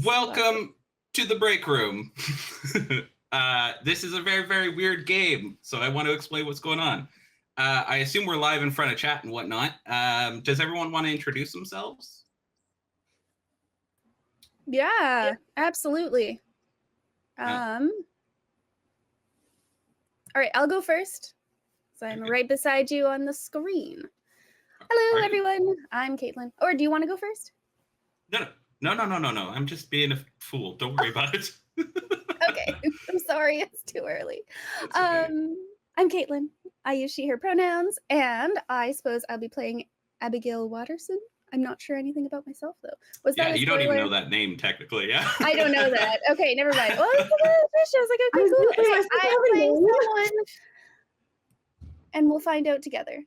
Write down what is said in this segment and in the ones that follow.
Welcome to the break room. This is a very, very weird game, so I want to explain what's going on. I assume we're live in front of chat and whatnot. Does everyone want to introduce themselves? Yeah, absolutely. All right, I'll go first. So I'm right beside you on the screen. Hello, everyone. I'm Caitlan. Or do you want to go first? No. I'm just being a fool. Don't worry about it. Okay, I'm sorry. It's too early. Okay. I'm Caitlan. I use she, her pronouns, and I suppose I'll be playing Abigail Watterson. I'm not sure anything about myself, though. Was that a you spoiler? don't even know that name, technically, yeah. I don't know that. Okay, never mind. Well, I was like, okay, cool. I'm playing someone, and we'll find out together.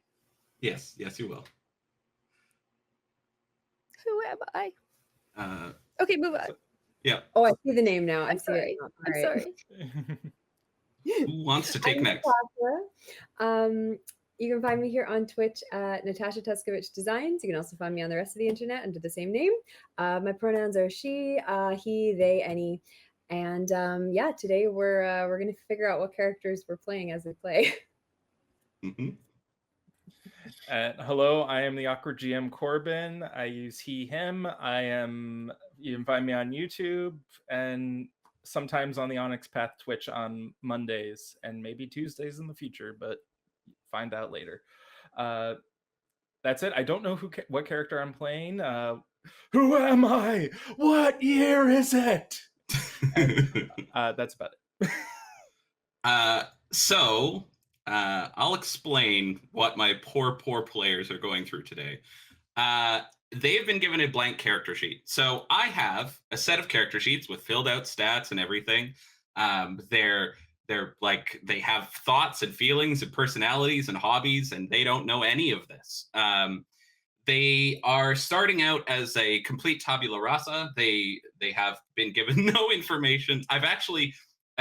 Yes, you will. Who am I? Okay, move on. Yeah. Oh, I see the name now. I'm sorry. I'm sorry. Who wants to take next? Natasha. You can find me here on Twitch at Natasha Tuskovich Designs. You can also find me on the rest of the internet under the same name. My pronouns are she, he, they, any. And yeah, today we're gonna figure out what characters we're playing as we play. Hello, I am the Awkward GM Corbin. I use he, him. You can find me on YouTube and sometimes on the Onyx Path Twitch on Mondays and maybe Tuesdays in the future, but find out later. That's it. I don't know what character I'm playing. Who am I? What year is it? And, that's about it. So I'll explain what my poor players are going through today. They have been given a blank character sheet. So I have a set of character sheets with filled out stats and everything. They're like, they have thoughts and feelings and personalities and hobbies, and they don't know any of this. They are starting out as a complete tabula rasa. They have been given no information. I've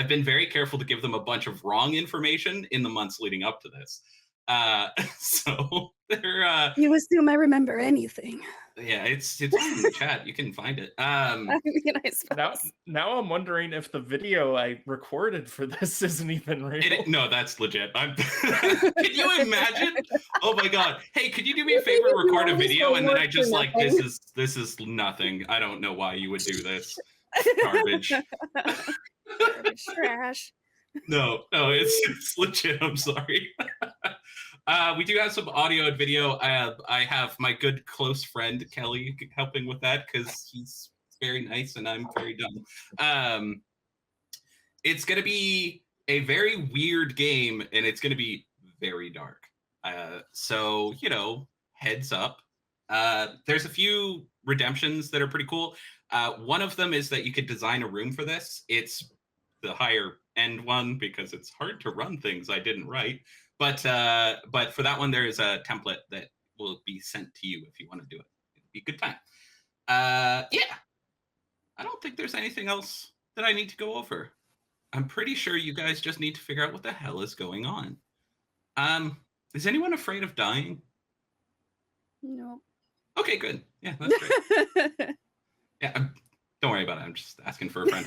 been very careful to give them a bunch of wrong information in the months leading up to this. So they're you assume I remember anything. Yeah, it's in the chat. You can find it. I mean, I suppose. Now I'm wondering if the video I recorded for this isn't even real. No, that's legit. Can you imagine? Oh my god. Hey, could you do me a favor, record a video, and then I just like, this is nothing. I don't know why you would do this. Garbage. Garbage trash. No, it's legit. I'm sorry. We do have some audio and video. I have my good close friend Kelly helping with that because he's very nice and I'm very dumb. It's going to be a very weird game and it's going to be very dark. So, heads up. There's a few redemptions that are pretty cool. One of them is that you could design a room for this. It's the higher end one because it's hard to run things I didn't write. But for that one, there is a template that will be sent to you if you want to do it. It'll be a good time. Yeah. I don't think there's anything else that I need to go over. I'm pretty sure you guys just need to figure out what the hell is going on. Is anyone afraid of dying? No. Okay, good. Yeah, that's great. Yeah, don't worry about it. I'm just asking for a friend.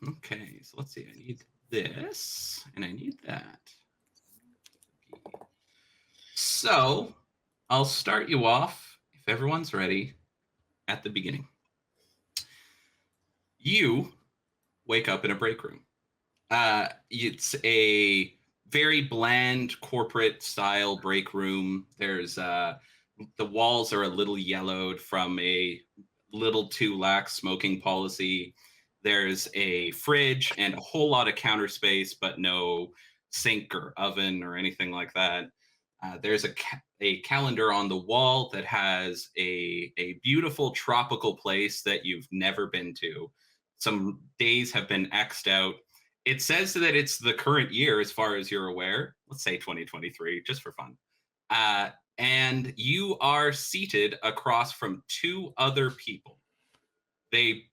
Okay, so let's see. I need this, and I need that. So, I'll start you off, if everyone's ready, at the beginning. You wake up in a break room. It's a very bland corporate style break room. There's the walls are a little yellowed from a little too lax smoking policy. There's a fridge and a whole lot of counter space, but no sink or oven or anything like that. There's a calendar on the wall that has a beautiful tropical place that you've never been to. Some days have been X'd out. It says that it's the current year as far as you're aware. Let's say 2023, just for fun. And you are seated across from two other people. They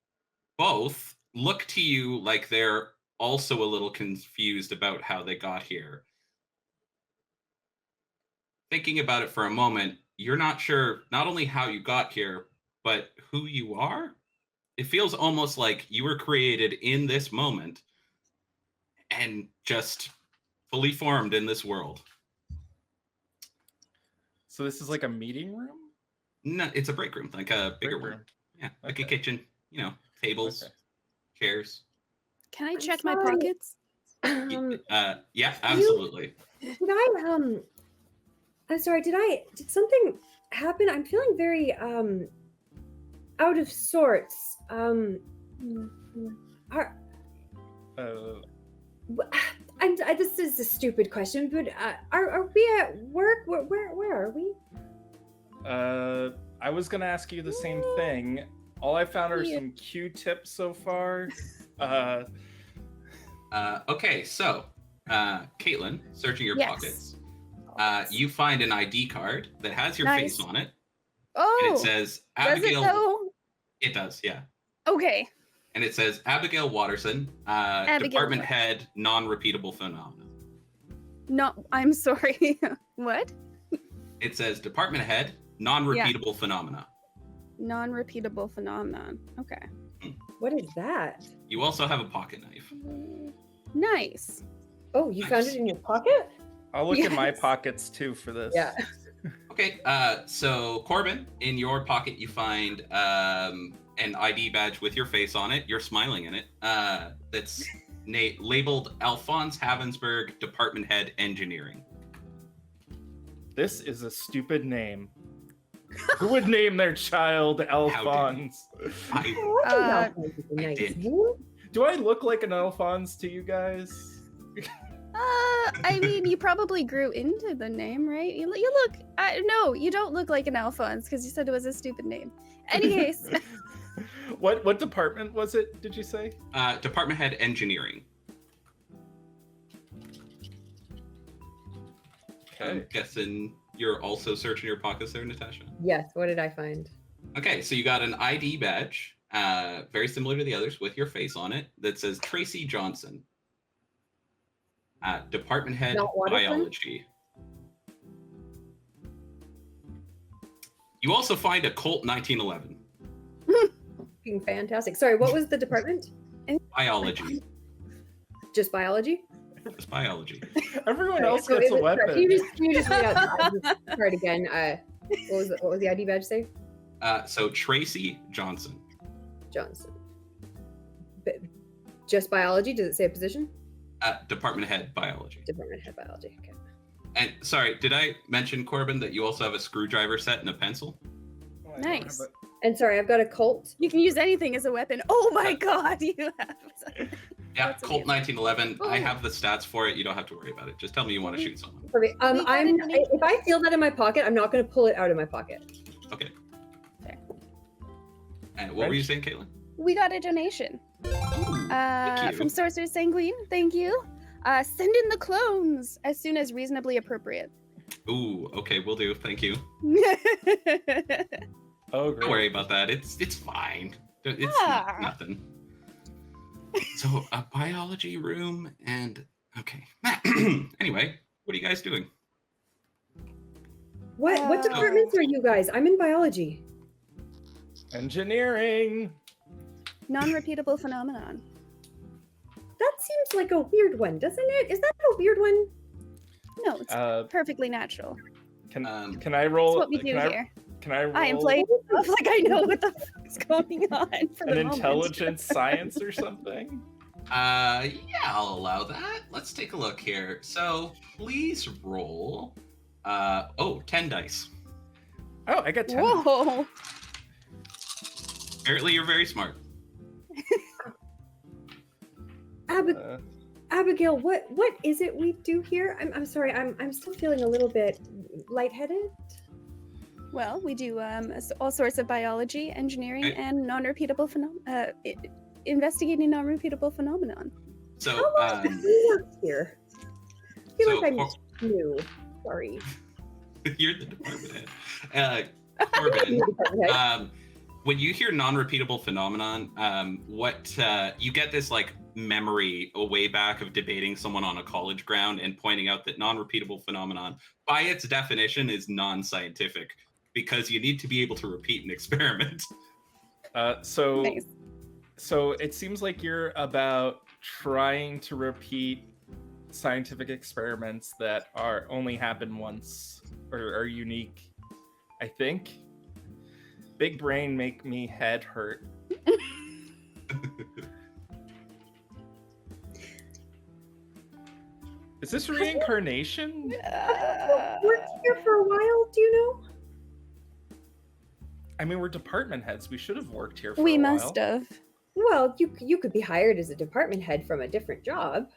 both look to you like they're also a little confused about how they got here. Thinking about it for a moment, you're not sure not only how you got here, but who you are? it feels almost like you were created in this moment and just fully formed in this world. So this is like a meeting room? No, it's a break room, like a bigger Break room. Yeah, like a Okay. kitchen, tables, Okay. chairs. Can I I'm check my sorry. pockets? Yeah, absolutely. Did I I'm sorry, did something happen? I'm feeling very out of sorts. Are this is a stupid question, but are we at work? Where are we? I was gonna ask you the same thing. All I found are some Q-tips so far. Okay, so Caitlan, searching your Yes. pockets, you find an ID card that has your face Nice. on it, Oh, and it says does Abigail. it though? It does, yeah. Okay. And it says Abigail Watterson, department head, non-repeatable phenomena. No, I'm sorry. What? It says department head, non-repeatable phenomena. Non-repeatable phenomenon. Okay. What is that? You also have a pocket knife. Nice. Oh, you found it in your pocket? I'll look in my Yes. pockets too for this. Yeah. Okay, so Corbin, in your pocket you find an ID badge with your face on it. You're smiling in it. That's labeled Alphonse Havensburg, department head, engineering. This is a stupid name. Who would name their child Alphonse? I Nice. did. Do I look like an Alphonse to you guys? I mean, you probably grew into the name, right? You look. No, you don't look like an Alphonse because you said it was a stupid name. Any case. What department was it? Did you say? Department head, engineering. Okay. I'm guessing you're also searching your pockets there, Natasha. Yes, what did I find? Okay, so you got an ID badge, very similar to the others, with your face on it, that says Tracy Johnson, department head, Not Waterson? biology. You also find a Colt 1911, Fucking fantastic. Sorry, what was the department? biology. Just biology? Just biology. Everyone Sorry, else so gets it a was- weapon. Can you just read out try it again? What was the ID badge say? So Tracy Johnson. Johnson. But just biology? Does it say a position? Department head, biology. Department head biology. Okay. And sorry, did I mention, Corbin, that you also have a screwdriver set and a pencil? Oh, I don't have Nice. a- And sorry, I've got a Colt. You can use anything as a weapon. Oh my god, you have. Yeah, That's Colt amazing. 1911. I Oh. have the stats for it. You don't have to worry about it. Just tell me you want to shoot someone. Perfect. We got I'm it, honey. if I feel that in my pocket, I'm not going to pull it out of my pocket. Okay. Fair. And what were you saying, Caitlan? We got a donation Thank you. from Sorcerer Sanguine. Thank you. Send in the clones as soon as reasonably appropriate. Ooh, okay, we'll do. Thank you. Oh, Don't great. worry about that. It's fine. It's Ah. nothing. So a biology room and okay. Anyway, what are you guys doing? What departments are you guys? I'm in biology. Engineering. Non-repeatable phenomenon. That seems like a weird one, doesn't it? Is that a weird one? No, it's perfectly natural. Can Um, I roll? That's what we do can here. Can I roll I am playing stuff like I know what the fuck's going on for an the moment. intelligence science or something? yeah, I'll allow that. Let's take a look here. So please roll 10 dice. Oh, I got 10. Whoa. Apparently you're very smart. Abigail, what is it we do here? I'm sorry, I'm still feeling a little bit lightheaded. Well, we do all sorts of biology, engineering, Okay. and non-repeatable investigating non-repeatable phenomenon. So How long have you worked here? I feel so like I'm new. Sorry. you're the department head. Corbin, when you hear non-repeatable phenomenon, what you get this like memory way back of debating someone on a college ground and pointing out that non-repeatable phenomenon, by its definition, is non-scientific because you need to be able to repeat an experiment. So Nice. So it seems like you're about trying to repeat scientific experiments that are only happen once or are unique. I think. Big brain make me head hurt. Is this reincarnation? Worked here for a while, do you know? I mean, we're department heads. We should have worked here for We a while. must have. Well, you could be hired as a department head from a different job.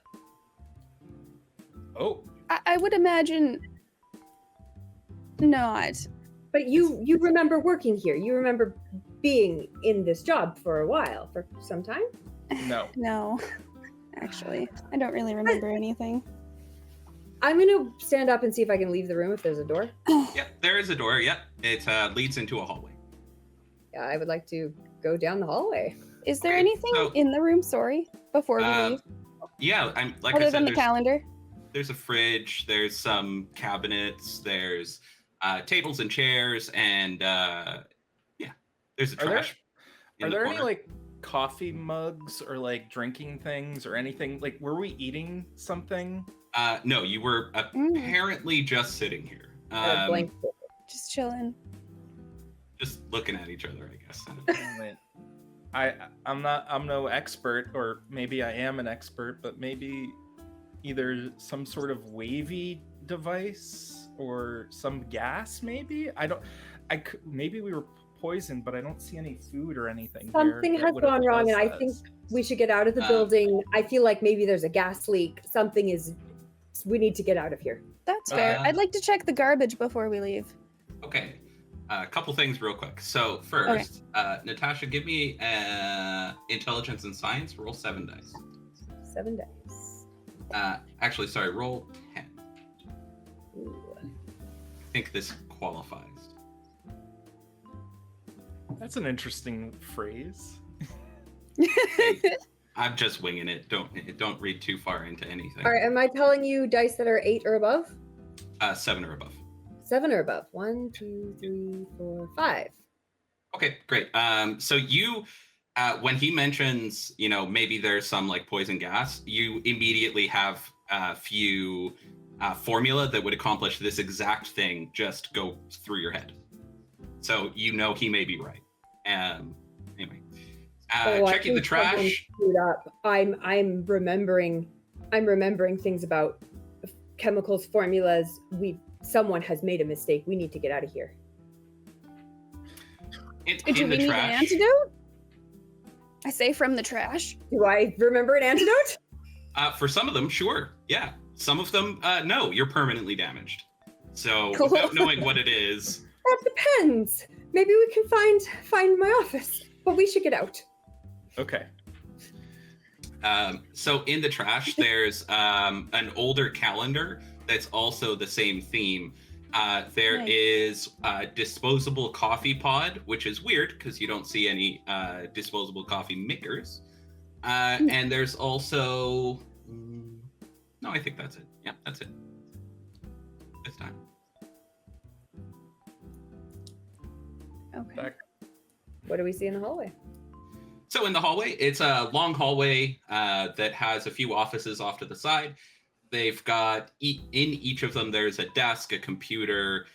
Oh, I would imagine not. But you remember working here. You remember being in this job for a while, for some time? no. No, actually, I don't really remember anything. I'm gonna stand up and see if I can leave the room if there's a door. Yep, there is a door. Yep, it leads into a hallway. Yeah, I would like to go down the hallway. Is there Okay, anything so- in the room? Sorry, before we leave, Yeah, I'm like other I said, than the calendar. there's a fridge, there's some cabinets, there's tables and chairs, and yeah, there's a Are there- trash. in Are the there any corner. like coffee mugs or like drinking things or anything? Like, were we eating something? No, you were apparently just sitting here, Blank. Just chilling. just looking at each other, I guess. Wait. I'm no expert, or maybe I am an expert, but maybe either some sort of wavy device or some gas, maybe. Maybe we were poisoned, but I don't see any food or anything. Something here that has would have gone wrong, and I caused think us. we should get out of the building. I feel like maybe there's a gas leak. We need to get out of here. That's fair. I'd like to check the garbage before we leave. Okay, a couple things real quick. So first, Natasha, give me intelligence and science. Roll 7 dice. 7 dice. Actually, sorry, roll 10. Ooh. I think this qualifies. That's an interesting phrase. I'm just winging it. Don't read too far into anything. All right, am I telling you dice that are 8 or above? 7 or above. 7 or above. 1, 2, 3, 4, 5. Okay, great. So you, when he mentions, maybe there's some like poison gas, you immediately have a few formula that would accomplish this exact thing just go through your head. So he may be right. Anyway, I checking the think someone trash. screwed up. I'm remembering things about chemicals, formulas. Someone has made a mistake. We need to get out of here. Do In we the need an trash. antidote? I say from the trash. Do I remember an antidote? For some of them, sure. Yeah. Some of them, no, you're permanently damaged. So Cool. without knowing what it is, That depends. Maybe we can find my office, but we should get out. Okay. so in the trash, there's an older calendar that's also the same theme. There Nice. is a disposable coffee pod, which is weird because you don't see any disposable coffee makers. And there's also... no, I think that's it. Yeah, that's it. This time. Okay. Back. What do we see in the hallway? So in the hallway, it's a long hallway that has a few offices off to the side. They've got, in each of them, there's a desk, a computer.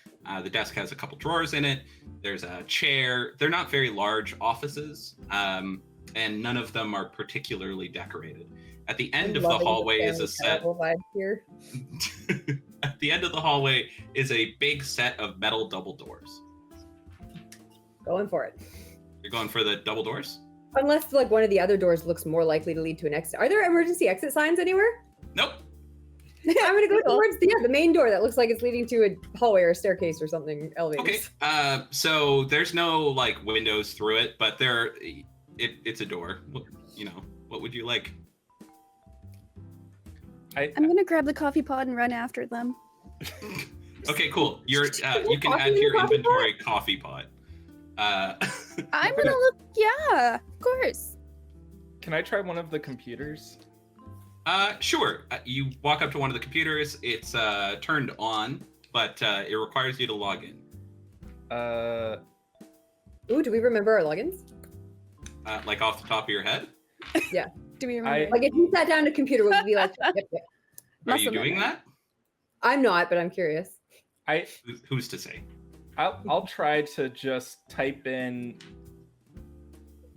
The desk has a couple drawers in it. There's a chair. They're not very large offices, and none of them are particularly decorated. At the end of the hallway is a set. Vibe here. At the end of the hallway is a big set of metal double doors. Going for it. You're going for the double doors? Unless like one of the other doors looks more likely to lead to an exit. Are there emergency exit signs anywhere? Nope. I'm gonna go towards the main door that looks like it's leading to a hallway or a staircase or something. Elevators. Okay. So there's no like windows through it, but it's a door. What would you like? I'm gonna grab the coffee pod and run after them. Okay, cool. You can Coffee add in to your the coffee inventory coffee pot. I'm gonna look. Yeah, of course. Can I try one of the computers? Sure. You walk up to one of the computers. It's turned on, but it requires you to log in. Ooh, do we remember our logins? Like off the top of your head? Do we remember? Like if you sat down at a computer, would be like, yep. Are you Muscle doing memory. that? I'm not, but I'm curious. Who's to say? I'll try to just type in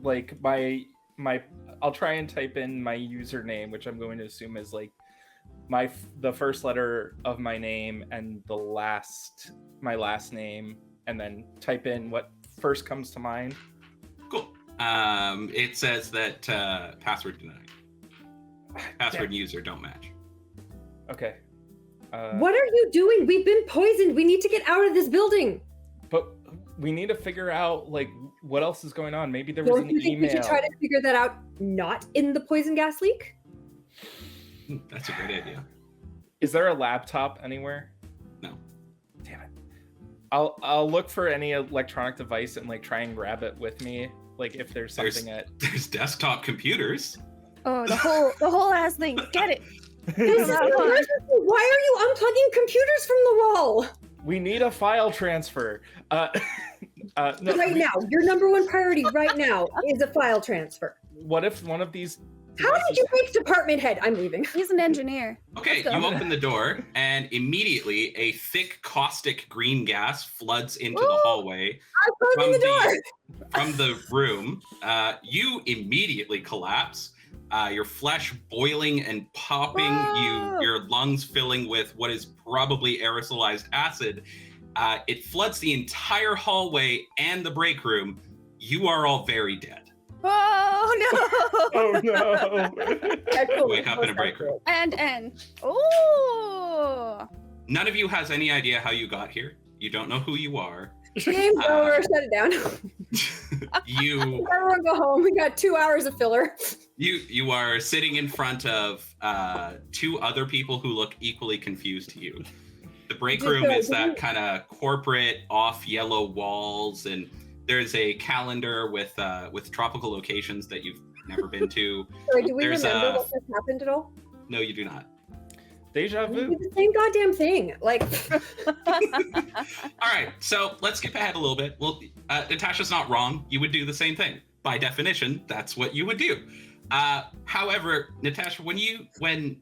like I'll try and type in my username, which I'm going to assume is like the first letter of my name and my last name, and then type in what first comes to mind. Cool. It says that password denied. Password and user don't match. Okay. What are you doing? We've been poisoned. We need to get out of this building. But we need to figure out like what else is going on. Maybe there was Don't an you think we email. should try to figure that out not in the poison gas leak? That's a great idea. Is there a laptop anywhere? No. Damn it. I'll look for any electronic device and like try and grab it with me. Like if there's something There's desktop computers. Oh, the whole ass thing. Get it. This is an emergency. Why are you unplugging computers from the wall? we need a file transfer. No, Right now, your number one priority right now is a file transfer. What if one of these How did you make department head? I'm leaving. He's an engineer. Okay, Let's you go. open the door, and immediately a thick caustic green gas floods into the Woo! hallway I'm closing the door. from the room. You immediately collapse. Your flesh boiling and popping, Whoa! your lungs filling with what is probably aerosolized acid. It floods the entire hallway and the break room. You are all very dead. Oh no! Oh no! Wake up in a break room. And oh, None of you has any idea how you got here. You don't know who you are. Game's over. Shut it down. You Everyone go home. We got 2 hours of filler. you are sitting in front of two other people who look equally confused to you. The break room is that kind of corporate off yellow walls, and there's a calendar with tropical locations that you've never been to. Sorry, do we There's remember a- what just happened at all? No, you do not. Deja We vu. did the same goddamn thing. Like, All right, so let's skip ahead a little bit. Well, Natasha's not wrong. You would do the same thing. By definition, that's what you would do. However, Natasha, when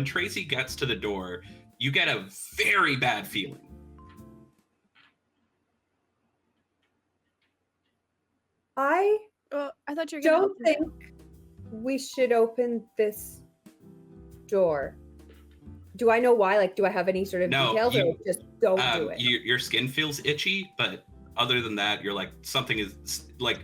Tracy gets to the door, you get a very bad feeling. I oh, I thought you were gonna. don't open it. think we should open this door. Do I know why? Like, do I have any sort of No, details, you- or just don't do it? Your skin feels itchy, but other than that, you're like something is like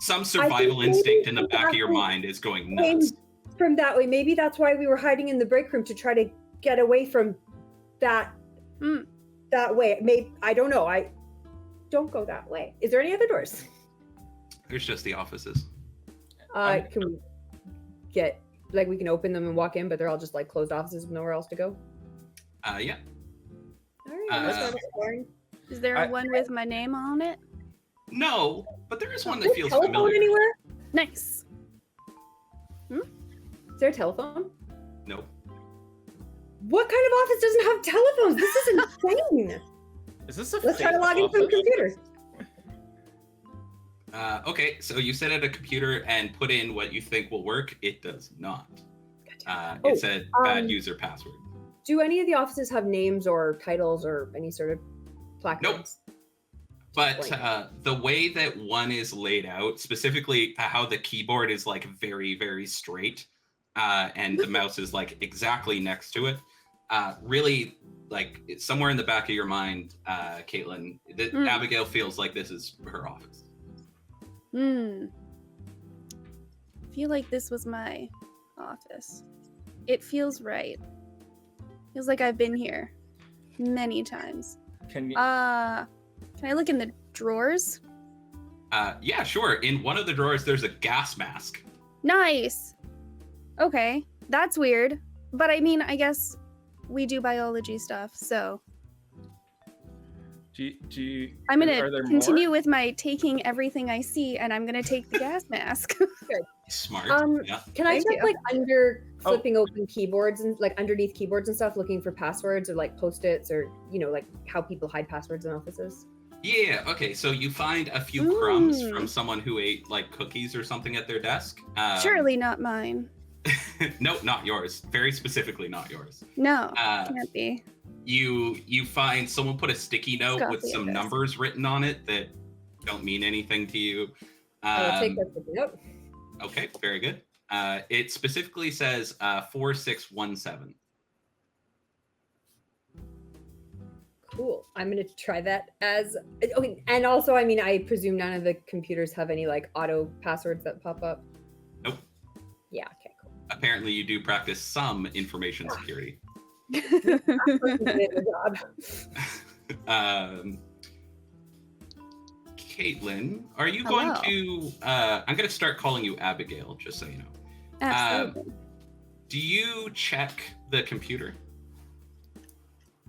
some survival maybe instinct in the back of your exactly mind is going came nuts. from that way. Maybe that's why we were hiding in the break room, to try to get away from that Hmm. that way. Maybe, I don't know. I don't go that way. Is there any other doors? There's just the offices. Can we get, like, we can open them and walk in, but they're all just like closed offices with nowhere else to go? Yeah. All right, let's start exploring. Is there one with my name on it? No, but there is one that Is there feels a telephone familiar. anywhere? Nice. Is there a telephone? Nope. What kind of office doesn't have telephones? This is insane. Is this a Let's try to fake log in from a office? computer. Okay, so you sit at a computer and put in what you think will work. It does not. It's a bad user password. Do any of the offices have names or titles or any sort of placards? But the way that one is laid out, specifically how the keyboard is like very, very straight, and the mouse is like exactly next to it, really like it's somewhere in the back of your mind, Caitlan, that Abigail feels like this is her office. I feel like this was my office. It feels right. Feels like I've been here many times. Can you? Can I look in the drawers? Yeah, sure. In one of the drawers, there's a gas mask. Nice. Okay, that's weird. But I mean, I guess we do biology stuff, so do you? I'm are gonna there continue more? with my taking everything I see, and I'm gonna take the gas mask. Smart. Yeah. Can I Thank check you. like under Oh. flipping open keyboards and like underneath keyboards and stuff, looking for passwords or like post-its or, you know, like how people hide passwords in offices? Yeah, okay, so you find a few crumbs Ooh. from someone who ate like cookies or something at their desk. Surely not mine. No, not yours. Very specifically not yours. No, Uh, can't be. you find someone put a sticky note with Coffee, I some guess. numbers written on it that don't mean anything to you. I will take that sticky note. Okay, very good. It specifically says 4617. Cool. I'm gonna try that as. Okay, and also, I mean, I presume none of the computers have any like auto passwords that pop up. Nope. Yeah. Okay. Cool. Apparently, you do practice some information security. The job. Caitlin, are you Hello. going to? I'm going to start calling you Abigail, just so you know. Absolutely. Do you check the computer?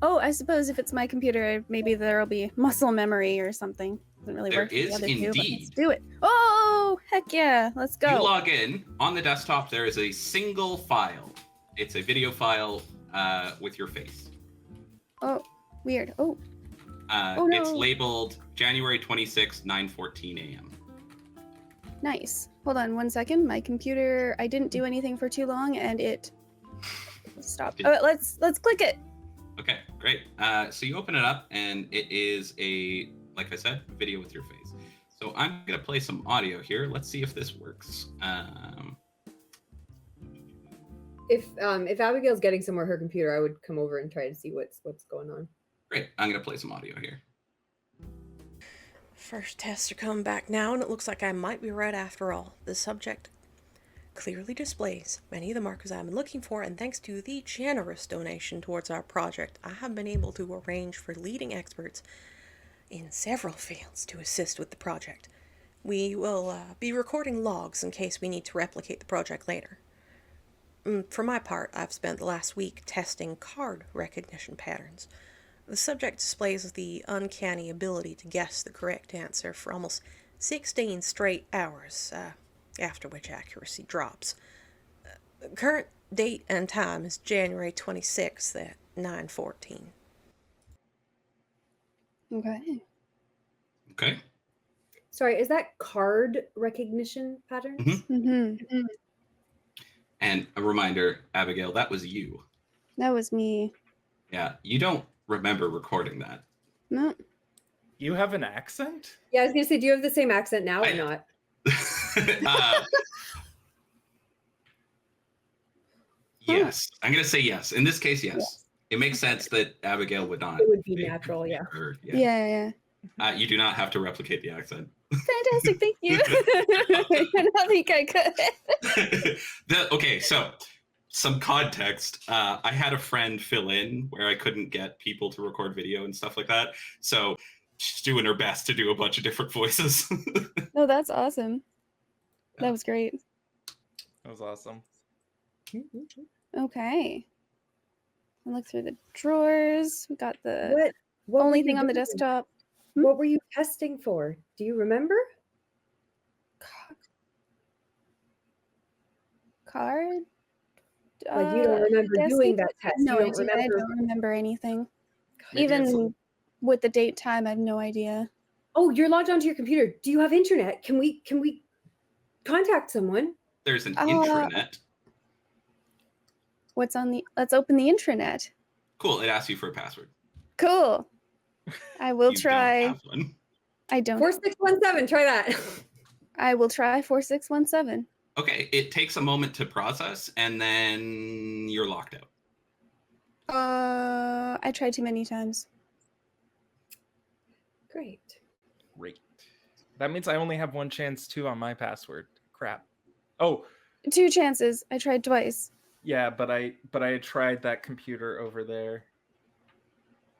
Oh, I suppose if it's my computer, maybe there'll be muscle memory or something. Doesn't really There work for the is other two, but let's indeed. do it. Oh, heck yeah. Let's go. You log in. On the desktop, there is a single file. It's a video file with your face. Oh, weird. Oh, It's no. labeled January 26, 9:14 a.m. nice. Hold on 1 second. My computer, I didn't do anything for too long and it stopped. Oh, let's click it. Okay, great. So you open it up, and it is a, like I said, video with your face. So I'm gonna play some audio here. Let's see if this works. If Abigail's getting somewhere her computer, I would come over and try to see what's going on. Great. I'm gonna play some audio here. First tests are coming back now, and it looks like I might be right after all. The subject clearly displays many of the markers I've been looking for, and thanks to the generous donation towards our project, I have been able to arrange for leading experts in several fields to assist with the project. We will be recording logs in case we need to replicate the project later. For my part, I've spent the last week testing card recognition patterns. The subject displays the uncanny ability to guess the correct answer for almost 16 straight hours, after which accuracy drops. Current date and time is January 26th at 9:14. Okay. Okay. Sorry, is that card recognition patterns? Mhm. And a reminder, Abigail, that was you. That was me. Yeah, you don't remember recording that. No. You have an accent? Yeah, I was gonna say, do you have the same accent now or I- not? Yes, I'm gonna say yes. In this case, yes. Yes. It makes sense that Abigail would not. It would be natural, yeah. Or, Yeah. You do not have to replicate the accent. Fantastic. Thank you. I don't think I could. Okay, so some context. I had a friend fill in where I couldn't get people to record video and stuff like that. So she's doing her best to do a bunch of different voices. No, that's awesome. That was great. That was awesome. Okay. I look through the drawers. We got the What only were thing you on the doing? desktop. What were you testing for? Do you remember? Card? Like you don't remember guessing? doing that test. No, you I don't do. I remember. don't remember anything. Maybe it's- Even with the date time, I have no idea. Oh, you're logged onto your computer. Do you have internet? Can we contact someone? There's an Uh, intranet. What's on the? Let's open the intranet. Cool. It asks you for a password. Cool. I will You don't try. have one. I don't. 4617. Try that. I will try 4617. Okay, it takes a moment to process, and then you're locked out. I tried too many times. Great. Great. That means I only have one chance too on my password. Crap. Oh, 2 chances. I tried twice. yeah, but I tried that computer over there.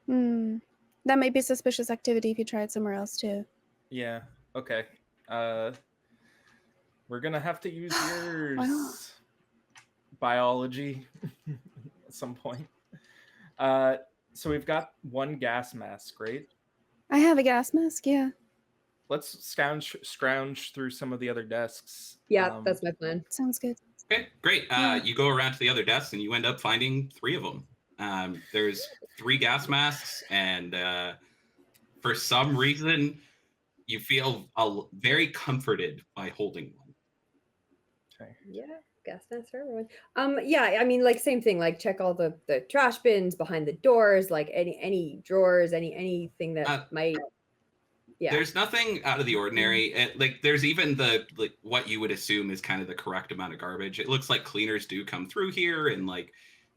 That might be suspicious activity if you tried somewhere else too. Yeah. Okay. We're gonna have to use yours. Wow. Biology at some point. So we've got one gas mask, right? I have a gas mask, yeah. Let's scrounge through some of the other desks. Yeah, that's my plan. Sounds good. Okay, great. Yeah. You go around to the other desks, and you end up finding 3 of them. There's 3 gas masks and for some reason, you feel very comforted by holding one. Okay. Yeah, gas mask for everyone. Yeah, I mean, like same thing. Like check all the trash bins behind the doors, like any drawers, anything that might. Yeah. There's nothing out of the ordinary. Like there's even the like what you would assume is kind of the correct amount of garbage. It looks like cleaners do come through here, and like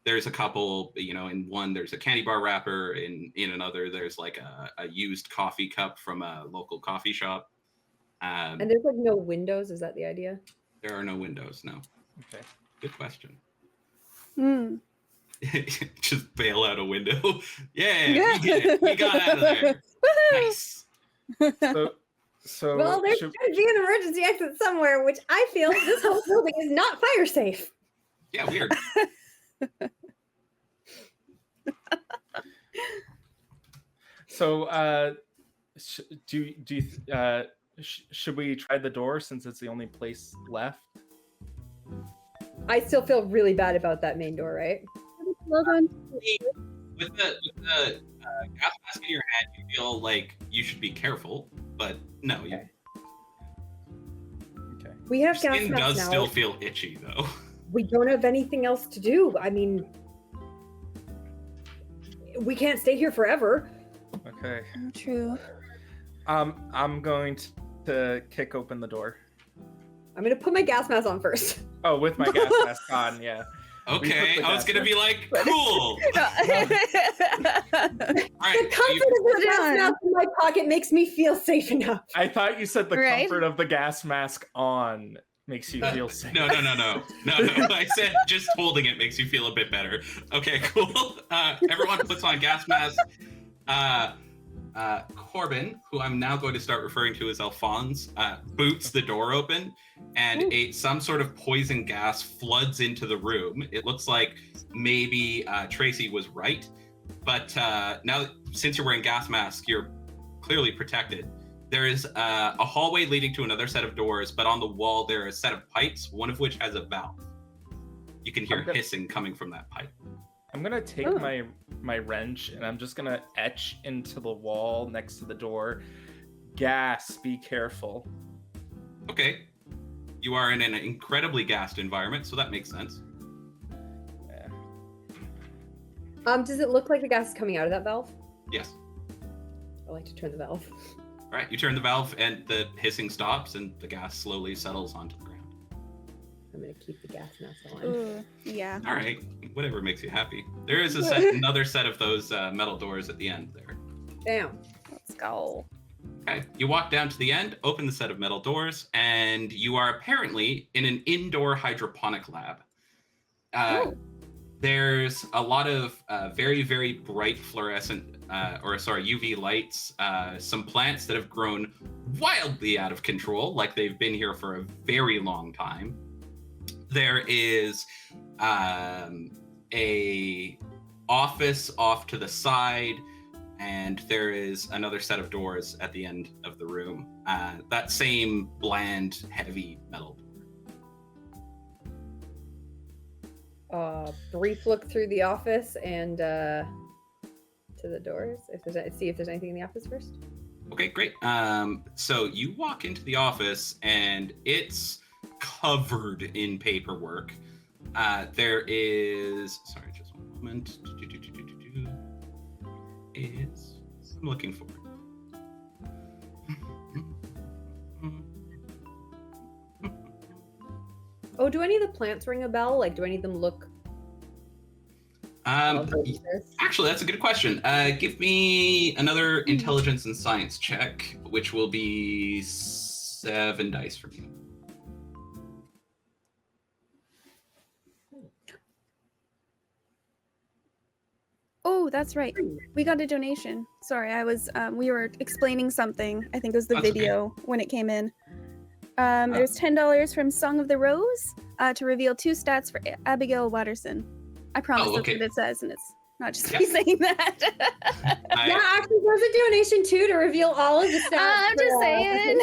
there's a couple, in one there's a candy bar wrapper, in another there's like a used coffee cup from a local coffee shop. And there's like no windows. Is that the idea? There are no windows. No. Okay. Good question. Hmm. Just bail out a window. Yeah, we did it. We got out of there. Nice. So Well, there's should- going to be an emergency exit somewhere, which I feel this whole building is not fire safe. Yeah, weird. So, should we try the door since it's the only place left? I still feel really bad about that main door, right? Well done. With the gas mask in your hand, you feel like you should be careful, but no, Okay. Okay. We your have gas skin masks does now. still feel itchy though. We don't have anything else to do. I mean, we can't stay here forever. Okay. True. I'm going to kick open the door. I'm going to put my gas mask on first. Oh, with my gas mask on, yeah. Okay, put the I was gas gonna be like, cool. The comfort of the gas done. mask in my pocket makes me feel safe enough. I thought you said the Right? comfort of the gas mask on makes you feel safe. No. I said just holding it makes you feel a bit better. Okay, cool. Everyone puts on gas masks. Corbin, who I'm now going to start referring to as Alphonse, boots the door open, and some sort of poison gas floods into the room. It looks like maybe Tracy was right, but now since you're wearing gas masks, you're clearly protected. There is a hallway leading to another set of doors, but on the wall there are a set of pipes, one of which has a valve. You can hear hissing coming from that pipe. I'm gonna take my wrench and I'm just gonna etch into the wall next to the door. Gas, be careful. Okay. You are in an incredibly gassed environment, so that makes sense. Yeah. Does it look like the gas is coming out of that valve? Yes. I like to turn the valve. All right, you turn the valve and the hissing stops and the gas slowly settles onto the ground. I'm going to keep the gas mask on. Ooh, yeah. All right, whatever makes you happy. There is another set of those metal doors at the end there. Damn. Let's go. Okay, you walk down to the end, open the set of metal doors, and you are apparently in an indoor hydroponic lab. There's a lot of very, very bright fluorescent, UV lights, some plants that have grown wildly out of control, like they've been here for a very long time. There is a office off to the side, and there is another set of doors at the end of the room. That same bland, heavy metal door. Brief look through the office and to the doors. See if there's anything in the office first. Okay, great. So you walk into the office, and it's covered in paperwork. There is, sorry, just one moment. I'm looking for it. Oh, do any of the plants ring a bell? Like, do any of them look? Actually, that's a good question. Give me another intelligence and science check, which will be 7 dice from you. Oh, that's right. We got a donation. Sorry, I was we were explaining something. I think it was the That's video when it came in. There's $10 from Song of the Rose to reveal 2 stats for Abigail Watterson. I promise that's what it says, and it's not just me saying that. Yeah, actually, there's a donation too to reveal all of the stats. I'm just saying.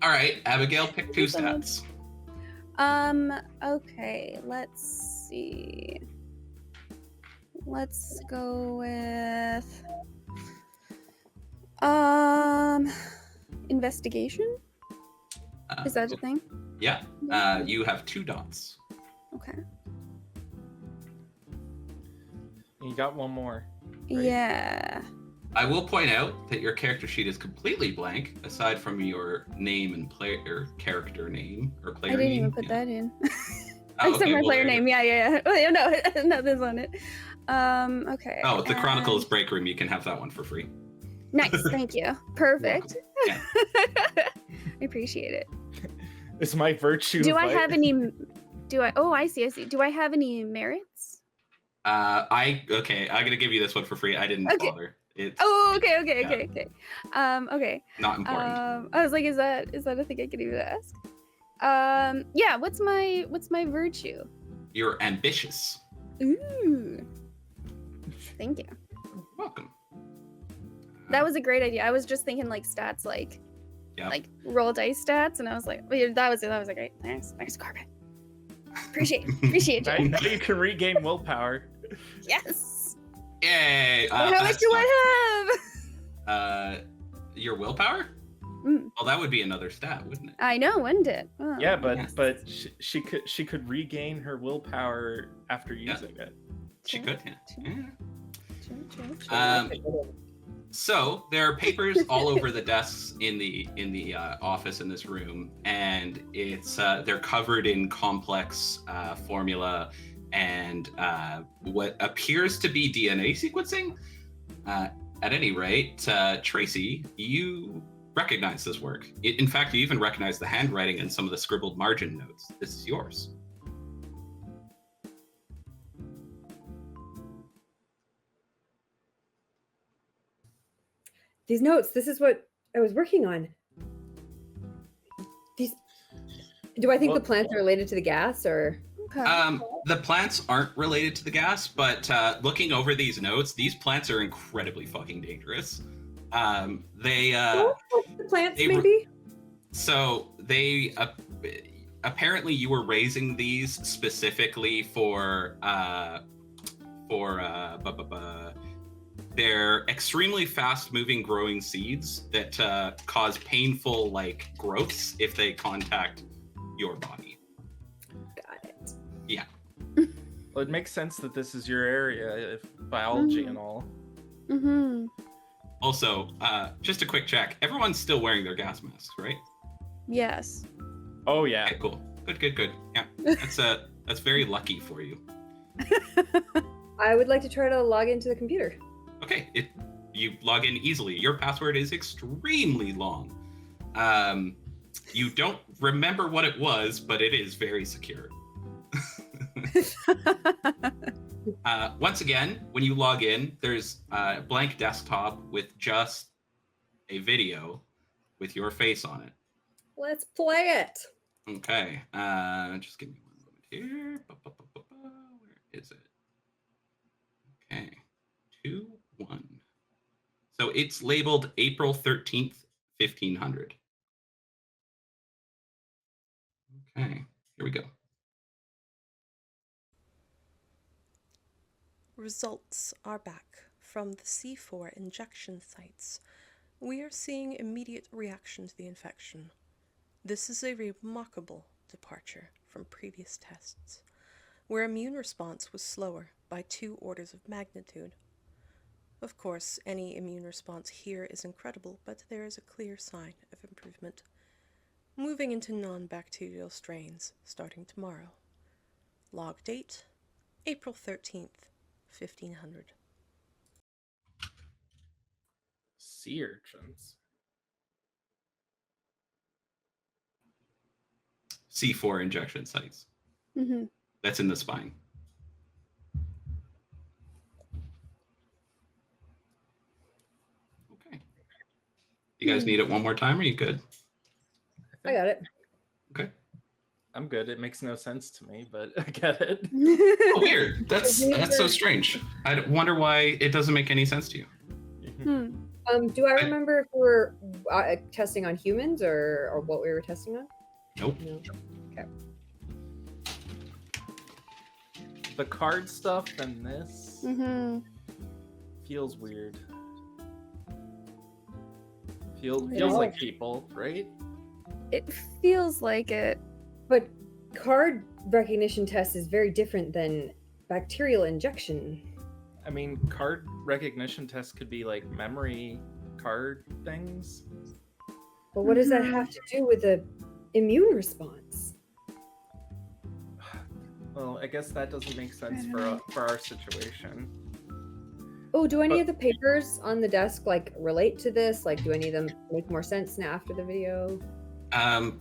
All right, Abigail, pick 2 stats. Okay, let's see. Let's go with Investigation? Is that a thing? Yeah. You have 2 dots. Okay. You got one more. Right? Yeah. I will point out that your character sheet is completely blank, aside from your name and player character name or player name. I didn't even put that in. Oh, Except my player name. Yeah. Oh, no, nothing's on it. Okay. Oh, the Chronicles break room. You can have that one for free. Nice. Thank you. Perfect. Yeah. I appreciate it. It's my virtue. Do I have any? Oh, I see. Do I have any merits? I'm gonna give you this one for free. I didn't bother. It's okay. Okay. Not important. I was like, is that a thing I could even ask? Yeah. What's my virtue? You're ambitious. Ooh. Thank you. You're welcome. That was a great idea. I was just thinking like stats, like roll dice stats, and I was like, that was a great. Thanks, Corbin. Appreciate you. Now you can regain willpower. Yes. Yay! How much do I have? Your willpower? Mm. Well, that would be another stat, wouldn't it? I know, wouldn't it? Oh, Yeah, but yes. she could regain her willpower after using it. She could. Yeah. True. So there are papers all over the desks in the office in this room, and it's they're covered in complex formula and what appears to be DNA sequencing. At any rate, Tracy, you recognize this work. In fact, you even recognize the handwriting and some of the scribbled margin notes. This is yours. These notes, this is what I was working on. Do I think the plants are related to the gas, or? The plants aren't related to the gas, but looking over these notes, these plants are incredibly fucking dangerous. The plants, maybe? So they apparently you were raising these specifically for they're extremely fast-moving growing seeds that cause painful growths if they contact your body. Got it. Yeah. Well, it makes sense that this is your area, if biology and all. Mm-hmm. Also, just a quick check. Everyone's still wearing their gas masks, right? Yes. Oh yeah. Okay, cool. Good. Yeah, that's very lucky for you. I would like to try to log into the computer. Okay, you log in easily. Your password is extremely long. You don't remember what it was, but it is very secure. Once again, when you log in, there's a blank desktop with just a video with your face on it. Let's play it. Okay, just give me one moment here. Where is it? Okay, 2-1. So it's labeled April 13th, 1500. Okay, here we go. Results are back from the C4 injection sites. We are seeing immediate reaction to the infection. This is a remarkable departure from previous tests, where immune response was slower by 2 orders of magnitude. Of course, any immune response here is incredible, but there is a clear sign of improvement. Moving into non-bacterial strains starting tomorrow. Log date, April 13th, 1500. Sea urchins. C4 injection sites. Mm-hmm. That's in the spine. Okay. You guys need it one more time, or are you good? I got it. Okay. I'm good. It makes no sense to me, but I get it. Oh, weird. That's so strange. I wonder why it doesn't make any sense to you. Do I remember if we were testing on humans or what we were testing on? Nope. No. Okay. The card stuff and this feels weird. Feels Yeah. like people, right? It feels like it. But card recognition test is very different than bacterial injection. I mean, card recognition tests could be like memory card things. But what does that have to do with the immune response? Well, I guess that doesn't make sense for our situation. Oh, do any of the papers on the desk like relate to this? Like, do any of them make more sense now after the video?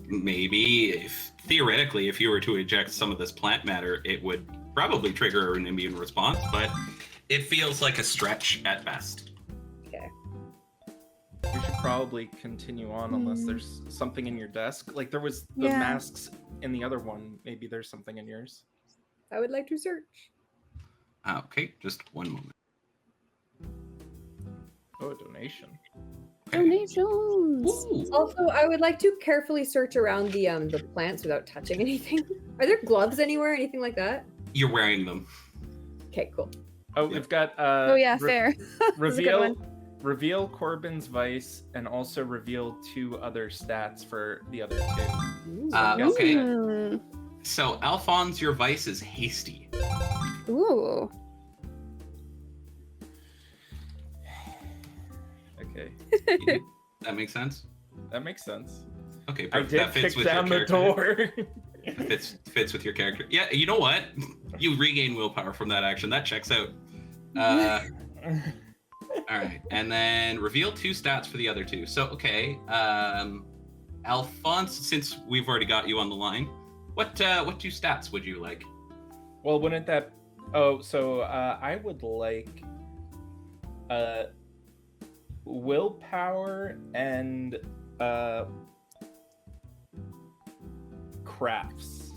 Maybe theoretically, if you were to eject some of this plant matter, it would probably trigger an immune response, but it feels like a stretch at best. Okay. We should probably continue on unless there's something in your desk. Like there was the masks in the other one. Maybe there's something in yours. I would like to search. Okay, just one moment. Oh, a donation. Donations. Ooh. Also, I would like to carefully search around the plants without touching anything. Are there gloves anywhere? Anything like that? You're wearing them. Okay, cool. Oh, we've got Oh yeah, fair. That's a good reveal Corbin's vice and also reveal 2 other stats for the other 2. Ooh. Okay. Mm. So, Alphonse, your vice is hasty. Ooh. Okay, That makes sense? that makes sense. Okay, I perfect. did That fits kick with down your the character. door. Fits with your character. Yeah, you know what? You regain willpower from that action. That checks out. All right, and then reveal 2 stats for the other 2. So, okay, Alphonse, since we've already got you on the line, what 2 stats would you like? Well, wouldn't that? Oh, so I would like willpower and crafts.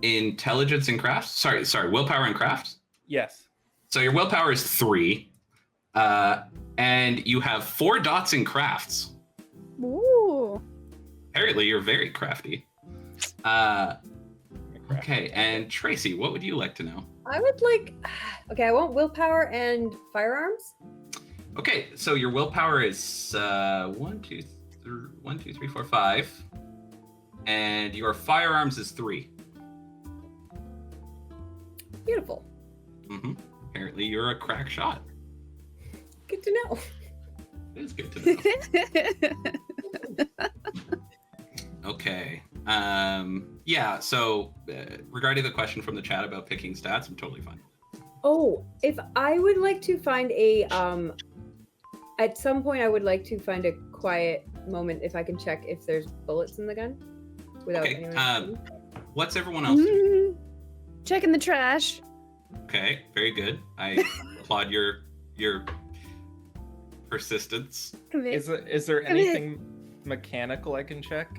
Intelligence and crafts. Sorry. Willpower and crafts. Yes. So your willpower is 3, and you have 4 dots in crafts. Ooh. Apparently, you're very crafty. Okay, and Tracy, what would you like to know? I would like. Okay, I want willpower and firearms. Okay, so your willpower is 1, 2, 3, 4, 5, and your firearms is 3. Beautiful. Apparently, you're a crack shot. Good to know. It is good to know. Okay. Yeah. So, regarding the question from the chat about picking stats, I'm totally fine. Oh, if I would like to find a at some point I would like to find a quiet moment if I can check if there's bullets in the gun without Okay. anyone else. What's everyone else doing? Checking the trash. Okay. Very good. I applaud your persistence. Is there anything mechanical I can check?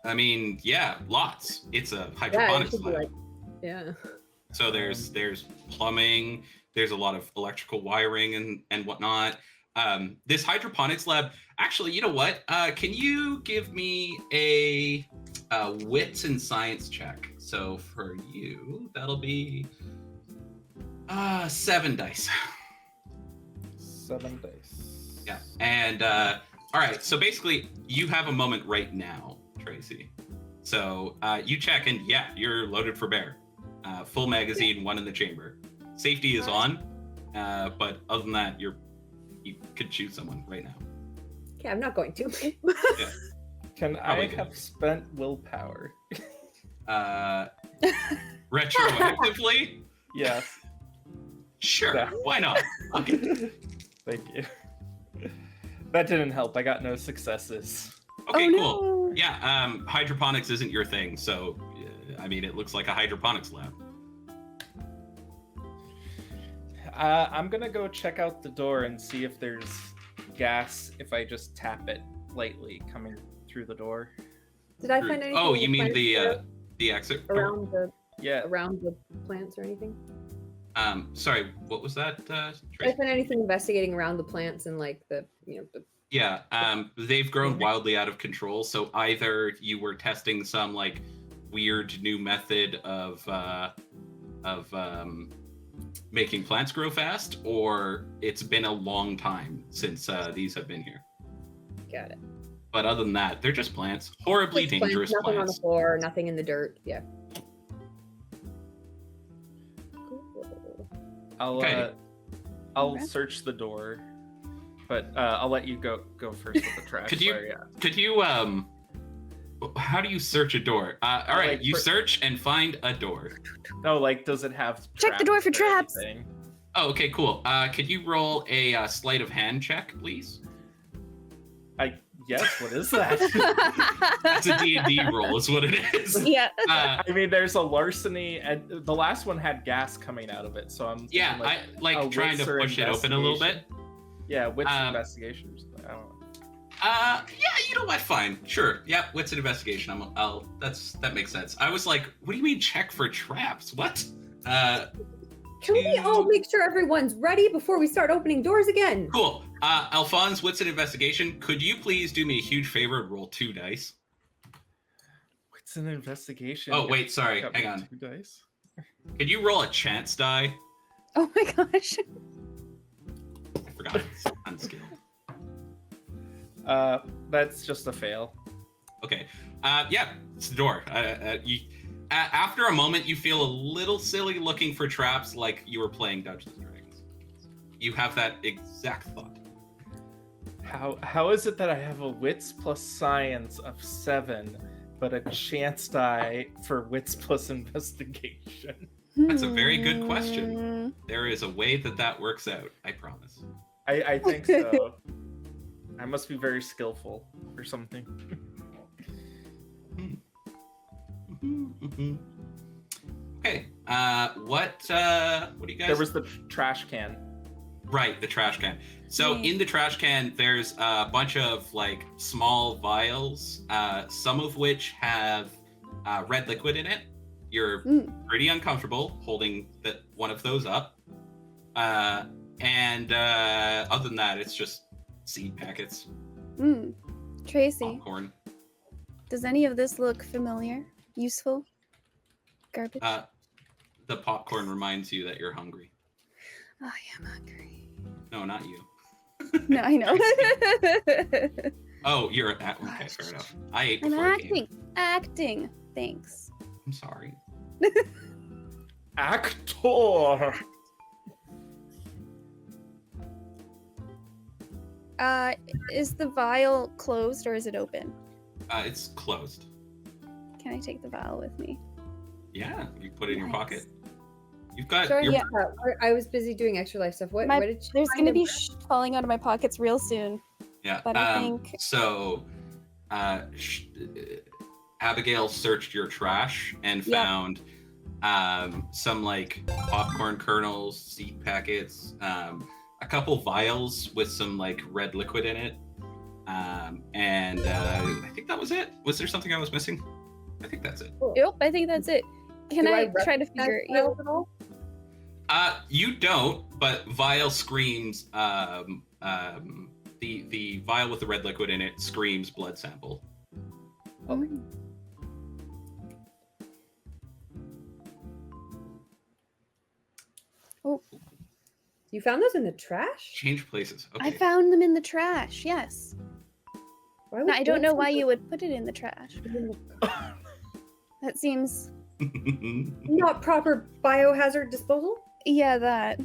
I mean, yeah, lots. It's a Yeah, it hydroponics should be lab. like, yeah. So there's plumbing, there's a lot of electrical wiring and whatnot. This hydroponics lab, actually, you know what? Can you give me a wits and science check? So for you, that'll be 7 dice. 7 dice. Yeah. And all right, so basically you have a moment right now, Tracy. So you check and yeah, you're loaded for bear. Full magazine, 1 in the chamber. Safety is on, but other than that, you could shoot someone right now. Okay, I'm not going to. Yeah. Can Probably I good. have spent willpower? Retroactively? Yes. Sure, Yeah. why not? Okay. Thank you. That didn't help. I got no successes. Okay, Oh, cool. no. Yeah, hydroponics isn't your thing, so I mean, it looks like a hydroponics lab. I'm gonna go check out the door and see if there's gas if I just tap it lightly coming through the door. Did I find anything? Oh, you mean plants the exit door? around the plants or anything? Sorry, what was that? Did I Tracy? find anything investigating around the plants and like the Yeah, they've grown wildly out of control. So either you were testing some like weird new method of making plants grow fast, or it's been a long time since these have been here. Got it. But other than that, they're just plants. Horribly Just dangerous plants, nothing on the plants. floor, nothing in the dirt. Yeah. Cool. I'll search the door, but I'll let you go first with the trash. Could you how do you search a door? All right, Like, you search and find a door. No, like, does it have Check the door for traps. anything? Oh, okay, cool. Could you roll a sleight of hand check, please? Yes, what is that? That's a D&D roll is what it is. Yeah. Uh, I mean, there's a larceny, and the last one had gas coming out of it, so I'm thinking, yeah, I like trying to wits or push it open a little bit. Yeah, wits investigation or something. I don't know. Yeah, you know what? Fine, sure. Yeah, what's an investigation? That makes sense. I was like, what do you mean check for traps? What? Can we all make sure everyone's ready before we start opening doors again? Cool. Alphonse, what's an investigation? Could you please do me a huge favor and roll 2 dice? What's an investigation? Oh, wait, sorry. Got Hang me on. 2 dice. Could you roll a chance die? Oh my gosh. I forgot it's unskilled. That's just a fail. Okay. Yeah, it's the door. After a moment, you feel a little silly looking for traps like you were playing Dungeons & Dragons. You have that exact thought. How is it that I have a wits plus science of 7, but a chance die for wits plus investigation? That's a very good question. There is a way that works out, I promise. I think so. I must be very skillful or something. Okay. What do you guys? There was the trash can. Right, the trash can. So in the trash can, there's a bunch of like small vials, some of which have red liquid in it. You're pretty uncomfortable holding one of those up. And other than that, it's just seed packets. Tracy, Popcorn. does any of this look familiar? Useful? Garbage? The popcorn reminds you that you're hungry. I am hungry. No, not you. No, I know. Oh, you're at okay, fair enough. I ate I'm before I came. acting. Thanks. I'm sorry. Actor. Is the vial closed or is it open? It's closed. Can I take the vial with me? Yeah, you put it in your Nice. pocket. You've got Sorry, your yeah, I was busy doing extra life stuff. What did you There's find gonna be in- falling out of my pockets real soon. yeah. But I think So. Abigail searched your trash and found some like popcorn kernels, seed packets, a couple vials with some like red liquid in it, and I think that was it. Was there something I was missing? I think that's it. Yep, I think that's it. Can Do I I try to figure it Vials out? at all? You don't, but vial screams. The vial with the red liquid in it screams blood sample. Okay. Oh, You found those in the trash? Change places. Okay. I found them in the trash. Yes. Why No, would I don't know why something you would put it in the trash. in the- That seems, not proper biohazard disposal? yeah, that.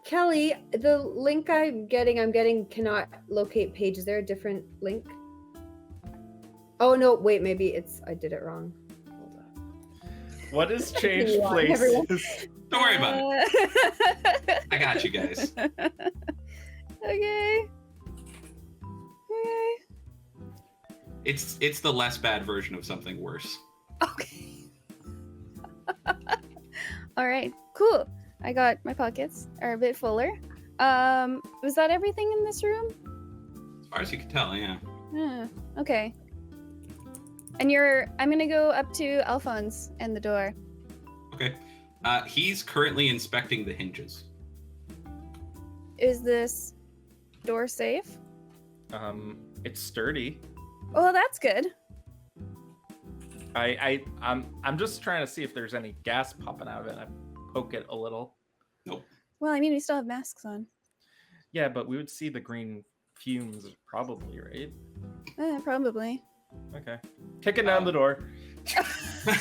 Kelly, the link I'm getting cannot locate page. Is there a different link? Oh no, wait, maybe I did it wrong. Hold on. What is change Continue on, everyone. places? Don't worry about it. it. I got you guys. Okay. Okay. It's the less bad version of something worse. Okay. All right. Cool. I got my pockets are a bit fuller. Was that everything in this room? As far as you can tell, yeah. Okay. And I'm gonna go up to Alphonse and the door. Okay. He's currently inspecting the hinges. Is this door safe? It's sturdy. Oh, that's good. I'm just trying to see if there's any gas popping out of it. I poke it a little. Nope. Well, I mean, we still have masks on. Yeah, but we would see the green fumes probably, right? Probably. Okay. Kicking down the door. All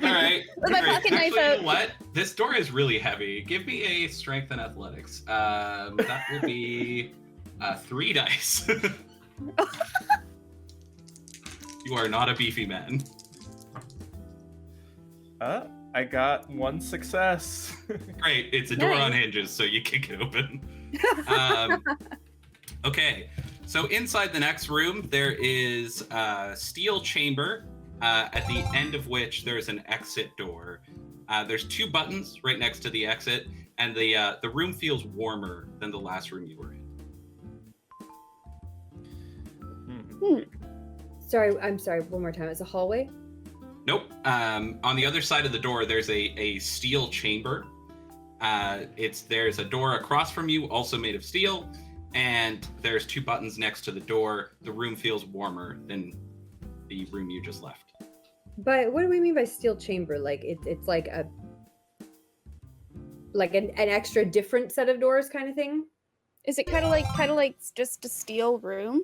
right. With my pocket knife Actually, out. you know what? This door is really heavy. Give me a strength and athletics. That will be 3 dice. You are not a beefy man. I got 1 success. Great. It's a door Nice. on hinges, so you kick it open. Okay. So inside the next room, there is a steel chamber, at the end of which there's an exit door. There's 2 buttons right next to the exit, and the room feels warmer than the last room you were in. Sorry, I'm sorry. One more time. It's a hallway. Nope. On the other side of the door, there's a steel chamber. There's a door across from you, also made of steel, and there's 2 buttons next to the door. The room feels warmer than the room you just left. But what do we mean by steel chamber? Like it's like an extra different set of doors kind of thing? Is it kind of like just a steel room?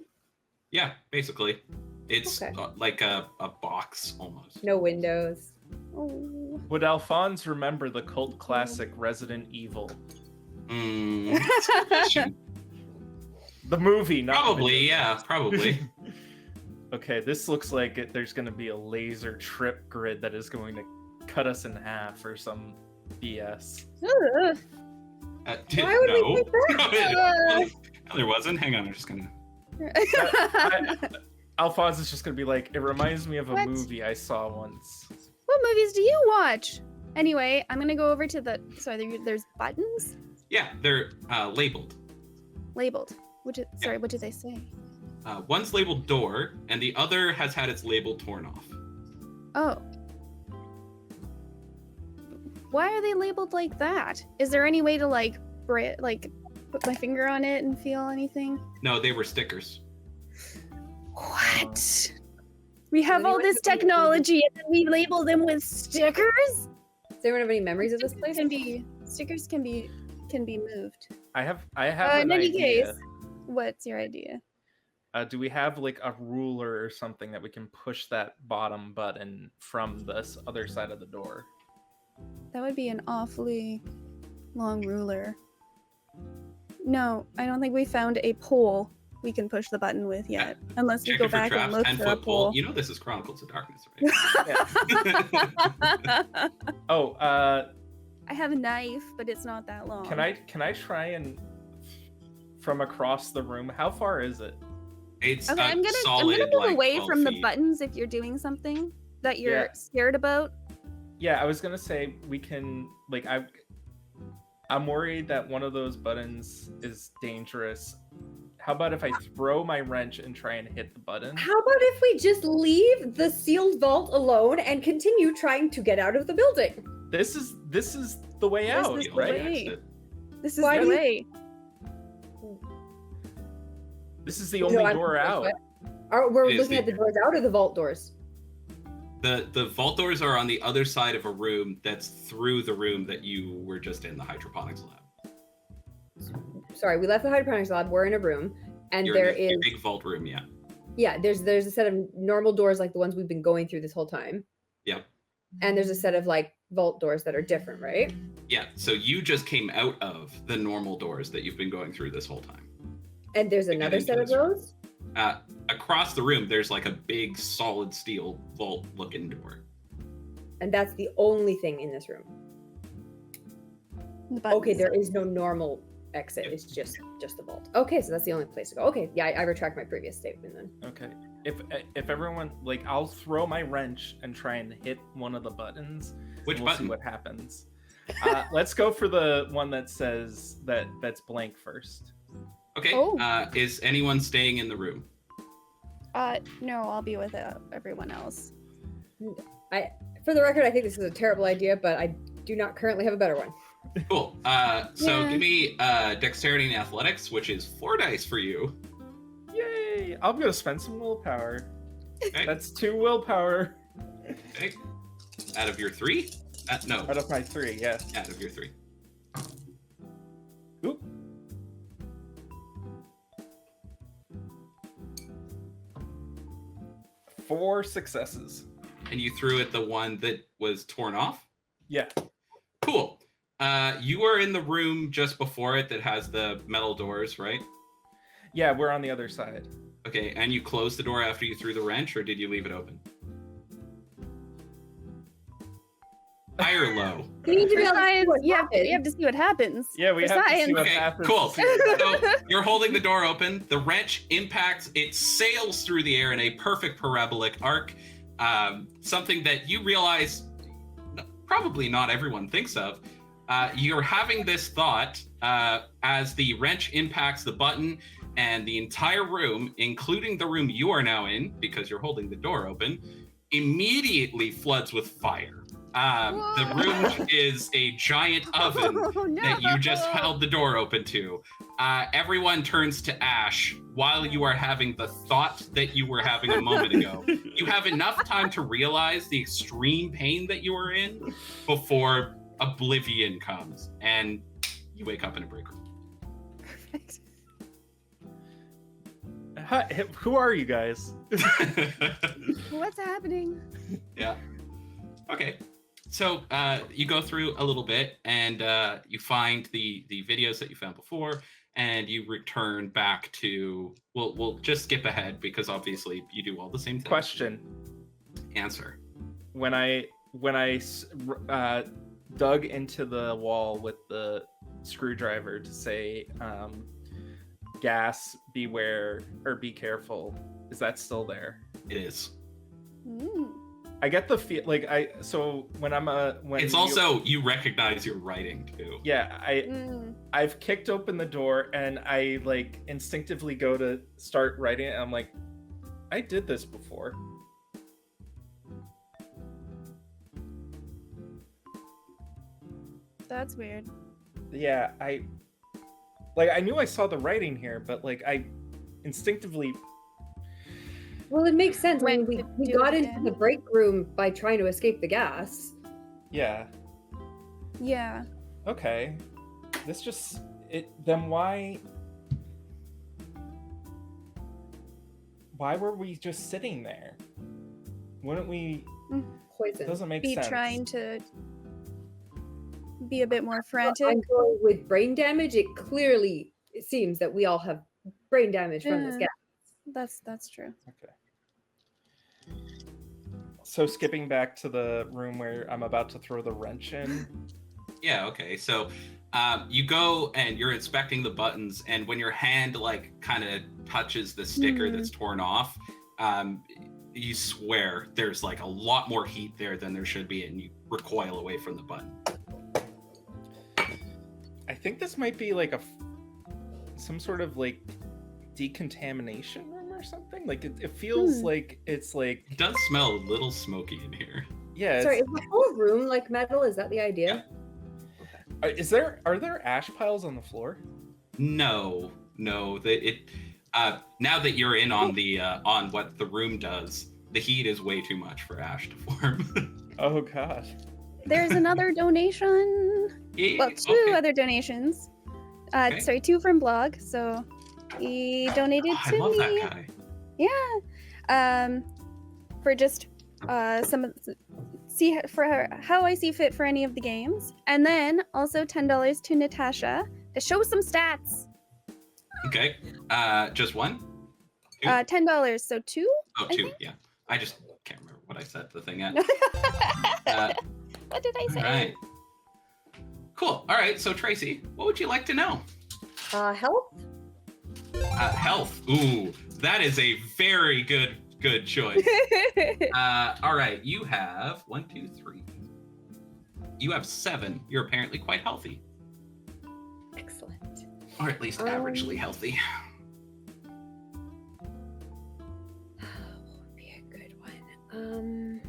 Yeah, basically. It's Okay. like a box almost. No windows. Oh. Would Alphonse remember the cult classic Resident Evil? The movie, not Probably, yeah, probably. Okay, this looks like there's going to be a laser trip grid that is going to cut us in half or some BS. Ugh. Why would we no. think that? No, there wasn't. Hang on, I'm just gonna. Alphonse is just going to be like, it reminds me of a What? movie I saw once. What movies do you watch? Anyway, I'm gonna go over to the. Sorry, there's buttons Yeah, they're labeled. labeled. What did they say? One's labeled door, and the other has had its label torn off. Oh. Why are they labeled like that? Is there any way to put my finger on it and feel anything? No, they were stickers. What? We have Anyone all this have any- technology and then we label them with stickers? Does anyone have any memories of this place? Stickers can be moved. I have In an any idea. case, what's your idea? Do we have like a ruler or something that we can push that bottom button from this other side of the door? That would be an awfully long ruler. No, I don't think we found a pole we can push the button with yet. Unless we Check go it for back and traps, look for a 10-foot pole. pole. You know this is Chronicles of Darkness, right? Oh, I have a knife, but it's not that long. can I try and from across the room? How far is it? It's Okay, I'm gonna solid, move like, away 12 from the feet. buttons if you're doing something that you're Yeah. scared about. Yeah, I was gonna say we can like I'm worried that one of those buttons is dangerous. How about if I throw my wrench and try and hit the button? How about if we just leave the sealed vault alone and continue trying to get out of the building? This is the way This out, is You the know, right? way. exit. This is Why the do you- way. This is the only I'm door out. confused. We're Is looking the- at the doors out or the vault doors? The vault doors are on the other side of a room that's through the room that you were just in, the hydroponics lab. Sorry, we left the hydroponics lab. We're in a room, and You're there in is a big vault room, yeah. there's a set of normal doors like the ones we've been going through this whole time. Yep. And there's a set of like vault doors that are different, right? Yeah, so you just came out of the normal doors that you've been going through this whole time. And there's To get another into set of this room. those. Across the room, there's like a big solid steel vault-looking door. And that's the only thing in this room. The buttons. Okay, there is no normal exit. Yep. It's just the vault. Okay, so that's the only place to go. Okay, yeah, I retract my previous statement then. Okay. If everyone like, I'll throw my wrench and try and hit one of the buttons. Which and we'll button? see what happens. Let's go for the one that says that's blank first. Okay, Oh. is anyone staying in the room? No, I'll be with everyone else. For the record, I think this is a terrible idea, but I do not currently have a better one. Cool. So Yeah. give me dexterity and athletics, which is 4 dice for you. Yay! I'm gonna spend some willpower. Okay. That's 2 willpower. Okay. Out of your 3? No. Out of my 3, yes. Out of your 3. Oop. Four successes. And you threw at the one that was torn off? Yeah. Cool. You were in the room just before it that has the metal doors, right? Yeah, we're on the other side. Okay, and you closed the door after you threw the wrench, or did you leave it open? High or low? You need to For be able to see science, what you happens. have to see what happens. Yeah, we For have to see science. what Okay, happens. cool. to see what happens. So you're holding the door open. The wrench impacts. It sails through the air in a perfect parabolic arc. Something that you realize probably not everyone thinks of. You're having this thought as the wrench impacts the button, and the entire room, including the room you are now in, because you're holding the door open, immediately floods with fire. The room is a giant oven Oh, no. that you just held the door open to. Everyone turns to ash while you are having the thought that you were having a moment ago. You have enough time to realize the extreme pain that you are in before oblivion comes, and you wake up in a break room. Perfect. Hi, who are you guys? What's happening? Yeah. Okay. So you go through a little bit, and you find the videos that you found before, and you return back to. We'll just skip ahead because obviously you do all the same things. Question. Answer. When I dug into the wall with the screwdriver to say gas, beware, or be careful, is that still there? It is. Mm. I get the feel like when It's also you recognize your writing too. yeah, I've kicked open the door and I like instinctively go to start writing it and I'm like, I did this before. That's weird. Yeah, I knew I saw the writing here, but like I instinctively. Well, it makes sense. When We to we do it got into again. the break room by trying to escape the gas. Yeah. Yeah. Okay. This just then why were we just sitting there? Wouldn't we? It Poison. doesn't make Be sense. trying to be a bit more I'm frantic. going with brain damage. It clearly seems that we all have brain damage from this Yeah. gas. That's true. Okay. So skipping back to the room where I'm about to throw the wrench in. Yeah. Okay. So you go and you're inspecting the buttons, and when your hand like kind of touches the sticker that's torn off, you swear there's like a lot more heat there than there should be, and you recoil away from the button. I think this might be like some sort of like decontamination room or something. Like it feels like it's like It does smell a little smoky in here. yeah. Sorry, is the whole room like metal? Is that the idea? Are there ash piles on the floor? No. That it. Now that you're in on the on what the room does, the heat is way too much for ash to form. Oh god. There's another donation. Yeah, Well, two okay. other donations. Okay. Sorry, 2 from Blog. So he donated Oh, I to love me. that guy. Yeah. For just some of see for how I see fit for any of the games, and then also $10 to Natasha to show some stats. Okay. Just one? Two? $10. So 2. Oh, I 2. think. Yeah. I just can't remember what I set the thing at. What did I say? All right. Cool. All right. So Tracy, what would you like to know? Health? Health. Ooh, that is a very good choice. All right. You have 1, 2, 3. You have 7. You're apparently quite healthy, Excellent. or at least averagely healthy. What would be a good one?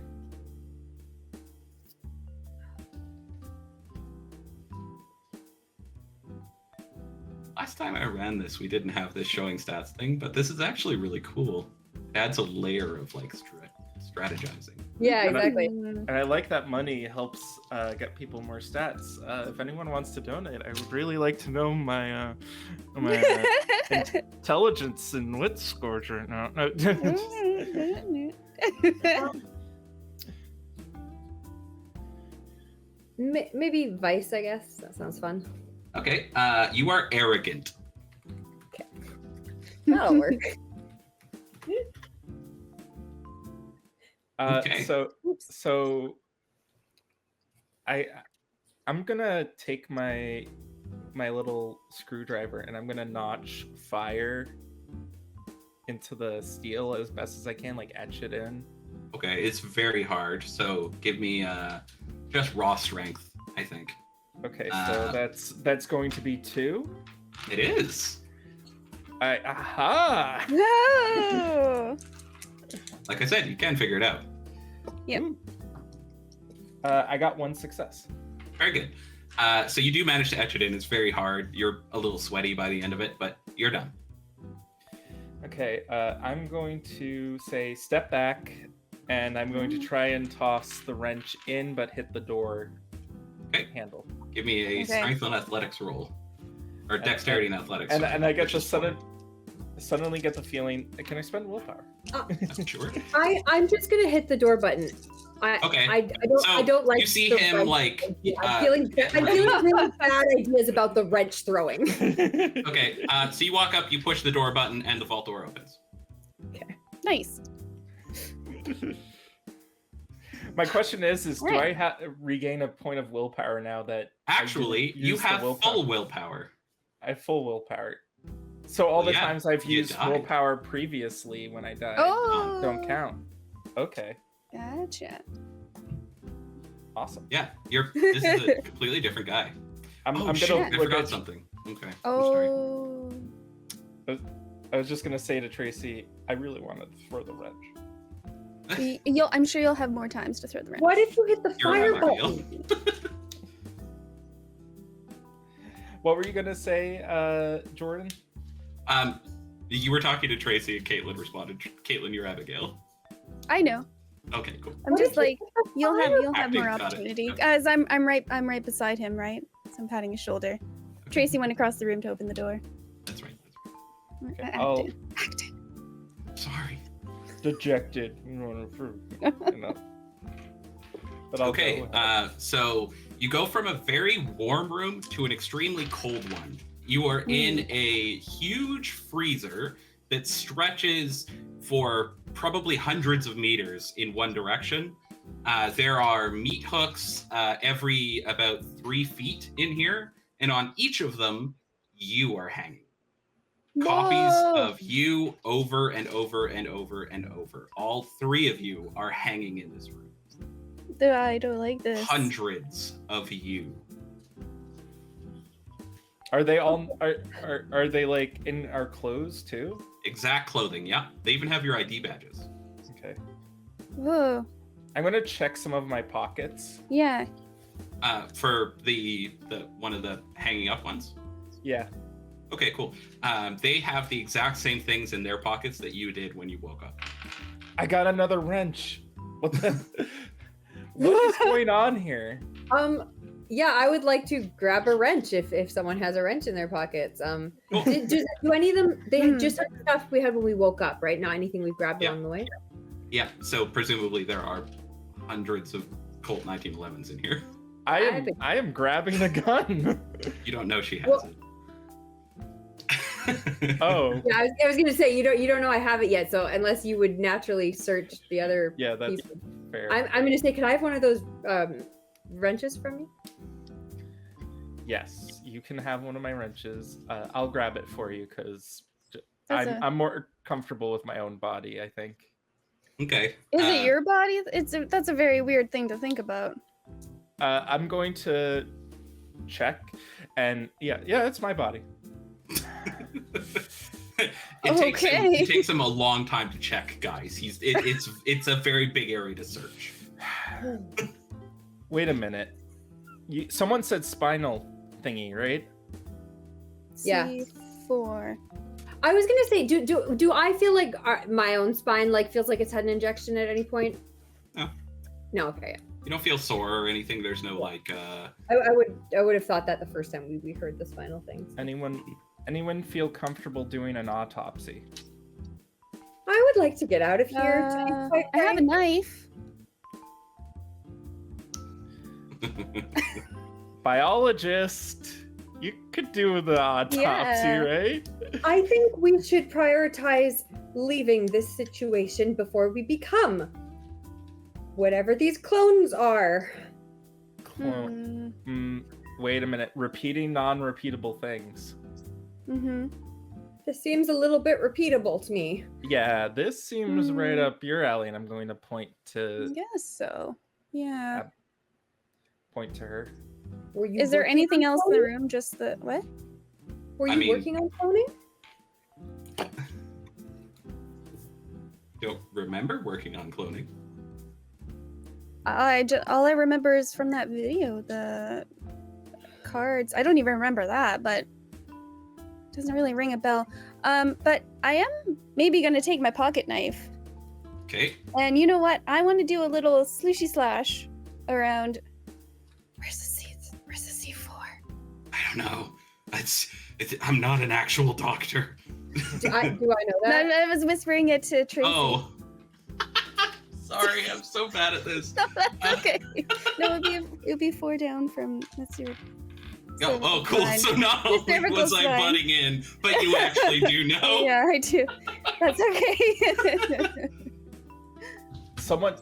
Last time I ran this, we didn't have this showing stats thing, but this is actually really cool. adds a layer of like strategizing. Yeah, And I- exactly. And I like that money helps get people more stats. If anyone wants to donate, I would really like to know my intelligence and wit scores right now. No, Maybe Vice, I guess. That sounds fun. Okay, you are arrogant. That'll work. Okay. So I'm gonna take my little screwdriver and I'm gonna notch fire into the steel as best as I can, like etch it in. Okay, it's very hard. So give me just raw strength, I think. Okay, so that's going to be 2. It is. Aha! No. Like I said, you can figure it out. Yep. I got 1 success. Very good. So you do manage to etch it in. It's very hard. You're a little sweaty by the end of it, but you're done. Okay, I'm going to say step back, and I'm going to try and toss the wrench in, but hit the door Okay. handle. Give me a Okay. strength and athletics roll. Or dexterity and athletics. And sorry, I get which the is fine. suddenly get the feeling. Can I spend willpower? Sure. I'm just gonna hit the door button. Okay. I So, don't like. you see the him, wrench like, idea. I'm feeling really bad ideas about the wrench throwing. Okay, so you walk up, you push the door button, and the vault door opens. Nice. My question is do Right. I regain a point of willpower now that I Actually, didn't you use the have willpower? full willpower. I have full willpower. So all the Yeah, times I've you used died. willpower previously when I died Oh. don't count. Okay, Gotcha. awesome. Yeah, this is a completely different guy. I'm shit, gonna I look forgot at, something. Okay. I'm sorry. Oh. I was just gonna say to Tracy, I really wanted to throw the wrench. I'm sure you'll have more times to throw the wrench. What if you hit the You're fire right, Abigail. button? What were you gonna say, Jordan? You were talking to Tracy and Caitlin responded. Caitlin, you're Abigail. I know. Okay, cool. I'm just like you'll have Acting, more got it. opportunity Okay. as I'm right beside him, right? So I'm patting his shoulder. Tracy went across the room to open the door. That's right. Okay, Acted. Acted. Sorry. Dejected. Enough. But I'll Okay, go ahead. so you go from a very warm room to an extremely cold one. You are in a huge freezer that stretches for probably hundreds of meters in one direction. There are meat hooks every about 3 feet in here, and on each of them, you are hanging. Copies Whoa. of you over and over and over and over. All 3 of you are hanging in this room. I don't like this. Hundreds of you. Are they all are they like in our clothes too? Exact clothing, yeah. They even have your ID badges. Okay. Whoa. I'm gonna check some of my pockets. Yeah. For the one of the hanging up ones. Yeah. Okay, cool. They have the exact same things in their pockets that you did when you woke up. I got another wrench. What the what is going on here? Yeah, I would like to grab a wrench if someone has a wrench in their pockets. Cool. Do any of them? They Hmm. just have stuff we had when we woke up, right? Not anything we've grabbed Yeah. along the way. Yeah, so presumably there are hundreds of Colt 1911s in here. I am grabbing a gun. You don't know she has Well- it. Oh. Yeah, I was gonna say you don't know I have it yet. So unless you would naturally search the other, Yeah, that's piece, fair. I'm gonna say, can I have one of those wrenches from you? Yes, you can have one of my wrenches. I'll grab it for you because That's I'm more comfortable with my own body, I think. Okay. Is it your body? That's a very weird thing to think about. I'm going to check, and yeah, it's my body. It takes him a long time to check, guys. It's a very big area to search. Wait a minute. Someone said spinal thingy, right? Yeah. C4. I was gonna say, do I feel like my own spine like feels like it's had an injection at any point? No. No. Okay. Yeah. You don't feel sore or anything. There's no like. I would have thought that the first time we heard the spinal things. Anyone feel comfortable doing an autopsy? I would like to get out of here. To be quite I have a frank. knife. Biologist, you could do the autopsy, Yeah. right? I think we should prioritize leaving this situation before we become whatever these clones are. Wait a minute. Repeating non-repeatable things. Mm-hmm. This seems a little bit repeatable to me. Yeah, this seems right up your alley, and I'm going to point I to guess so. Yeah. her. Were you Is there working anything on else in the cloning? room? Just the what? Were I you mean- working on cloning? Don't remember working on cloning. All I remember is from that video, the cards. I don't even remember that, but it doesn't really ring a bell. But I am maybe gonna take my pocket knife. Okay. And you know what? I want to do a little slushy slash around. Where's the C4? I don't know. I'm not an actual doctor. Do I know that? I was whispering it to Tracy. Oh. Sorry, I'm so bad at this. No, that's okay. No, it'd be 4 down from that's your. Oh, cool. spine. So not Your only cervical was I spine. butting in, but you actually do know. Yeah, I do. That's okay. Someone.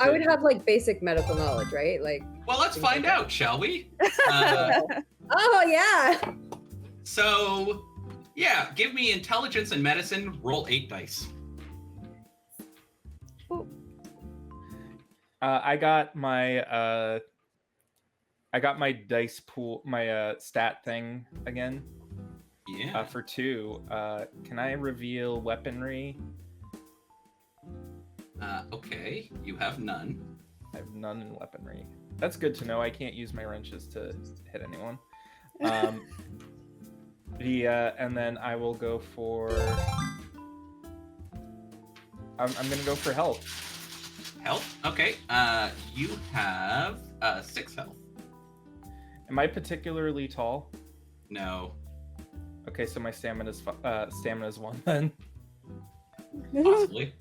I would did- have like basic medical knowledge, right? Like, Well, let's find out, shall we? oh yeah. So, yeah, give me intelligence and medicine. Roll 8 dice. I got my dice pool, my stat thing again. Yeah. For 2. Can I reveal weaponry? Okay, you have none. I have none in weaponry. That's good to know. I can't use my wrenches to hit anyone. And then I will go for. I'm gonna go for health. Health? Okay. You have 6 health. Am I particularly tall? No. Okay, so my stamina's 1 then. Possibly.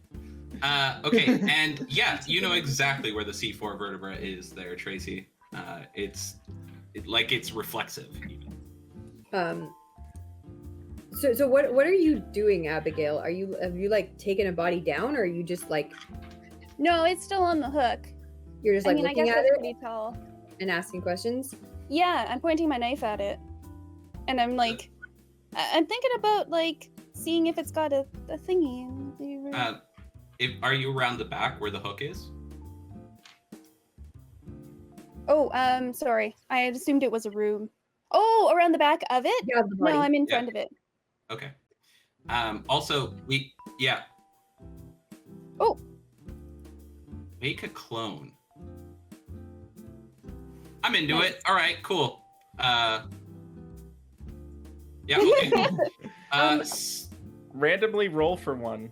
Okay, and yeah, you know exactly where the C4 vertebra is there, Tracy. It's reflexive. Even. So what are you doing, Abigail? Have you like taken a body down, or are you just like No, it's still on the hook. you're just like I looking guess at it's it pretty tall. and asking questions? Yeah, I'm pointing my knife at it, and I'm like, I'm thinking about like seeing if it's got a thingy. Are you around the back where the hook is? Oh, sorry. I had assumed it was a room. Oh, around the back of it? Yeah, the body. No, I'm in Yeah. front of it. Okay. Also, yeah. Oh. Make a clone. I'm into Nice. it. All right, cool. Yeah, okay. Randomly roll for one.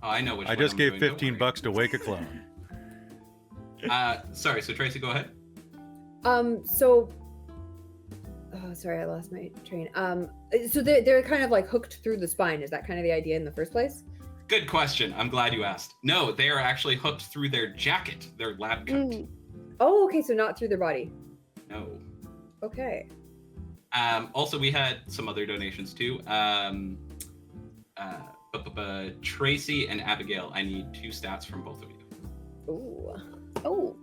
Oh, I know which I one just I'm gave doing, don't 15 worry. bucks to wake a clone. Sorry, so Tracy, go ahead. So oh, sorry, I lost my train. So they're kind of like hooked through the spine. Is that kind of the idea in the first place? Good question. I'm glad you asked. No, they are actually hooked through their jacket, their lab coat. Mm. Oh, okay, so not through their body. No. Okay. Also, we had some other donations too. Tracy and Abigail, I need 2 stats from both of you. Ooh. Oh.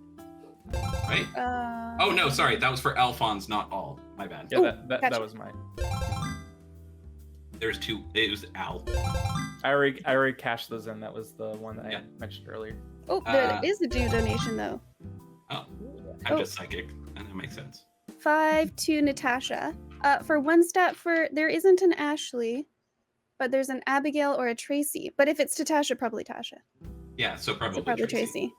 Right? Oh no, sorry, that was for Alphonse, not all. My bad. Yeah, Ooh, that gotcha. was mine. There's 2. It was Al. I already cashed those in. That was the one that Yeah. I mentioned earlier. Oh, there is a due donation though. I'm Oh. just psychic, and that makes sense. 5 to Natasha. For 1 stat there isn't an Ashley, but there's an Abigail or a Tracy. But if it's Natasha, probably Tasha. Yeah, so probably, So probably Tracy.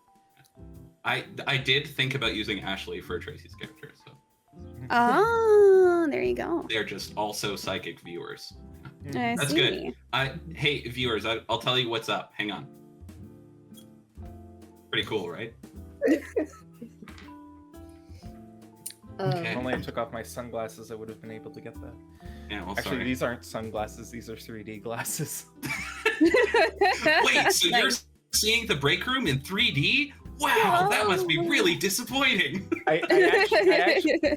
Tracy. I did think about using Ashley for Tracy's character, so Ah, there you go. they're just also psychic viewers. I That's see. good. Hey, viewers, I'll tell you what's up. Hang on. Pretty cool, right? Okay. If only I took off my sunglasses, I would have been able to get that. Yeah, well, Actually, sorry. these aren't sunglasses; these are 3D glasses. Wait, so you're Nice. seeing the break room in 3D? Wow, that must be really disappointing. I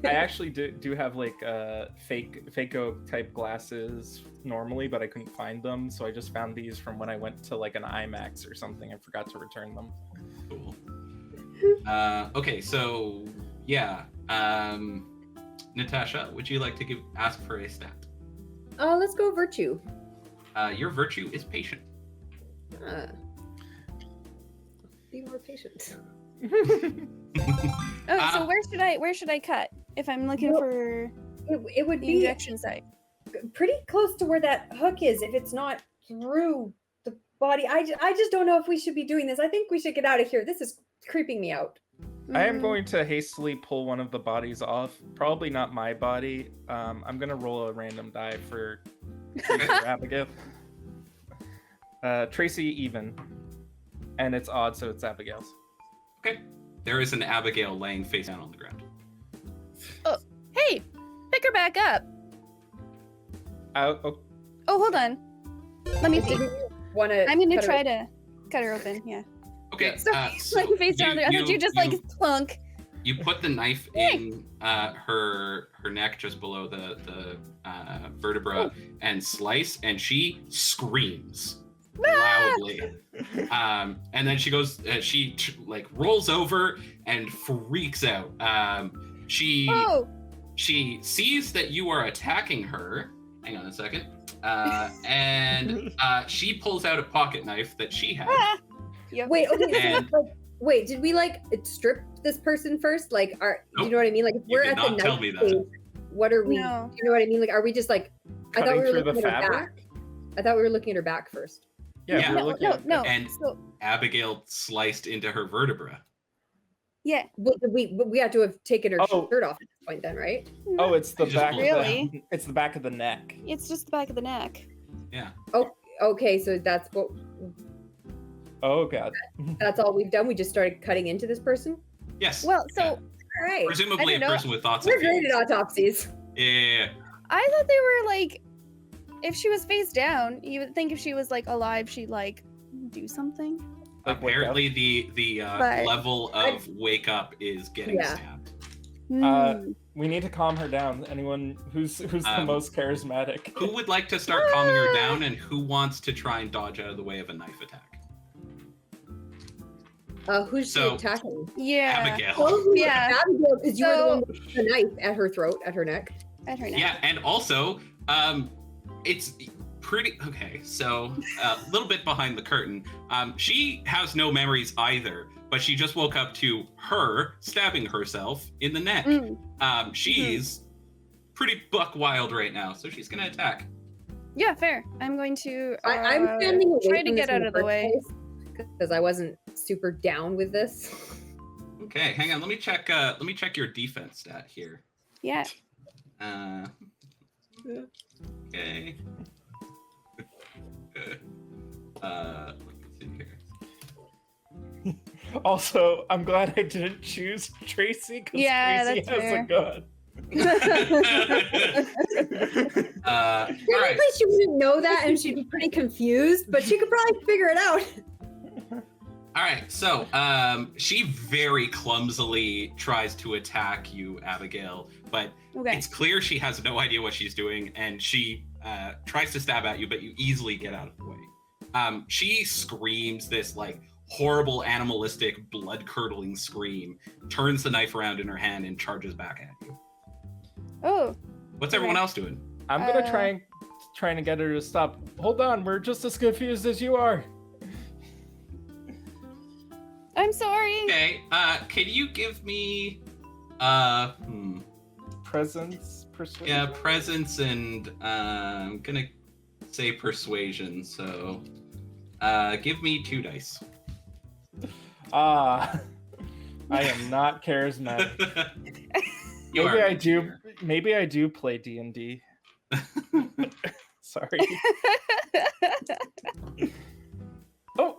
actually do have like Fako type glasses normally, but I couldn't find them, so I just found these from when I went to like an IMAX or something and forgot to return them. Cool. Okay, so yeah. Natasha, would you like to ask for a stat? Let's go virtue. Your virtue is patient. Be more patient. Oh, so where should I cut if I'm looking Well, for It would the be injection site? pretty close to where that hook is if it's not through the body. I just don't know if we should be doing this. I think we should get out of here. This is creeping me out. I am Mm, going to hastily pull one of the bodies off. Probably not my body. I'm gonna roll a random die for Abigail. Tracy even, and it's odd, so it's Abigail's. Okay. There is an Abigail laying face down on the ground. Hey, pick her back up. Oh, Oh, hold on. Let me see. Wanna I'm gonna cut her- try to cut her open. Yeah. Okay. So- So Like face down there. You just like plunk. you put the knife in her neck just below the vertebra and slice, and she screams loudly. And then she goes, like rolls over and freaks out. She Oh, sees that you are attacking her. Hang on a second. And she pulls out a pocket knife that she had. ah. Yep. Wait, okay. And- Wait, did we like strip this person first? Like, do Nope. you know what I mean? Like, if You we're did at the not tell knife me that. stage, what are we? No. Do you know what I mean? Like, are we just like? I thought Cutting we were through the looking at her fabric? back. I thought we were looking at her back first. yeah, Yeah. we're No, looking at no. And- So, Abigail sliced into her vertebra. yeah. Well, we had to have taken her Oh. shirt off at this point, then, right? Oh, it's the You just back. pulled it Of it's the back of the neck. It's just the back of the neck. Yeah. Okay, so that's Oh god. all we've done. We just started cutting into this person. Yes. Well, so Yeah. All right, Presumably I a don't know. person with thoughts we're and great at feelings. autopsies. Yeah. I thought they were like, if she was face down, you would think if she was like alive, she'd like do something. Like, wake up. Apparently the But- level of wake up is getting Yeah. stabbed. Hmm. We need to calm her down. Anyone who's the Um, most charismatic? Who would like to start calming her down, and who wants to try and dodge out of the way of a knife attack? Who's So- she attacking? Yeah. Abigail. Oh, Yeah. Abigail, because you were the So- one with the knife at her throat, at her neck. At her neck. Yeah, and also, it's pretty okay. So a little bit behind the curtain. She has no memories either, but she just woke up to her stabbing herself in the neck. Mm. She's pretty buck wild right now, so she's gonna attack. Yeah, fair. I'm going to. I'm standing away try from to this get out in of the way. because I wasn't super down with this. Okay, hang on. Let me check your defense stat here. Yeah. Okay. Let me see here. Also, I'm glad I didn't choose Tracy because Yeah, Tracy that's has fair. a gun. All Technically, right. she wouldn't know that, and she'd be pretty confused, but she could probably figure it out. All right. So, she very clumsily tries to attack you, Abigail, but Okay. it's clear she has no idea what she's doing, and she tries to stab at you, but you easily get out of the way. She screams this like horrible, animalistic, blood-curdling scream, turns the knife around in her hand, and charges back at you. Oh. What's Okay. everyone else doing? I'm gonna Uh, trying to get her to stop. Hold on, we're just as confused as you are. I'm sorry. Okay. Can you give me Presence, persuasion. yeah, presence and I'm gonna say persuasion. So, give me 2 dice. I am not charismatic. You Maybe are. I do. Maybe I do play D&D. Sorry. Oh.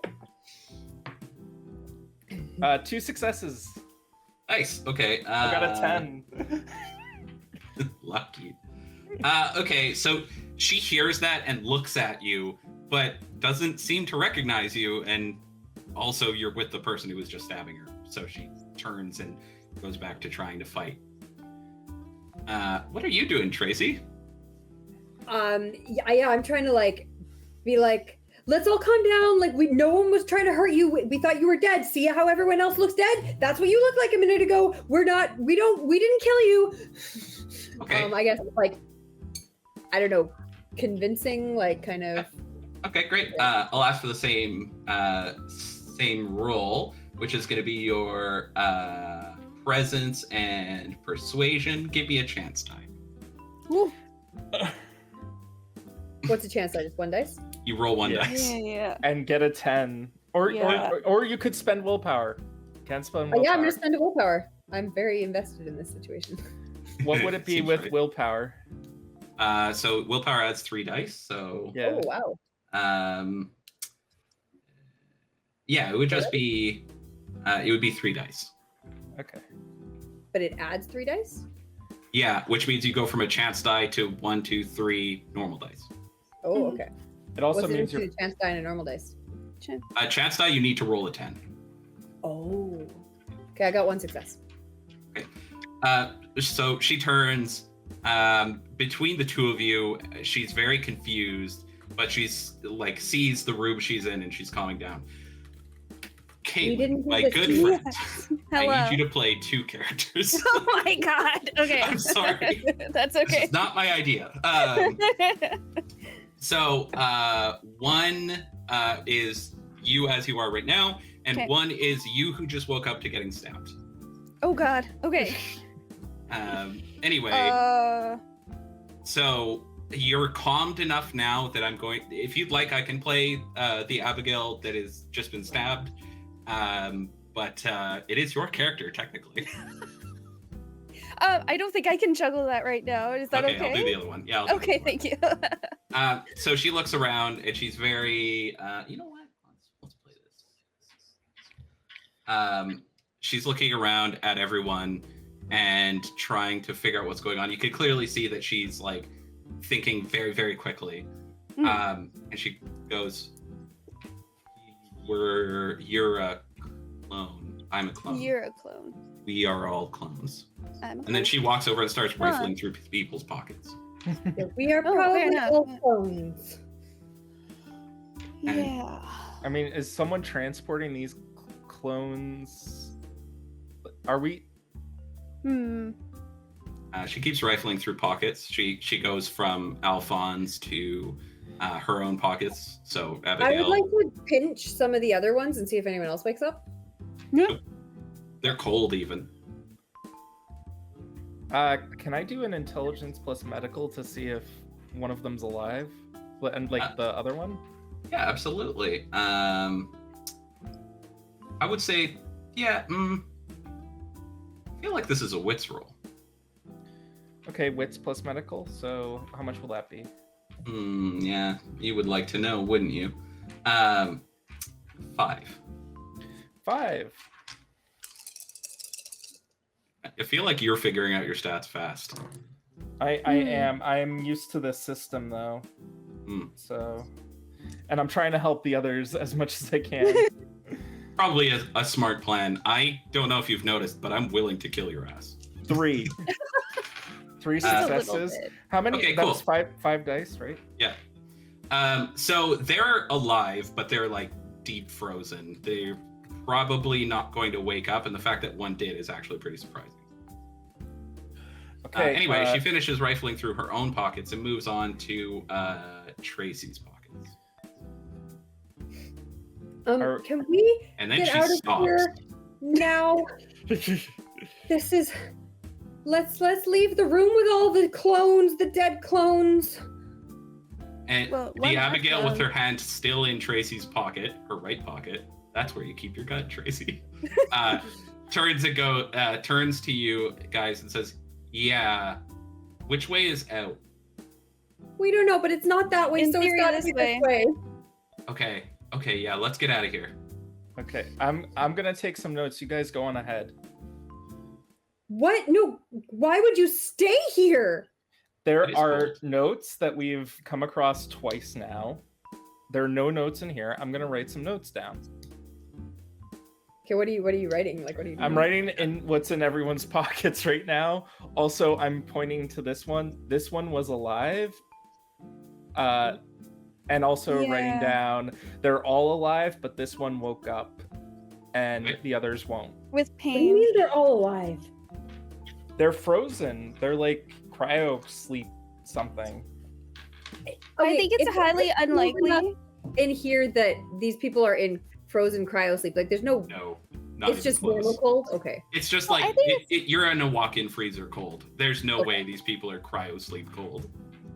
2 successes. Nice. Okay. I got a 10. Lucky. Okay, so she hears that and looks at you, but doesn't seem to recognize you, and also you're with the person who was just stabbing her. So she turns and goes back to trying to fight. What are you doing, Tracy? Yeah, I'm trying to be like, let's all calm down. Like, no one was trying to hurt you. We thought you were dead. See how everyone else looks dead? That's what you looked like a minute ago. We didn't kill you. Okay. I guess I don't know, convincing, kind of. Okay, great. I'll ask for the same roll, which is going to be your presence and persuasion. Give me a chance time. Ooh. What's the chance? Just 1 dice? You roll 1 Yeah. dice. Yeah. And get a 10. Or you could spend willpower. Can't spend willpower. Yeah, I'm gonna spend a willpower. I'm very invested in this situation. What would it be Seems with right. willpower? So willpower adds 3 dice. So Yeah. Oh wow. Yeah, it would just be it would be 3 dice. Okay. But it adds 3 dice? Yeah, which means you go from a chance die to 1, 2, 3 normal dice. Oh, okay. It also What's the means difference you're between a chance die and a normal dice? Chance die, you need to roll a 10. Oh. Okay, I got 1 success. So she turns between the two of you. She's very confused, but she's sees the room she's in and she's calming down. You didn't Caitlin, my do this good to me? friend, Hello. I need you to play 2 characters. Oh my god. Okay. I'm sorry. That's This okay. is not my idea. So one is you as you are right now, and Okay. one is you who just woke up to getting stabbed. Oh god. Okay. Anyway, so you're calmed enough now that I'm going. If you'd like, I can play the Abigail that has just been stabbed. But it is your character technically. I don't think I can juggle that right now. Is that okay? I'll do the other one. Yeah. I'll do Okay, the other thank you. one. So she looks around and she's very. You know what? Let's play this. She's looking around at everyone and trying to figure out what's going on. You can clearly see that she's thinking very, very quickly. And she goes, "You're a clone. I'm a clone. You're a clone. We are all clones." I'm a And then clone. she walks over and starts rifling through people's pockets. Yeah, we are Oh, fair probably enough. all clones. Yeah. I mean, is someone transporting these clones? Are we? She keeps rifling through pockets. She goes from Alphonse to her own pockets. So I Abigail, would like to pinch some of the other ones and see if anyone else wakes up. they're cold even. Can I do an intelligence plus medical to see if one of them's alive, and the other one? Yeah, absolutely. I would say, yeah. I feel like this is a wits roll. Okay, wits plus medical. So how much will that be? Yeah, you would like to know, wouldn't you? 5. 5. I feel like you're figuring out your stats fast. I am. I'm used to this system though. So, and I'm trying to help the others as much as I can. Probably a smart plan. I don't know if you've noticed, but I'm willing to kill your ass. 3. 3 Just a little successes. bit. How many? Okay, that cool. was five dice, right? Yeah. So they're alive, but they're deep frozen. They're probably not going to wake up, and the fact that one did is actually pretty surprising. Okay. Anyway, she finishes rifling through her own pockets and moves on to Tracy's pockets. Can we And then get she out of stops. here now? This is. Let's leave the room with all the clones, the dead clones. And Well, the one Abigail of with her hand still in Tracy's pocket, her right pocket. That's where you keep your gun, Tracy. Turns to you guys and says, "Yeah, which way is out?" We don't know, but it's not that way, In so it's theory, gotta this be way. this way. Okay, yeah, let's get out of here. Okay, I'm gonna take some notes. You guys go on ahead. What? No, why would you stay here? There It is are cold. notes that we've come across twice now. There are no notes in here. I'm gonna write some notes down. Okay, what are you writing? Like, what are you doing? I'm writing in what's in everyone's pockets right now. Also, I'm pointing to this one. This one was alive. And also writing Yeah. down, they're all alive, but this one woke up and Okay. the others won't. With What do you pain. mean they're all alive? They're frozen. They're like cryo sleep something. I think it's if highly there's no enough unlikely. in here that these people are in frozen cryo sleep. Like, there's no. No, not It's even just close. normal cold. Okay. It's just Well, I like think you're in a walk-in freezer cold. There's no Okay. way these people are cryo sleep cold.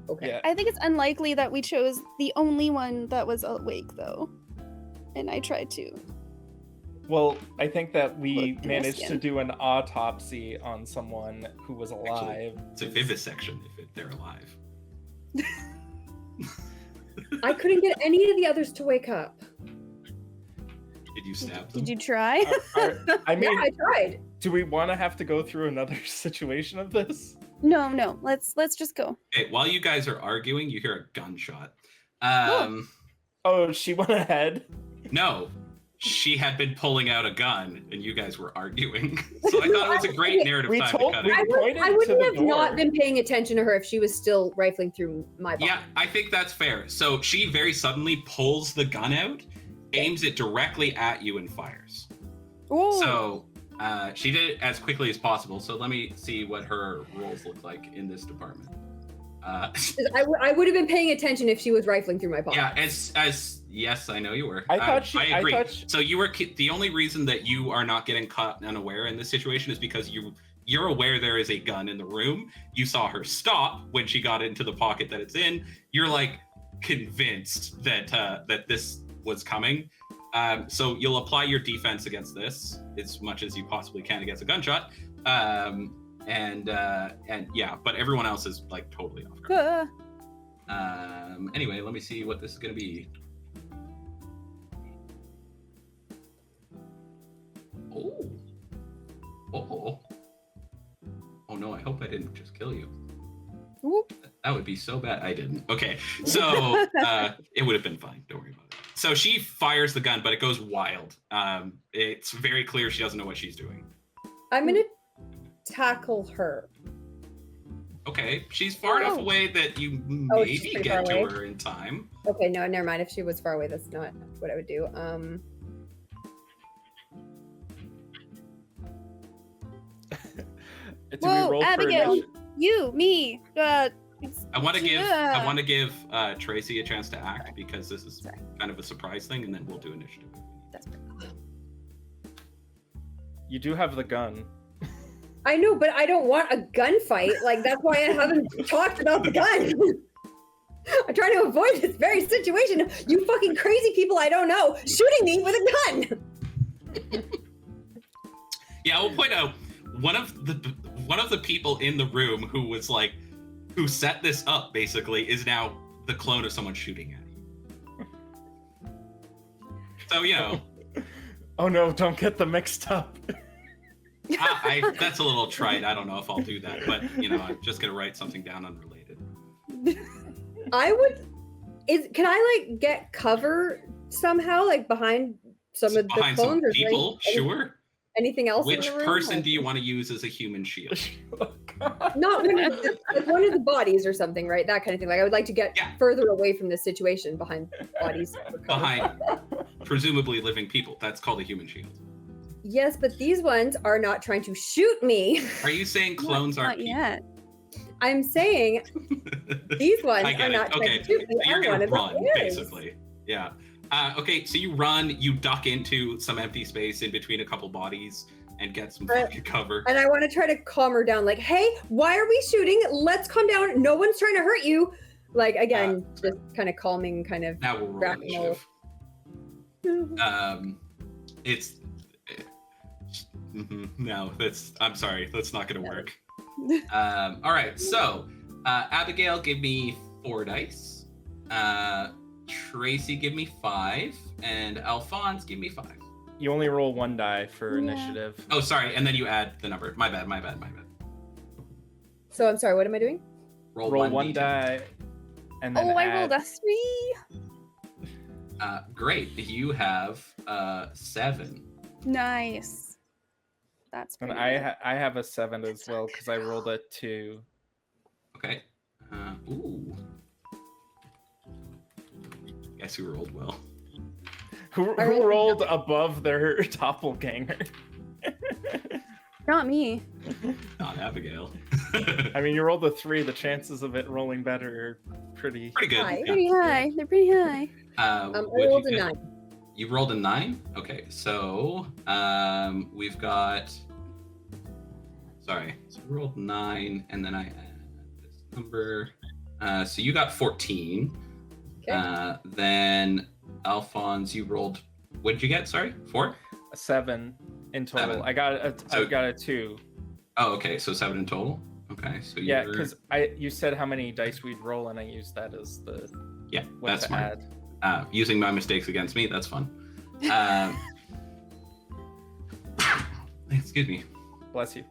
Okay. Yeah. I think it's unlikely that we chose the only one that was awake, though. And I tried to. Well, I think that we Look in their managed to skin. do an autopsy on someone who was alive. It's a vivisection if they're alive. I couldn't get any of the others to wake up. Did you stab them? Did you try? I mean, Yeah, I tried. do we want to have to go through another situation of this? No. Let's just go. Okay, while you guys are arguing, you hear a gunshot. Oh, she went ahead. No, she had been pulling out a gun, and you guys were arguing. So I thought it was a great narrative We time told- to cut we- it. pointed I to wouldn't the have door. not been paying attention to her if she was still rifling through my body. Yeah, I think that's fair. So she very suddenly pulls the gun out, aims it directly at you, and fires. Oh, So she did it as quickly as possible. So let me see what her rolls look like in this department. I would have been paying attention if she was rifling through my body. Yeah, as yes, I know you were. I thought she- I I agree. thought she- So you were the only reason that you are not getting caught unaware in this situation is because you're aware there is a gun in the room. You saw her stop when she got into the pocket that it's in. You're like convinced that that this was coming. So you'll apply your defense against this as much as you possibly can against a gunshot. And yeah, but everyone else is like totally off guard. Anyway, let me see what this is gonna be. Oh no, I hope I didn't just kill you. Whoop. That would be so bad. I didn't. Okay, so it would have been fine. Don't worry about it. So she fires the gun, but it goes wild. It's very clear she doesn't know what she's doing. I'm gonna tackle her. Okay, she's far enough Oh. away that you Oh, she's maybe pretty get far to away. her in time. Okay, no, never mind. If she was far away, that's not what I would do. Do Whoa, we roll for Abigail. initiative? you, me. I want to give Yeah. Tracy a chance to act because this is Sorry. kind of a surprise thing, and then we'll do initiative. That's You do have the gun. I know, but I don't want a gunfight. Like, that's why I haven't talked about the gun. I'm trying to avoid this very situation. You fucking crazy people I don't know shooting me with a gun. Yeah, we'll point out one of the people in the room who set this up basically is now the clone of someone shooting at you. So you know, Oh no, don't get them mixed up. that's a little trite. I don't know if I'll do that, but you know, I'm just gonna write something down unrelated. I would. Can I like get cover somehow, like behind some of the Behind some clones? Or is there people, sure. anything else? Which in the room? person Like, do you want to use as a human shield? Not one of the, like one of the bodies or something, right? That kind of thing. Like I would like to get Yeah. further away from this situation behind bodies. for cover. Behind presumably living people. That's called a human shield. Yes, but these ones are not trying to shoot me. Are you saying clones not aren't yet. I'm saying people? these ones I are get not it. trying Okay, to shoot me. so you're I'm gonna one of the run, players. basically. Yeah. Okay, so you run, you duck into some empty space in between a couple bodies and get some fucking cover. And I want to try to calm her down. Like, hey, why are we shooting? Let's calm down. No one's trying to hurt you. Like again, just kind of calming, kind of. Now we'll roll Rational. initiative. It's no, I'm sorry, that's not gonna work. All right, so Abigail, give me 4 dice. Tracy, give me 5, and Alphonse, give me 5. You only roll 1 die for Yeah. initiative. Oh, sorry, and then you add the number. My bad. So I'm sorry, what am I doing? Roll 1 D10. die, and then Oh, I add... rolled a 3. Great. You have 7. Nice. That's And pretty I good. I have a 7 as well because I rolled a 2. Okay. Ooh. Guess who rolled well? Who I rolled a rolled above their doppelganger? Not me. Not Abigail. I mean, you rolled a 3. The chances of it rolling better are pretty. Pretty good. Hi. Yeah. Pretty high. They're pretty high. I What'd rolled you a get? 9. You rolled a 9? Okay, so we've got. Sorry, so I rolled 9, and then I add this number. So you got 14. Okay. Then Alphonse, you rolled. What did you get? Sorry, 4. A 7 in total. 7. I got So- a 2. Oh, okay, so 7 in total. Okay, so Yeah, you're- because you said how many dice we'd roll, and I used that as the yeah, what that's to smart. add. Using my mistakes against me, that's fun. Excuse me. Bless you.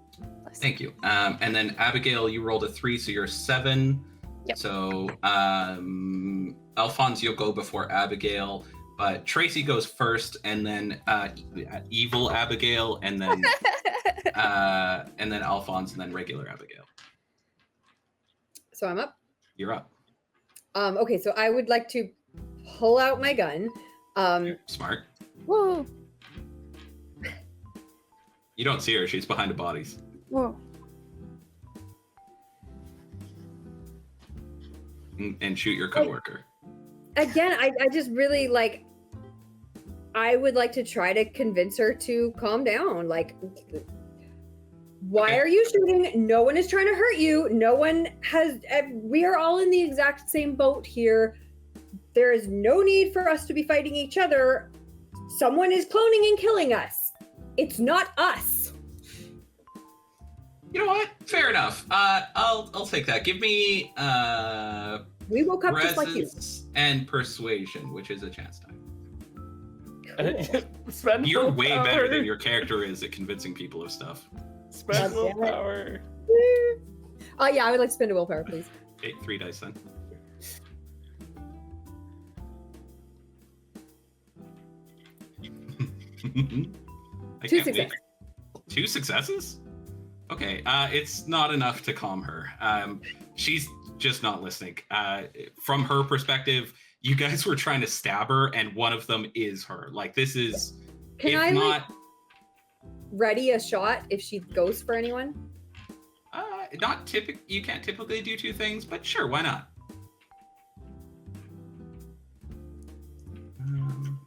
Thank you. And then Abigail, you rolled a 3, so you're 7. Yep. So Alphonse, you'll go before Abigail, but Tracy goes first, and then evil Abigail, and then Alphonse, and then regular Abigail. So I'm up. You're up. Okay, so I would like to pull out my gun. Smart. Whoa. You don't see her; she's behind the bodies. Whoa. And shoot your coworker. Again, I just really like. I would like to try to convince her to calm down. Like, why Okay. are you shooting? No one is trying to hurt you. No one has. We are all in the exact same boat here. There is no need for us to be fighting each other. Someone is cloning and killing us. It's not us. You know what? Fair enough. I'll take that. Give me We woke up just like you. presence and persuasion, which is a chance die. Spend You're full way power. better than your character is at convincing people of stuff. Spend God damn it. willpower. Oh yeah, I would like to spend a willpower, please. Okay, 3 dice then. I 2 can't successes. wait. 2 successes? Okay, it's not enough to calm her. She's just not listening. From her perspective, you guys were trying to stab her, and one of them is her. Like, this is, Can if I not, like ready a shot if she goes for anyone? not typical. You can't typically do 2 things, but sure, why not?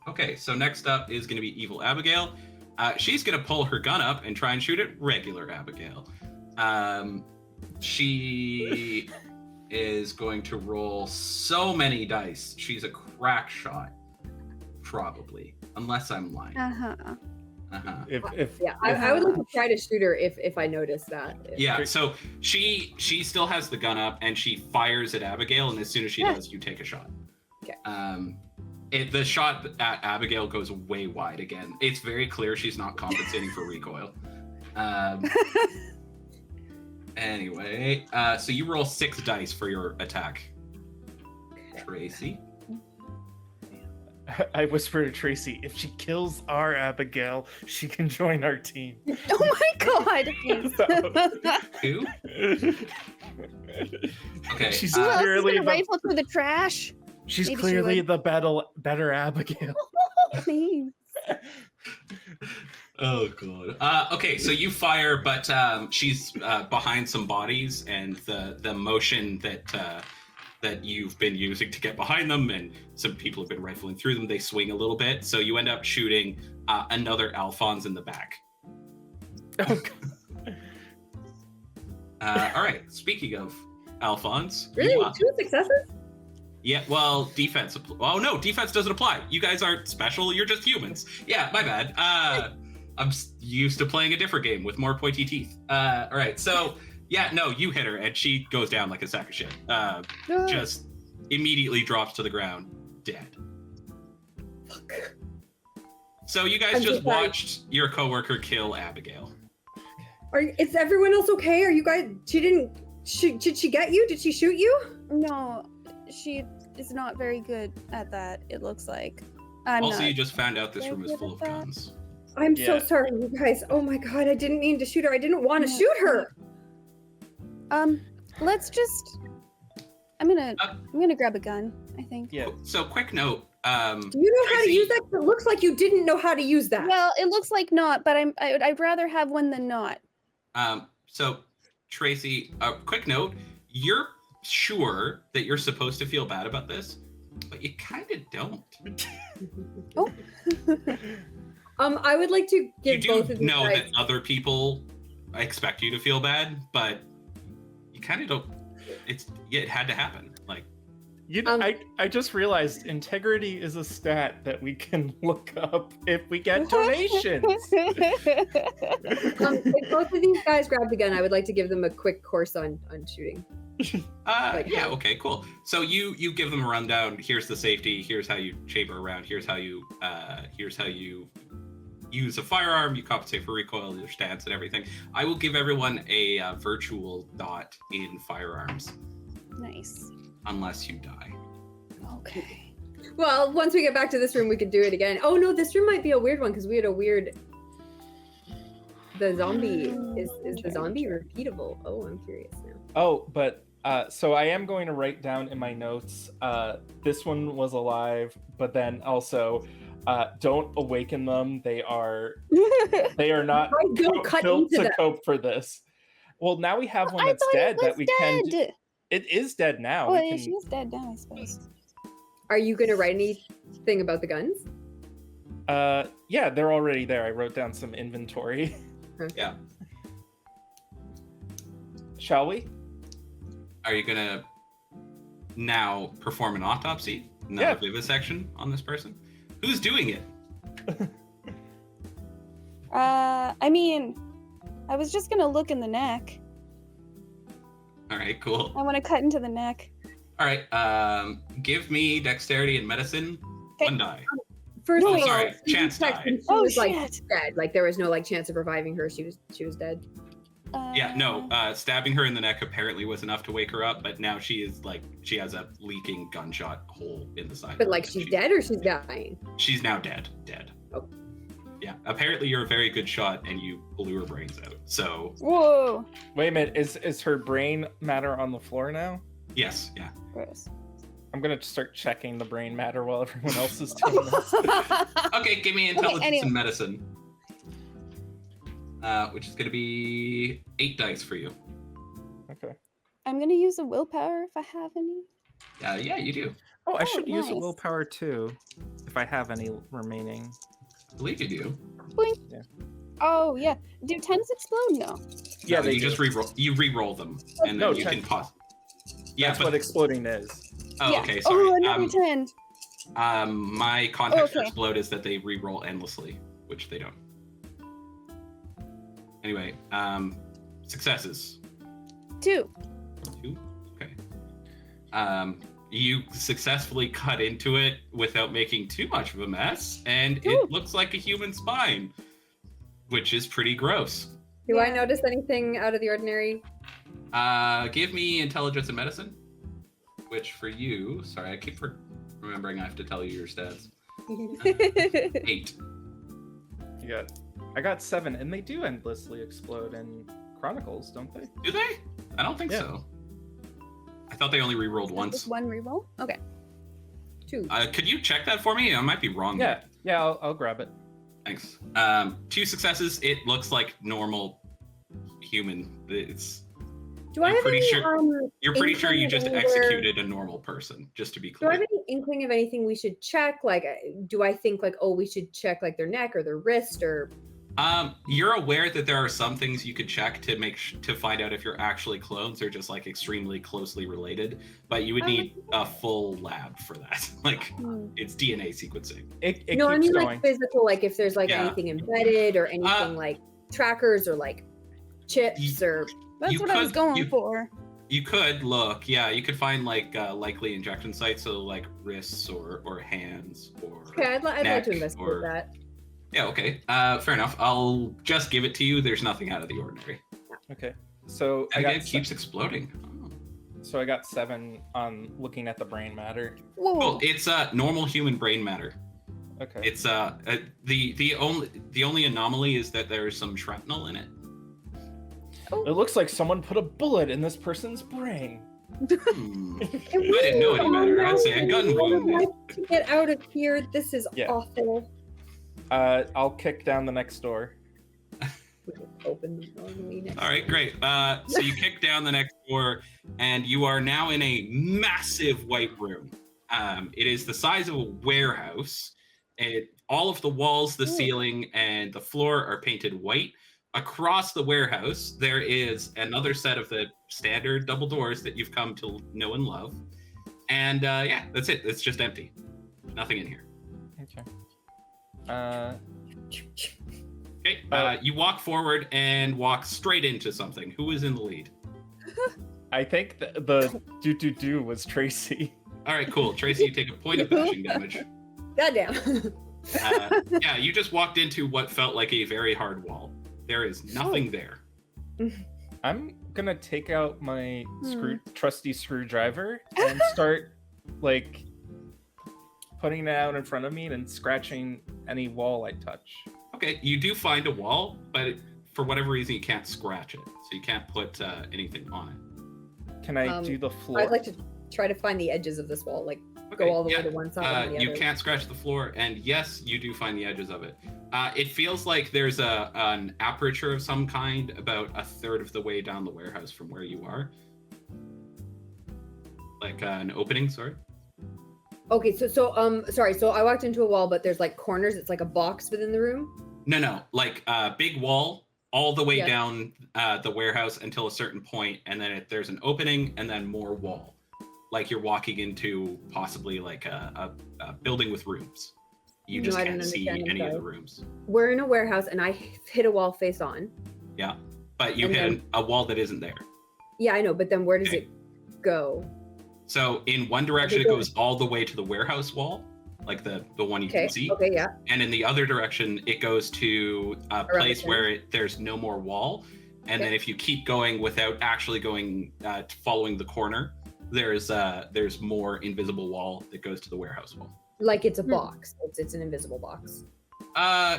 Okay, so next up is going to be Evil Abigail. She's going to pull her gun up and try and shoot at regular Abigail. She is going to roll so many dice. She's a crack shot, probably, unless I'm lying. Uh-huh. If Yeah, I would like to try to shoot her if I notice that. Yeah, so she still has the gun up and she fires at Abigail, and as soon as she does, you take a shot. Okay. The shot at Abigail goes way wide again. It's very clear she's not compensating for recoil. Anyway, so you roll 6 dice for your attack. Tracy. I whisper to Tracy, if she kills our Abigail, she can join our team. Oh my god. 2. Okay. She's Who else is clearly gonna the, rifle through the trash? she's Maybe she clearly would. the better Abigail. Please. Oh god. Okay, so you fire, but she's behind some bodies, and the motion that you've been using to get behind them, and some people have been rifling through them, they swing a little bit, so you end up shooting another Alphonse in the back. Oh, All right. Speaking of Alphonse, Really? you, 2 successes? yeah. Well, defense. Oh no, defense doesn't apply. You guys aren't special. You're just humans. Yeah, my bad. I'm used to playing a different game with more pointy teeth. All right. So yeah, no, you hit her, and she goes down like a sack of shit. Just immediately drops to the ground, dead. Fuck. So you guys I'm so just sorry. watched your coworker kill Abigail. Is everyone else okay? Are you guys? Did she get you? Did she shoot you? No, she is not very good at that, it looks like. I'm Also, not. you just found out this very room is good full at of that. guns. I'm so Yeah. sorry, you guys. Oh my god, I didn't mean to shoot her. I didn't want to No. shoot her. Let's just... I'm gonna grab a gun, I think. Yeah. So quick note. Do you know how to Tracy- use that? It looks like you didn't know how to use that. Well, it looks like not, but I'd rather have one than not. So Tracy, quick note. You're sure that you're supposed to feel bad about this, but you kind of don't. Oh. I would like to You give both do of you know guys. that other people expect you to feel bad, but you kind of don't. It had to happen. Like, You know, I just realized integrity is a stat that we can look up if we get donations. If both of these guys grab the gun, I would like to give them a quick course on shooting. yeah, okay, cool. So you give them a rundown. Here's the safety. Here's how you chamber around. Here's how you use a firearm. You compensate for recoil, your stance, and everything. I will give everyone a virtual dot in firearms, Nice. unless you die. Okay. Well, once we get back to this room, we could do it again. Oh no, this room might be a weird one because we had a weird. The zombie is the zombie repeatable? Oh, I'm curious now. Oh, but so I am going to write down in my notes. This one was alive, but then also, don't awaken them. They are not Right, don't cut built into to them. cope for this. Well, now we have one I that's thought dead it was that we can. dead. It is dead now. Oh, We yeah, can- she's dead now, I suppose. Are you gonna write anything about the guns? Yeah, they're already there. I wrote down some inventory. Yeah. Shall we? Are you gonna now perform an autopsy? Yeah. Another vivisection on this person? Who's doing it? I mean, I was just gonna look in the neck. All right, cool. I want to cut into the neck. All right, give me dexterity and medicine. Okay. 1 die. First Oh, of all, sorry, she chance checked die. and She Oh, was like shit. dead. Like there was no like chance of reviving her. She was dead. Yeah, no, stabbing her in the neck apparently was enough to wake her up, but now she has a leaking gunshot hole in the side. But like she's dead or she's dying. She's now dead. Oh. Yeah, apparently you're a very good shot and you blew her brains out. So, Whoa. Wait a minute. Is her brain matter on the floor now? yes, yeah. Gross. I'm gonna start checking the brain matter while everyone else is doing this. Okay, give me intelligence anyway. and medicine. Which is going to be 8 dice for you. Okay. I'm gonna use a willpower if I have any. Yeah, you do. Oh, I Oh, should use a nice. willpower too, if I have any remaining. I believe you do. Boink. Yeah. Oh yeah. Do 10s explode? No. Yeah, No, they you do. just re-roll. You re-roll them, and then No, you 10. can pause. Yeah, That's but what exploding is. oh, Yeah. okay, sorry. Oh, another 10. My context for Okay. explode is that they re-roll endlessly, which they don't. Anyway, successes. 2. 2. Okay. You successfully cut into it without making too much of a mess, and Ooh. it looks like a human spine, which is pretty gross. Do I Yeah. notice anything out of the ordinary? Give me intelligence and medicine, which for you, sorry, I keep remembering I have to tell you your stats. 8. I got 7, and they do endlessly explode in Chronicles, don't they? Do they? I don't think Yeah. so. I thought they only re-rolled once. Just one reroll? Okay. 2. Could you check that for me? I might be wrong. Yeah, I'll grab it. Thanks. 2 successes. It looks like normal human. It's Do I I'm have pretty any? sure- you're pretty sure you inkling just of where- executed a normal person, just to be Do I clear. have any inkling of anything we should check? Like, do I think like, oh, we should check like their neck or their wrist or? You're aware that there are some things you could check to to find out if you're actually clones or just like extremely closely related, but you would need a full lab for that. Like Hmm. it's DNA sequencing. It No, I keeps mean going. like physical, like if there's like Yeah. anything embedded or anything like trackers or like chips or. That's You what I was could- going you- for. You could look, yeah. You could find like likely injection sites, so like wrists or hands or. Okay, I'd like neck to investigate or- that. Yeah, okay. Fair enough. I'll just give it to you. There's nothing out of the ordinary. Okay. So It keeps exploding. Oh. So I got 7 on looking at the brain matter. Whoa. Well, it's normal human brain matter. Okay. It's the only anomaly is that there's some shrapnel in it. It looks like someone put a bullet in this person's brain. I didn't know any better. I'd say a gun wound. I'd like to get out of here. This is Yeah. awful. I'll kick down the next door. Open the normally next. All right, great. So you kick down the next door, and you are now in a massive white room. It is the size of a warehouse. All of the walls, the ceiling, and the floor are painted white. Across the warehouse, there is another set of the standard double doors that you've come to know and love. And yeah, that's it. It's just empty. Nothing in here. Okay. Okay. You walk forward and walk straight into something. Who is in the lead? I think the do was Tracy. All right, cool. Tracy, you take a point of bashing damage. Goddamn. Yeah, you just walked into what felt like a very hard wall. There is nothing there. I'm gonna take out my trusty screwdriver and start like putting it out in front of me and scratching any wall I touch. Okay, you do find a wall, but for whatever reason you can't scratch it, so you can't put anything on it. Can I do the floor? I'd like to try to find the edges of this wall, like go all the way to one side and the you other. can't scratch the floor, and yes, you do find the edges of it. It feels like there's an aperture of some kind about a third of the way down the warehouse from where you are. Like an opening, sorry. Okay, so sorry, so I walked into a wall, but there's like corners. It's like a box within the room. No, like a big wall all the way Yeah. down the warehouse until a certain point, and then there's an opening and then more wall. Like you're walking into possibly like a building with rooms. You just No, I can't don't see understand, I'm any of the sorry. rooms. We're in a warehouse, and I hit a wall face on. Yeah, but you And hit then- a wall that isn't there. Yeah, I know, but then where does Okay. it go? So in one direction, it goes all the way to the warehouse wall, like the one you Okay. can see. Okay, yeah. And in the other direction, it goes to a Around place the where there's no more wall. And then if you keep going without actually going following the corner, there's more invisible wall that goes to the warehouse wall. Like it's a box. It's an invisible box.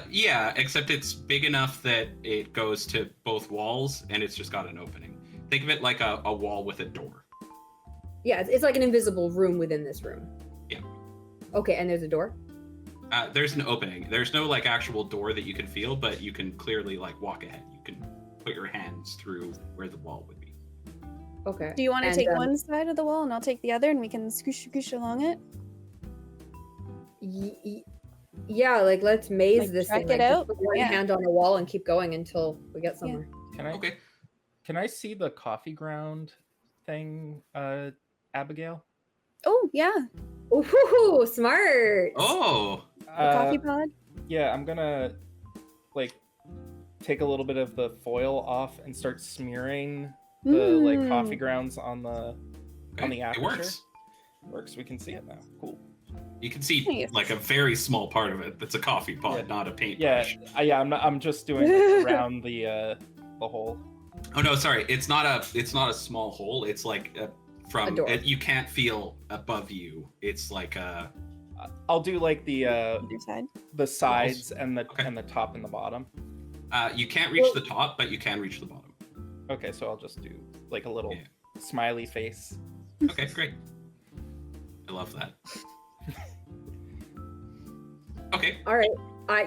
Yeah, except it's big enough that it goes to both walls and it's just got an opening. Think of it like a wall with a door. Yeah, it's like an invisible room within this room. Yeah. Okay, and there's a door? There's an opening. There's no like actual door that you can feel, but you can clearly like walk ahead. You can put your hands through where the wall would be. Okay. Do you want to And, take one side of the wall and I'll take the other and we can scoosh along it? Yeah, like let's maze Like, this track thing. it Like, just out? put one Yeah. hand on a wall and keep going until we get somewhere. Okay. Can I see the coffee ground thing, Abigail? Oh, yeah. Ooh, smart. Oh, The coffee pod. Yeah, I'm gonna like take a little bit of the foil off and start smearing the like coffee grounds on the okay. aperture. It works. Works. We can see it now. Cool. You can see Nice. like a very small part of it. That's a coffee pod, Yeah. not a paintbrush. Yeah. I'm just doing it around the hole. Oh no, sorry. It's not a small hole. It's like A door. you can't feel above you. It's like I'll do like the Other side. sides and the Okay. and the top and the bottom. you can't reach the top, but you can reach the bottom. Okay, so I'll just do like a little Yeah. smiley face. Okay, great. I love that. Okay. All right.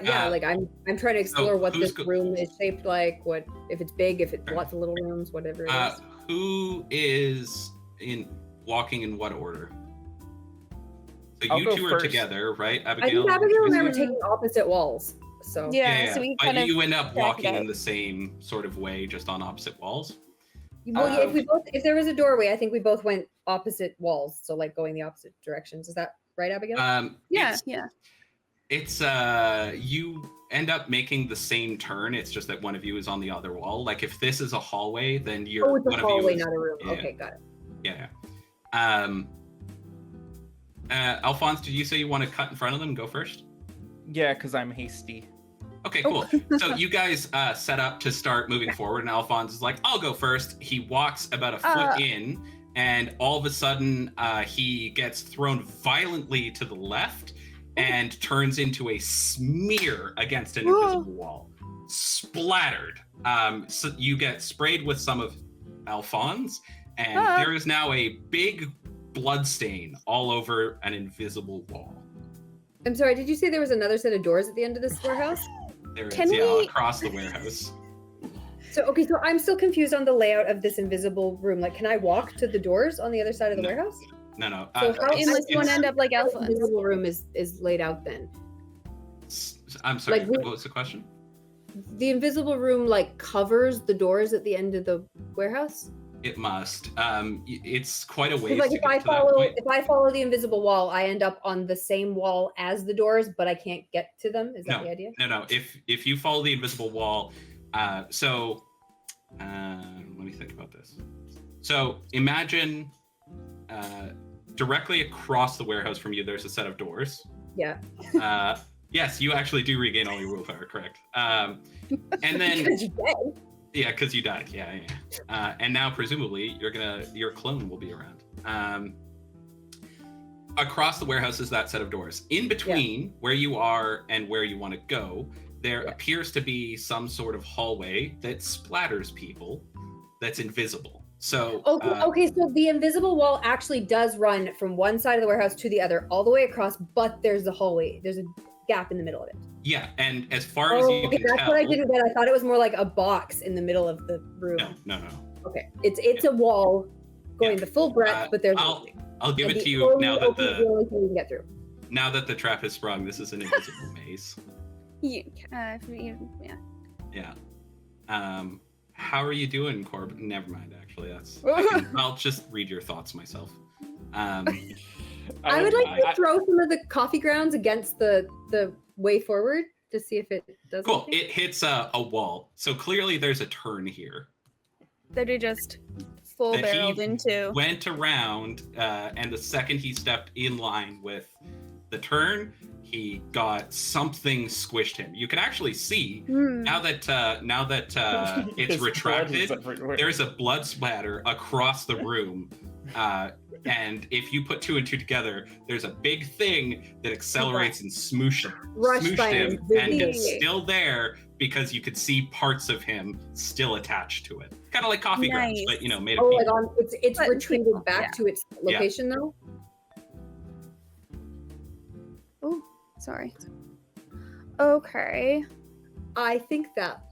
Yeah, Uh, like I'm trying to explore what who's this room is shaped like, what if it's big, if it's Sure. lots of little rooms, whatever it is. Who is walking in what order? So I'll you go two are first. together, right? I Abigail. think Abigail and I were Tracy? taking opposite walls. So Yeah, so we but kind of. you end up track it walking in out. the same sort of way, just on opposite walls. well, yeah, if there was a doorway, I think we both went opposite walls, so like going the opposite directions. Is that right, Abigail? Yeah, it's- yeah. It's you end up making the same turn. It's just that one of you is on the other wall. Like if this is a hallway, then you're Oh, it's a one hallway, of you is, not a room. yeah. Okay, got it. Yeah. Alphonse, did you say you want to cut in front of them and go first? Yeah, because I'm hasty. Okay, cool. So you guys set up to start moving forward, and Alphonse is like, I'll go first. He walks about a foot in, and all of a sudden he gets thrown violently to the left and turns into a smear against an invisible wall. Splattered. So you get sprayed with some of Alphonse, and there is now a big blood stain all over an invisible wall. I'm sorry, did you say there was another set of doors at the end of this warehouse? There is, Can we- across the warehouse. So I'm still confused on the layout of this invisible room. Like, can I walk to the doors on the other side of the No. warehouse? No. So how Unless you want to end up like the Alphonse. invisible room is laid out then? I'm sorry, Like, what was the question? The invisible room like covers the doors at the end of the warehouse? It must. It's quite a ways Like to if I get to that point. if I follow the invisible wall, I end up on the same wall as the doors, but I can't get to them. Is that the idea? No. If you follow the invisible wall, let me think about this. So imagine directly across the warehouse from you, there's a set of doors. Yeah. Yes, you actually do regain all your willpower, correct? And then Because you dead. yeah, because you died. Yeah. And now presumably your clone will be around. Across the warehouse is that set of doors. In between where you are and where you want to go, there appears to be some sort of hallway that splatters people that's invisible. So Okay, so the invisible wall actually does run from one side of the warehouse to the other, all the way across, but there's a hallway. There's a gap in the middle of it. yeah, and as far as you Okay, can that's tell, what I didn't get. I thought it was more like a box in the middle of the room. no. Okay, it's a wall going the full breadth, but there's I'll give and it to the you only now open- that the only thing you can get through. now that the trap is sprung. This is an invisible maze. Yeah. Yeah. How are you doing, Corbin? Never mind. Actually, I'll just read your thoughts myself. I would like to throw some of the coffee grounds against the way forward to see if it does. Cool. anything. It hits a wall. So clearly there's a turn here. That he just full That he barreled into. Went around, and the second he stepped in line with the turn, he got something squished him. You can actually see now that it's His blood is retracted. everywhere. There's a blood splatter across the room. And if you put two and two together, there's a big thing that accelerates and smooshed Rushed by him, an and it's invisible- still there because you could see parts of him still attached to it. Kind of like coffee grounds, Nice. but made of Oh, people. like it's But- retreated yeah. back to its location though. Oh, sorry. Okay. I think that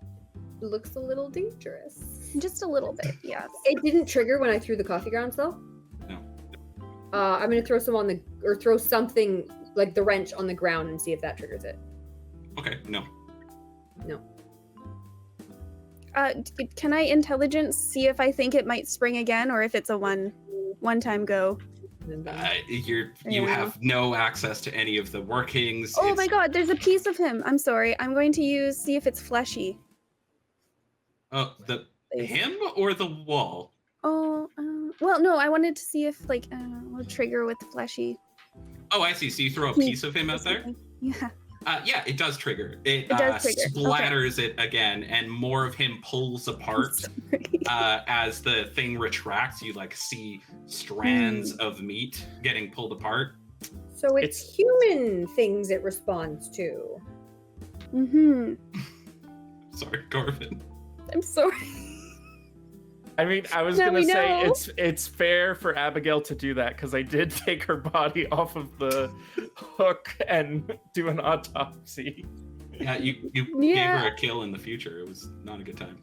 looks a little dangerous. Just a little bit, yes. It didn't trigger when I threw the coffee grounds though. No. I'm gonna throw throw something like the wrench on the ground and see if that triggers it. Okay, no. Can I intelligence see if I think it might spring again, or if it's a one-time go? You Yeah. have no access to any of the workings. Oh It's- my god, there's a piece of him. I'm sorry. I'm going to see if it's fleshy. Oh, him or the wall? Oh, well, no, I wanted to see if we'll trigger with fleshy. Oh, I see. So you throw a piece of him out there? Yeah. Yeah, it does trigger. It does trigger. splatters it again, and more of him pulls apart. As the thing retracts, you see strands of meat getting pulled apart. So it's human things it responds to. Mm-hmm. Sorry, Corbin. I'm sorry. I mean, I was Now gonna we say know. it's fair for Abigail to do that because I did take her body off of the hook and do an autopsy. Yeah, you gave Yeah. her a kill in the future. It was not a good time.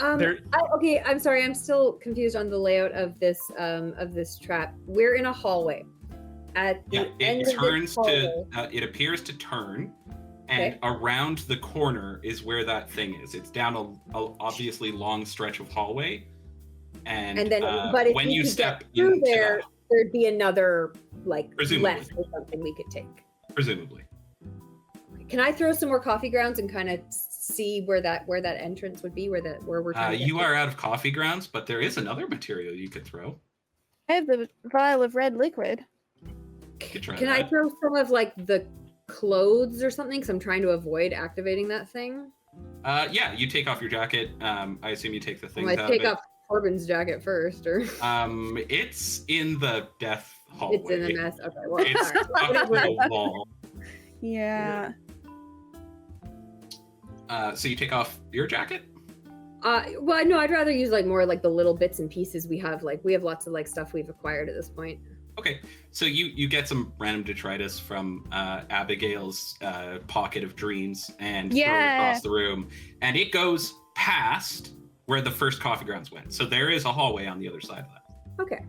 Okay, I'm sorry. I'm still confused on the layout of this trap. We're in a hallway. At the Yeah, end it of turns this hallway, it appears to turn, and around the corner is where that thing is. It's down a obviously long stretch of hallway, and then, but if when we you could step get through into there, there'd be another Presumably. left or something we could take. Presumably. Can I throw some more coffee grounds and kind of see where that entrance would be, where we're trying to get You to? are out of coffee grounds, but there is another material you could throw. I have the vial of red liquid. You could try Can I that. throw some of like the clothes or something? Because I'm trying to avoid activating that thing. Yeah, you take off your jacket. I assume you take the I'm things gonna out take of it. off Corbin's jacket first, or It's in the death hallway. it's in the mess. Okay, well, It's all right. up to the wall. Yeah. So you take off your jacket? Well, no, I'd rather use like more like the little bits and pieces we have. Like we have lots of like stuff we've acquired at this point. Okay, so you get some random detritus from Abigail's pocket of dreams and throw it across the room, and it goes past where the first coffee grounds went. So there is a hallway on the other side of that. Okay.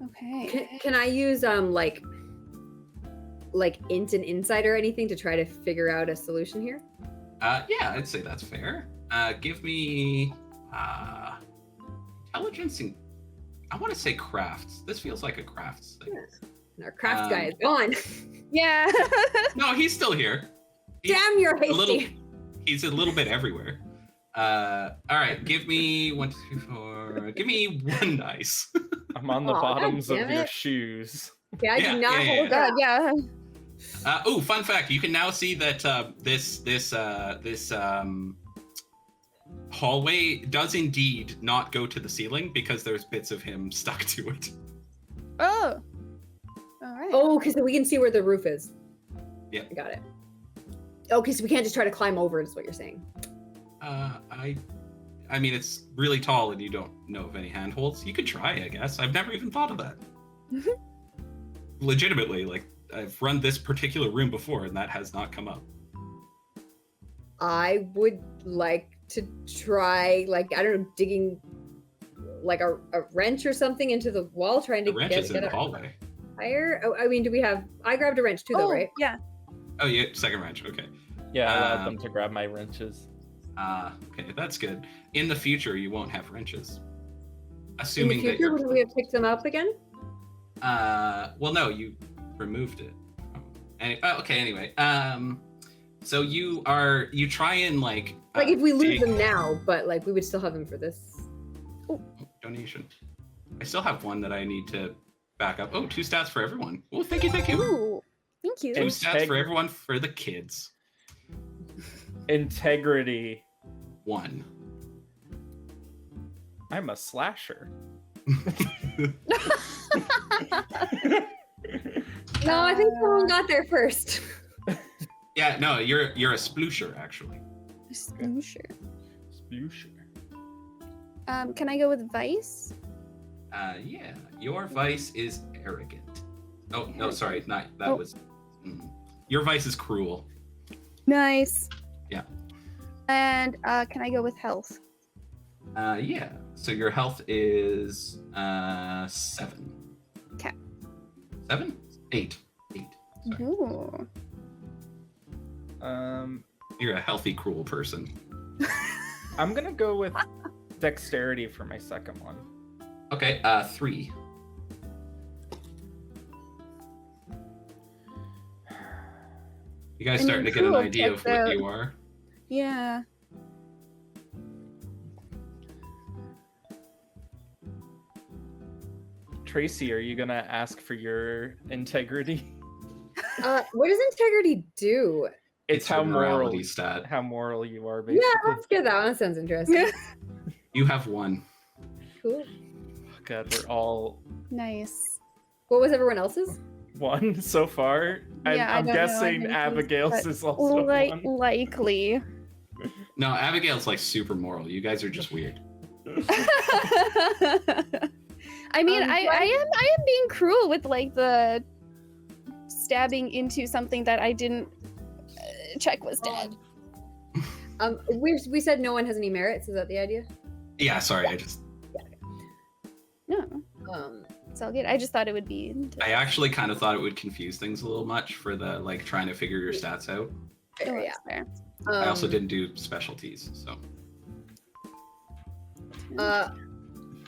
Okay. Can I use like int and insight or anything to try to figure out a solution here? Yeah, I'd say that's fair. Give me intelligence and I want to say crafts. This feels like a crafts thing. And our crafts guy is gone. Yeah. No, he's still here. He's Damn, you're a little. hasty. He's a little bit everywhere. All right, give me 1, 2, 4. Give me 1 dice. I'm on the Aw, bottoms of goddammit. your shoes. Yeah, I Yeah, do not yeah, hold God, that. yeah. Oh, fun fact! You can now see that this hallway does indeed not go to the ceiling because there's bits of him stuck to it. Oh. All right. Oh, because we can see where the roof is. Yep. I got it. Okay, so we can't just try to climb over, is what you're saying. I mean, it's really tall and you don't know of any handholds. You could try, I guess. I've never even thought of that. Legitimately, like, I've run this particular room before and that has not come up. I would like to try, like, I don't know, digging like a wrench or something into the wall, trying to The wrench is in get the it hallway. higher. Oh, I mean, do we have? I grabbed a wrench too, though, right? Yeah. Oh, yeah, second wrench. Okay. Yeah, I allowed them to grab my wrenches. Okay, that's good. In the future, you won't have wrenches. In Assuming the that future, you're... would we have picked them up again? Well, no, you removed it. Okay, anyway. So you try and like If we lose dig- them now, but like we would still have them for this. donation. I still have one that I need to back up. Oh, 2 stats for everyone. Oh, thank you, thank you. Ooh. Thank you. 2 stats for everyone for the kids. Integrity. 1. I'm a slasher. No, I think someone got there first. Yeah, no, you're a sploosher actually. Sure. Slasher. Can I go with Vice? Yeah, your vice is arrogant. Oh no, sorry, not that Oh. was. Your vice is cruel. Nice. Yeah. And can I go with Health? Yeah. So your health is 7. Okay. 7? 8. 8. Sorry. Ooh. You're a healthy, cruel person. I'm gonna go with dexterity for my second one. Okay, 3. You guys And starting to your get an cruel idea of checks what out. you are? Yeah. Tracy, are you gonna ask for your integrity? What does integrity do? It's how your morality moral, stat. how moral you are, basically. Yeah, let's get that one. That sounds interesting. You have 1. Cool. God, we're all Nice. What was everyone else's? 1 so far. Yeah, I I'm don't know guessing anything, Abigail's but is also 1. Likely. No, Abigail's like super moral. You guys are just weird. I mean, Um, I am being cruel with like the stabbing into something that I didn't check was dead. We said no one has any merits. Is that the idea? Yeah, sorry, I just No, Um, it's all good. I just thought it would be. I actually kind of thought it would confuse things a little much for the like trying to figure your stats out. fair, yeah. Fair. I also Um, didn't do specialties, so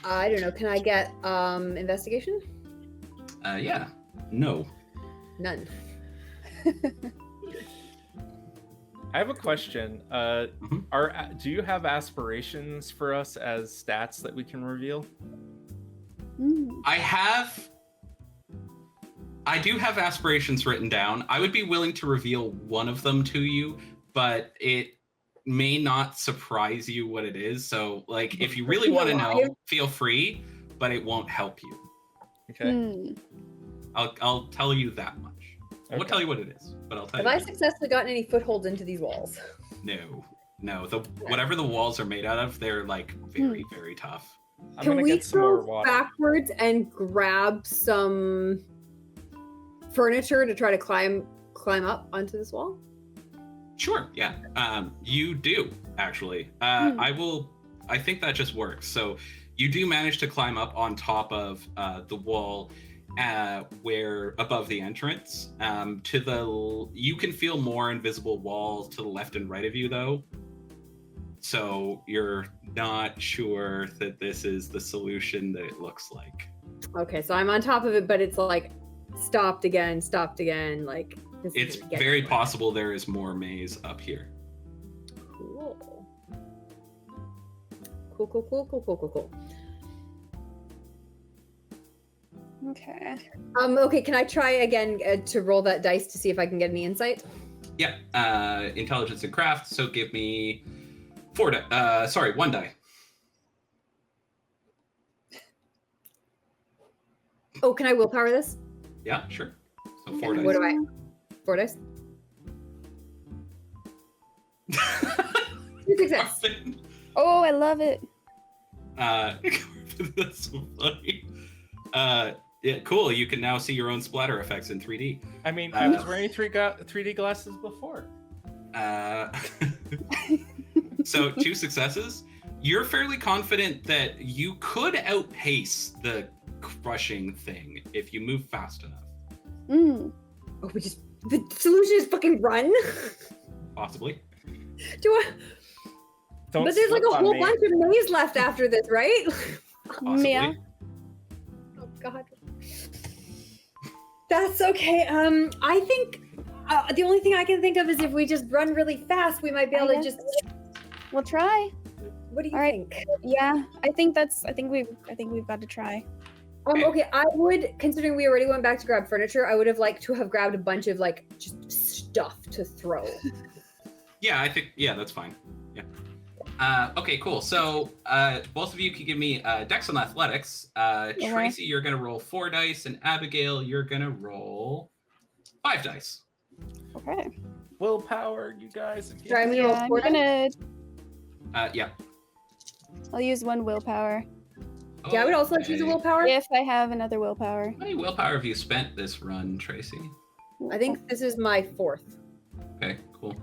I don't know. Can I get investigation? yeah. No. None. I have a question. Do you have aspirations for us as stats that we can reveal? I do have aspirations written down. I would be willing to reveal one of them to you, but it may not surprise you what it is. So, like, if you really want to know, feel free, but it won't help you. Okay. I'll tell you that much. I won't tell you what it is, but I'll tell you. Have I successfully gotten any footholds into these walls? No. Whatever the walls are made out of, they're like very, very tough. I'm Can gonna we get some more go water. backwards and grab some furniture to try to climb up onto this wall? Sure. Yeah. You do actually. I think that just works. So you do manage to climb up on top of the wall where above the entrance. You can feel more invisible walls to the left and right of you though. So you're not sure that this is the solution that it looks like. Okay, so I'm on top of it, but it's like stopped again, like this It's isn't getting very anywhere. possible there is more maze up here. Cool. Okay. Okay, can I try again to roll that dice to see if I can get any insight? Yeah. Intelligence and craft. So give me 1 die. Oh, can I willpower this? Yeah, sure. So 4 dice. What do I? 4 dice? 2 success. Oh, I love it. That's so funny. Yeah, cool. You can now see your own splatter effects in 3D. I mean, I was wearing 3D glasses before. So 2 successes. You're fairly confident that you could outpace the crushing thing if you move fast enough. Oh, the solution is fucking run. Possibly. Don't But there's like slip a on whole me. bunch of maze left after this, right? Possibly. Yeah. Oh god. That's okay. I think the only thing I can think of is if we just run really fast, we might be able to just. We'll try. What do you All right. think? Yeah, I think we've got to try. Okay, I would, considering we already went back to grab furniture, I would have liked to have grabbed a bunch of like just stuff to throw. Yeah, that's fine. Yeah. Okay, cool. So both of you can give me Dex on Athletics. Tracy, you're gonna roll 4 dice, and Abigail, you're gonna roll 5 dice. Okay. Willpower, you guys. Try me to roll I'm 4 dice? Yeah. I'll use 1 willpower Yeah, I would also like to use a willpower. if I have another willpower. How many willpower have you spent this run, Tracy? I think this is my 4th. Okay, cool.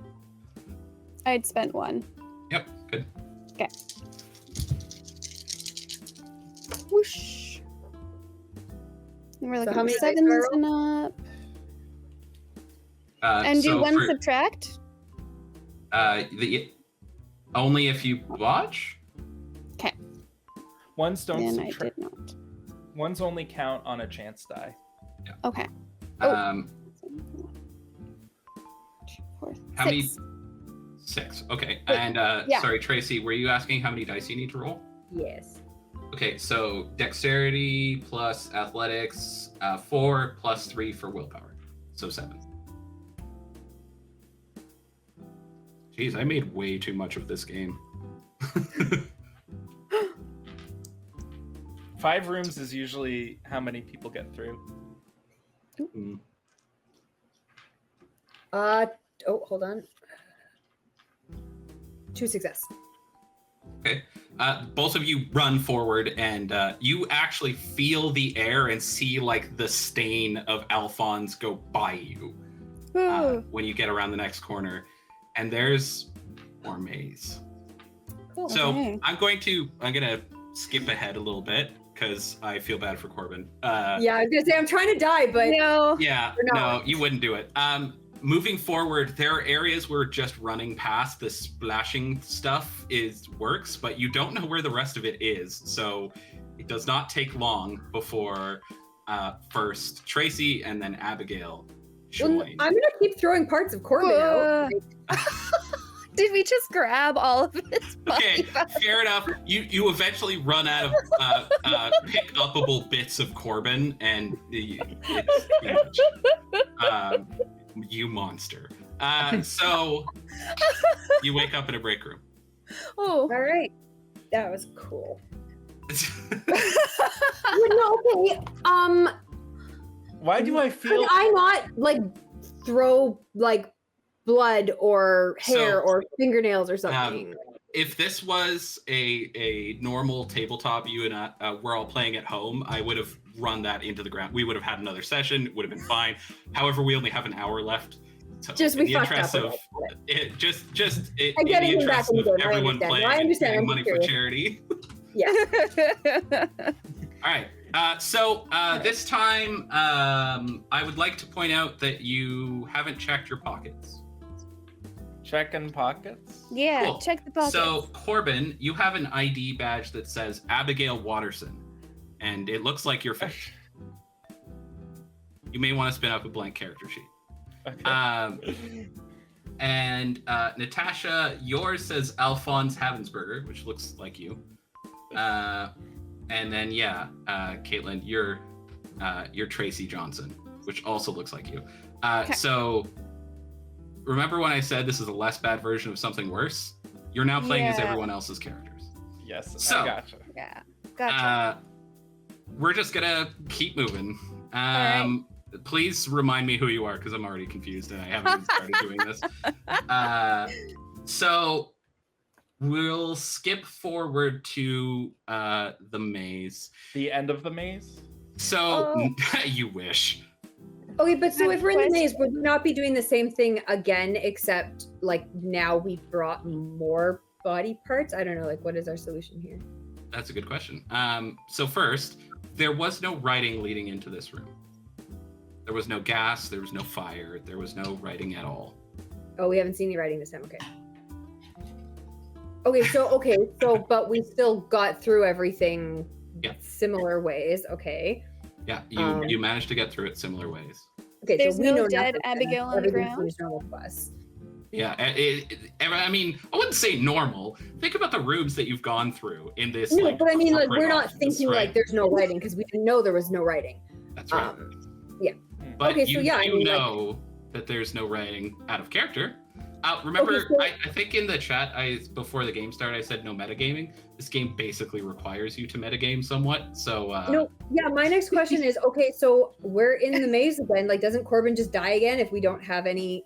I'd spent 1. Yep, good. Okay. Whoosh. And we're So looking how at many dice do I 7s roll? and up. And do so 1 for- subtract? only if you watch? Okay. Ones don't Then I subtract. did not. Ones only count on a chance die. Okay. Oh. Um, 2, 4, How many? 6. 6. Okay. Wait, And yeah. sorry, Tracy, were you asking how many dice you need to roll? Yes. Okay, so dexterity plus athletics, 4 plus 3 for willpower. So 7. Jeez, I made way too much of this game. 5 rooms is usually how many people get through. Mm. Oh, hold on. 2 success. Okay. Both of you run forward, and you actually feel the air and see like the stain of Alphonse go by you Ooh. when you get around the next corner, and there's more maze. Cool. So Okay. I'm gonna skip ahead a little bit because I feel bad for Corbin. Yeah, I was gonna say I'm trying to die, but No. Yeah, Or no, not. you wouldn't do it. Moving forward, there are areas where just running past the splashing stuff works, but you don't know where the rest of it is. So it does not take long before first Tracy and then Abigail Well, join. I'm gonna keep throwing parts of Corbin out. Did we just grab all of his body? Okay, fair enough. You eventually run out of pick upable bits of Corbin, and you monster. So you wake up in a break room. Oh, All right, that was cool. No, okay. Why do I Could feel I not like throw like blood or hair So, or fingernails or something? If this was a normal tabletop, you and I we're all playing at home, I would have run that into the ground. We would have had another session. It would have been fine. However, we only have an hour left. So Just in we the fucked interest up of with it, just in I get the it, come interest back and of go. I everyone understand. playing I and understand. getting I'm money for curious. charity. Yeah. All right. So this time, I would like to point out that you haven't checked your pockets. checking pockets? yeah. Cool. Check the pockets. So Corbin, you have an ID badge that says Abigail Watterson, and it looks like you're fake. You may want to spin up a blank character sheet. Okay. And Natasha, yours says Alphonse Havensberger, which looks like you. And then Caitlan, you're Tracy Johnson, which also looks like you. Okay. So remember when I said this is a less bad version of something worse? You're now playing as Yeah. everyone else's characters. Yes, So- I gotcha. Yeah. Gotcha. We're just gonna keep moving. right. Please remind me who you are, because I'm already confused and I haven't even started doing this. So we'll skip forward to the maze. The end of the maze? So Oh. you wish. Okay, but so I have if a we're in the question. maze, would we not be doing the same thing again, except like now we brought more body parts? I don't know. Like, what is our solution here? That's a good question. So first, there was no writing leading into this room. There was no gas, there was no fire, there was no writing at all. Oh, we haven't seen any writing this time. Okay. So, but we still got through everything Yeah. similar ways. Okay. Yeah, Um, you managed to get through it similar ways. Okay. There's so we no know dead nothing, and Abigail on the everything ground? seems normal to us. Yeah, I mean, I wouldn't say normal. Think about the rooms that you've gone through in this. No, like, but I mean, like, corporate we're not office, thinking right? like there's no writing because we didn't know there was no writing. That's right. Yeah. But Okay, so you yeah, I do mean, like- know that there's no writing out of character. Remember, Okay, so- I think in the chat, before the game started, I said no metagaming. This game basically requires you to metagame somewhat. So No, yeah, my next question is, okay, so we're in the maze again. Like, doesn't Corbin just die again if we don't have any?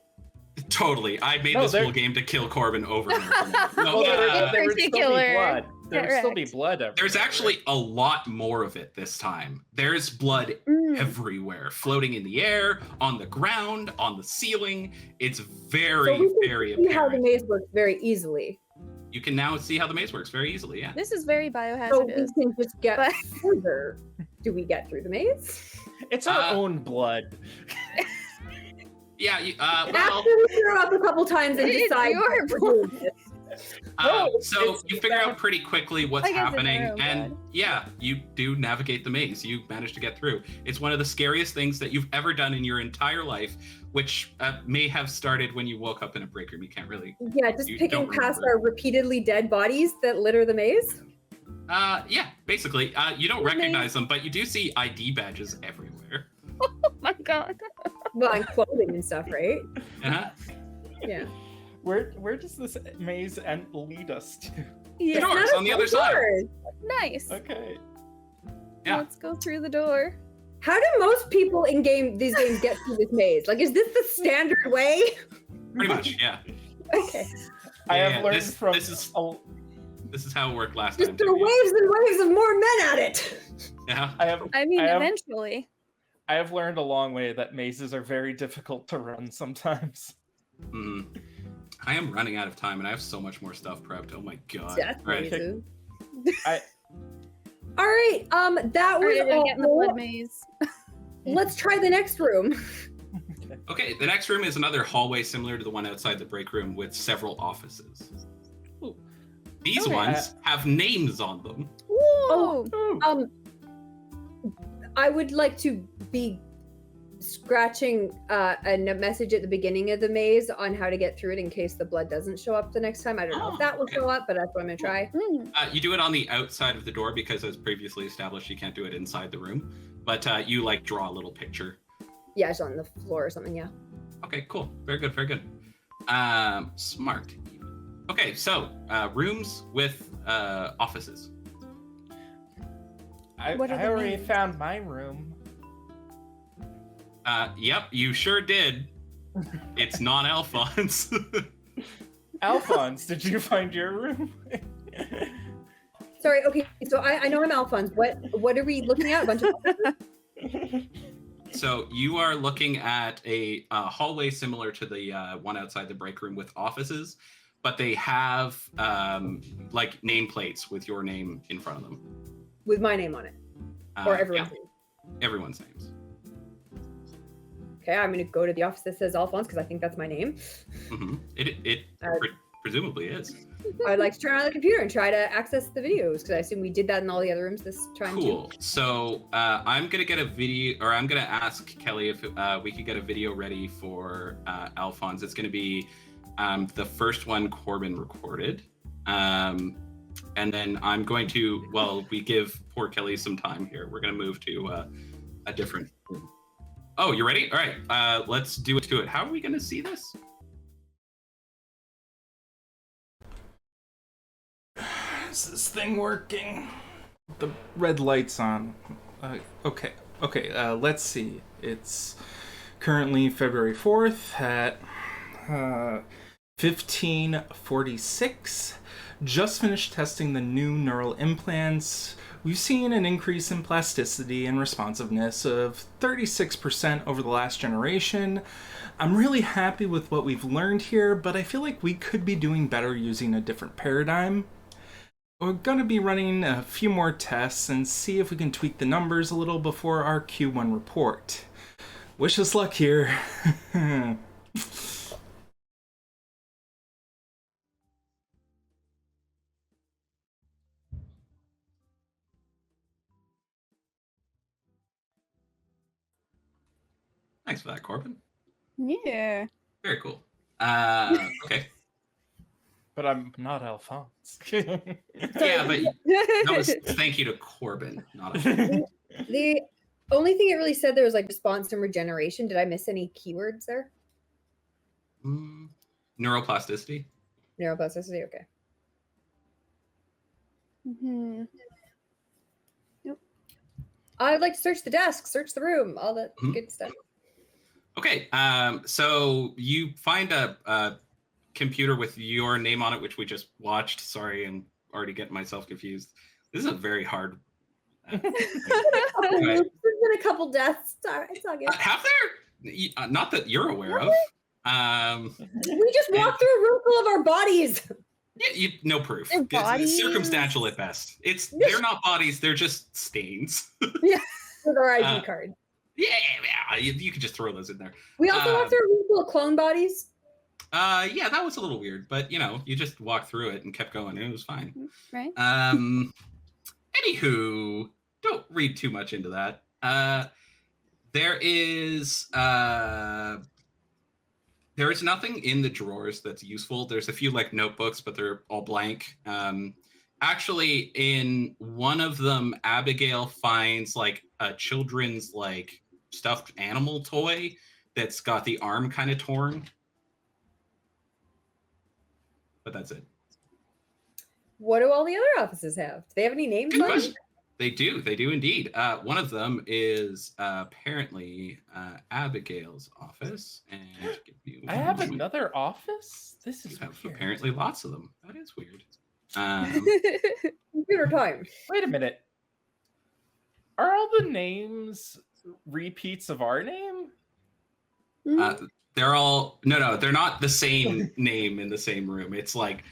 totally, I made No, this there- whole game to kill Corbin over and over. And over. No, Well, Yeah, there would still be particular. blood. There would still be Correct. blood everywhere. there's actually a lot more of it this time. There's blood Mm. everywhere, floating in the air, on the ground, on the ceiling. It's very, So we can very see how the apparent. maze works very easily. You can now see how the maze works very easily. Yeah. This is very So we biohazardous. can just get But- further. Do we get through the maze? It's our own blood. Yeah. Well. After we throw up a couple times and It's decide your what we're doing this. So it's you figure out pretty quickly what's I guess it's happening, your own and blood. yeah, you do navigate the maze. You manage to get through. It's one of the scariest things that you've ever done in your entire life, which may have started when you woke up in a break room. You can't really. Yeah, just You picking don't past remember. our repeatedly dead bodies that litter the maze. Yeah, basically, you don't The maze- recognize them, but you do see ID badges everywhere. Oh my god. Well, and clothing and stuff, right? Uh-huh. Yeah. Where does this maze lead us to? Yeah. door. Doors Not on the a other side. doors. Nice. Okay. Yeah. Let's go through the door. How do most people in these games get through this maze? Like, is this the standard way? Pretty much, yeah. Okay. I Yeah, have learned this- from this is- This is how it worked last Just time. throw too, yeah. waves and waves of more men at it. Yeah. I mean, I have- eventually. I have learned a long way that mazes are very difficult to run sometimes. Mm. I am running out of time, and I have so much more stuff prepped. Oh my god! That's Right. amazing. I- All right. That was Alright, we're getting the all. blood maze. Let's try the next room. Okay, the next room is another hallway similar to the one outside the break room with several offices. Ooh. These Okay. ones have names on them. Whoa! Ooh. I would like to be scratching a message at the beginning of the maze on how to get through it in case the blood doesn't show up the next time. I don't know if that will show up, but that's what I'm gonna try. Mm. You do it on the outside of the door because, as previously established, you can't do it inside the room. But you like draw a little picture. Yeah, it's on the floor or something. Yeah. Okay, cool. Very good. Very good. Smart. Okay, so rooms with offices. I What are the already names? found my room. Yep, you sure did. It's non-Alphonse. Alphonse, did you find your room? Sorry. Okay. So I know I'm Alphonse. What are we looking at? A bunch of. So you are looking at a hallway similar to the one outside the break room with offices, but they have like nameplates with your name in front of them. With my name on it, or everyone's yeah, name. everyone's names. Okay, I'm gonna go to the office that says Alphonse because I think that's my name. Mm-hmm. It presumably is. I'd like to turn on the computer and try to access the videos because I assume we did that in all the other rooms this time Cool. too. So I'm gonna get a video, or I'm gonna ask Kelly if we could get a video ready for Alphonse. It's gonna be the first one Corbin recorded, and then I'm going to. Well, we give poor Kelly some time here. We're gonna move to a different room. Oh, you ready? All right. Let's do it to it. How are we gonna see this? Is this thing working? The red light's on. Okay, let's see. It's currently February 4th at 15:46. Just finished testing the new neural implants. We've seen an increase in plasticity and responsiveness of 36% over the last generation. I'm really happy with what we've learned here, but I feel like we could be doing better using a different paradigm. We're going to be running a few more tests and see if we can tweak the numbers a little before our Q1 report. Wish us luck here. Thanks for that, Corbin. Yeah. Very cool. Okay. But I'm not Alphonse. Yeah, but that was thank you to Corbin, not a The only thing it really said there was like response and regeneration. Did I miss any keywords there? neuroplasticity. Neuroplasticity. Okay. Mm-hmm. I'd like to search the desk, search the room, all that Mhm. good stuff. Okay, so you find a computer with your name on it, which we just watched. Sorry, I'm already getting myself confused. This is a very hard. There's been a couple deaths. It's all good. Have there? Not that you're aware of. We just walked through a room full of our bodies. Yeah, no proof. Their It's bodies? circumstantial at best. They're not bodies. They're just stains. With our ID card. Yeah, you could just throw those in there. We also walked through a room full of clone bodies. Yeah, that was a little weird, but you just walked through it and kept going. And it was fine. Right. Anywho, don't read too much into that. There is nothing in the drawers that's useful. There's a few like notebooks, but they're all blank. Actually, in one of them, Abigail finds like a children's like stuffed animal toy that's got the arm kind of torn. But that's it. What do all the other offices have? Do they have any names Good on them? question. They do indeed. One of them is apparently Abigail's office. And give me I have another office? This is weird. apparently lots of them. That is weird. Computer time. Wait a minute. Are all the names repeats of our name? They're all no, they're not the same name in the same room. It's like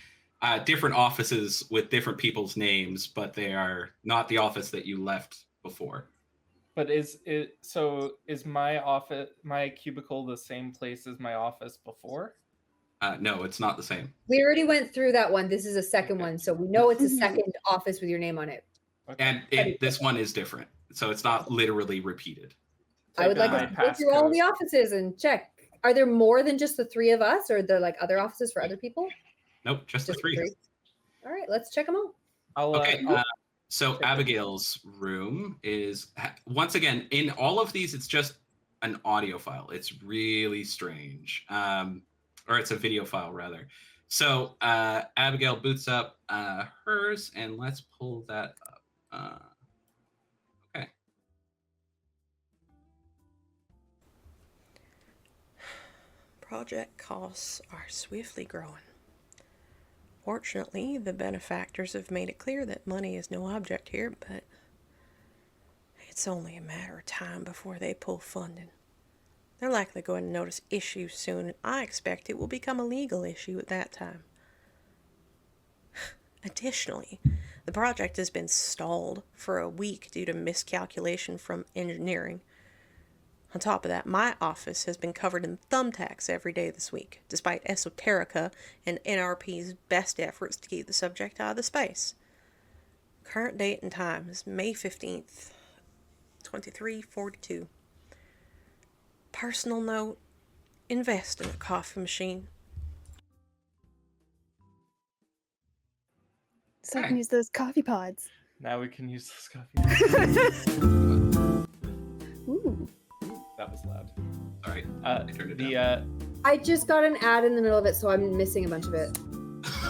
different offices with different people's names, but they are not the office that you left before. But is my office, my cubicle, the same place as my office before? No, it's not the same. We already went through that one. This is a second one, so we know it's a second office with your name on it. Okay. And this one is different, so it's not literally repeated. I would like my us to go through all passcode. the offices and check. Are there more than just the 3 of us, or are there like other offices for other people? Nope, just the Just 3. All right, let's check them out. Okay, so Check it. Abigail's room is, once again, in all of these, it's just an audio file. It's really strange. Or it's a video file, rather. So Abigail boots up hers, and let's pull that up. Okay. Project costs are swiftly growing. Fortunately, the benefactors have made it clear that money is no object here, but it's only a matter of time before they pull funding. They're likely going to notice issues soon, and I expect it will become a legal issue at that time. Additionally, the project has been stalled for a week due to miscalculation from engineering. On top of that, my office has been covered in thumbtacks every day this week, despite Esoterica and NRP's best efforts to keep the subject out of the space. Current date and time is May 15th, 2342. Personal note, invest in a coffee machine. So I can use those coffee pods. Now we can use this coffee. Ooh. That was loud. Sorry, I turned it down. The I just got an ad in the middle of it, so I'm missing a bunch of it.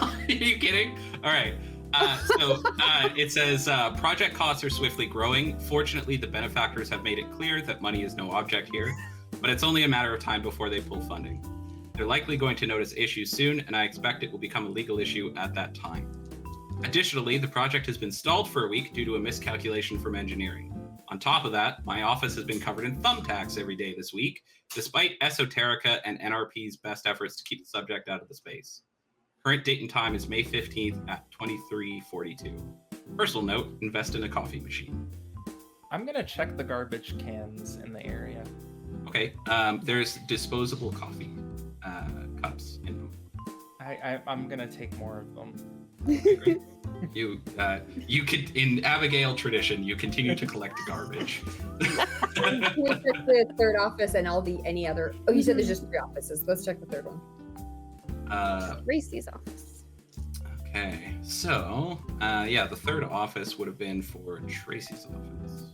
Are you kidding? All right. So it says project costs are swiftly growing. Fortunately, the benefactors have made it clear that money is no object here, but it's only a matter of time before they pull funding. They're likely going to notice issues soon, and I expect it will become a legal issue at that time. Additionally, the project has been stalled for a week due to a miscalculation from engineering. On top of that, my office has been covered in thumbtacks every day this week, despite Esoterica and NRP's best efforts to keep the subject out of the space. Current date and time is May 15th at 23:42. Personal note, invest in a coffee machine. I'm gonna check the garbage cans in the area. Okay, there's disposable coffee cups in them. I'm gonna take more of them. Okay, great. You could, in Abigail tradition, you continue to collect garbage. Can we check the 3rd office and any other? Oh, you said there's just 3 offices. Let's check the 3rd one. Racy's office. Okay, so yeah, the 3rd office would have been for Tracy's office.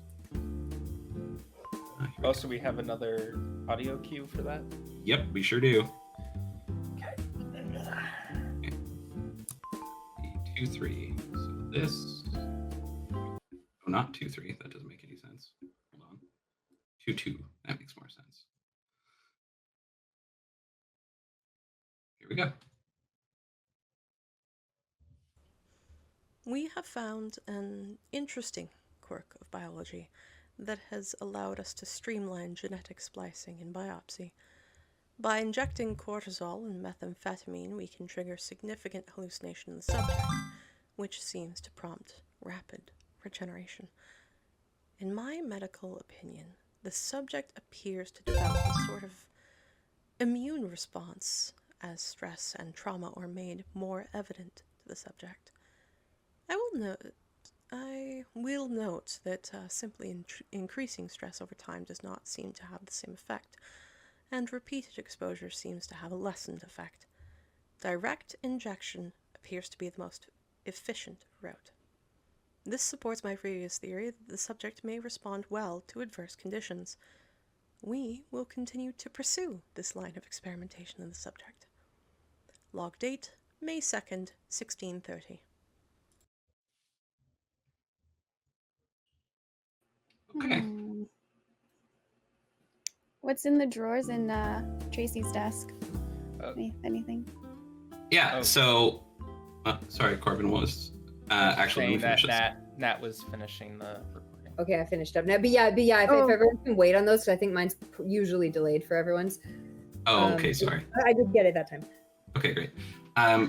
Oh, so we have another audio cue for that? Yep, we sure do. Okay. 2-3. So this. Oh, not 2-3. That doesn't make any sense. Hold on. 2-2. That makes more sense. Here we go. We have found an interesting quirk of biology that has allowed us to streamline genetic splicing in biopsy. By injecting cortisol and methamphetamine, we can trigger significant hallucination in the subject, which seems to prompt rapid regeneration. In my medical opinion, the subject appears to develop a sort of immune response as stress and trauma are made more evident to the subject. I will note that simply increasing stress over time does not seem to have the same effect, and repeated exposure seems to have a lessened effect. Direct injection appears to be the most efficient route. This supports my previous theory that the subject may respond well to adverse conditions. We will continue to pursue this line of experimentation in the subject. Log date, May 2nd, 1630. Okay. What's in the drawers in Tracy's desk? Uh, Anything? Yeah. Oh. So, sorry, Corbin was actually saying that Nat was finishing the recording. Okay, I finished up now. But yeah, if everyone can wait on those, because I think mine's usually delayed for everyone's. Oh, okay. Sorry. I did get it that time. Okay, great.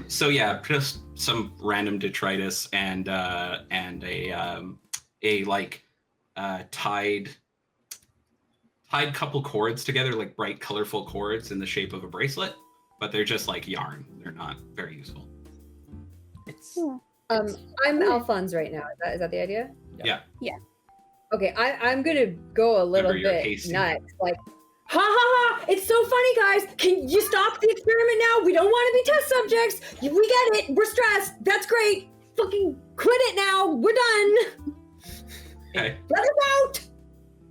So yeah, just some random detritus and a like tied couple cords together, like bright, colorful cords in the shape of a bracelet, but they're just like yarn. They're not very useful. It's Cool. I'm Alphonse right now. Is that the idea? Yeah. Yeah. Okay, I'm gonna go a little Remember, you're bit hasty. nuts. Like, ha ha ha! It's so funny, guys. Can you stop the experiment now? We don't want to be test subjects. We get it. We're stressed. That's great. Fucking quit it now. We're done. Okay. Let us out.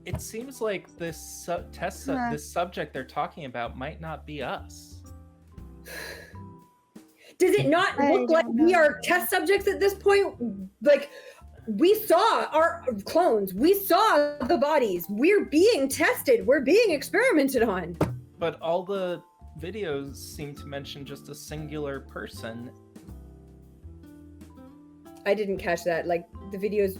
It seems like this this subject they're talking about might not be us. Does it not I look like don't we know. are test subjects at this point? Like, we saw our clones. We saw the bodies. We're being tested. We're being experimented on. But all the videos seem to mention just a singular person. I didn't catch that. Like, the videos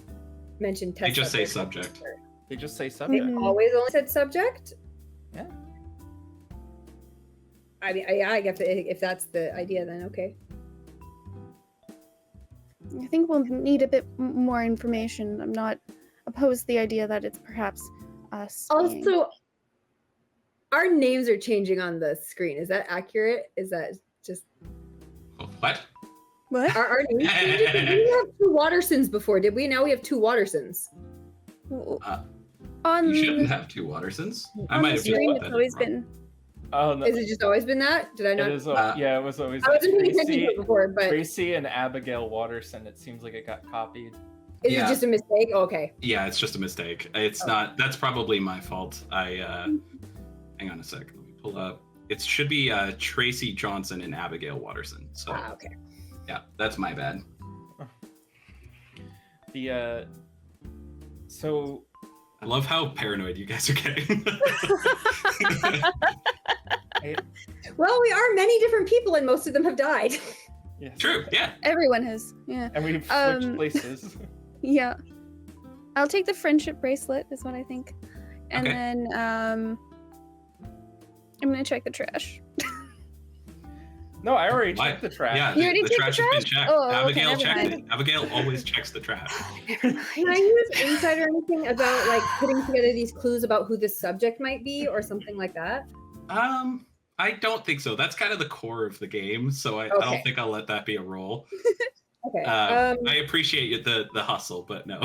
mentioned test They just say subjects. subject. They just say They subject. Mhm. always only said subject? Yeah. I mean, I guess if that's the idea, then okay. I think we'll need a bit more information. I'm not opposed to the idea that it's perhaps us. being- Also, our names are changing on the screen. Is that accurate? Is that just What? What? are our names changing? We didn't have two Wattersons before, did we? Now we have two Wattersons. On You shouldn't have two Wattersons. I on might the have just screen, put it's that always wrong. been. Oh no, Has it just always been that? Did I it not? is. Uh, Yeah, it was always. I wasn't paying attention to Tracy, it before, but Tracy and Abigail Watterson. It seems like it got copied. is Yeah. it just a mistake? Okay. Yeah, it's just a mistake. It's Oh. not. That's probably my fault. Hang on a sec. Let me pull up. It should be Tracy Johnson and Abigail Watterson. So Okay. yeah, that's my bad. The so I love how paranoid you guys are getting. Well, we are many different people, and most of them have died. yes. True. Yeah. Everyone has. Yeah. And we've switched Um, places. Yeah. I'll take the friendship bracelet, is what I think. And Okay. then I'm gonna check the trash. No, I already Why? checked the trash. Yeah. You already The checked trash the has been trash? checked. Oh, okay, Abigail never checked mind. it. Abigail always checks the trash. Can I use insight or anything about like putting together these clues about who this subject might be, or something like that? I don't think so. That's kind of the core of the game, so I Okay. don't think I'll let that be a role. Okay. I appreciate the hustle, but no.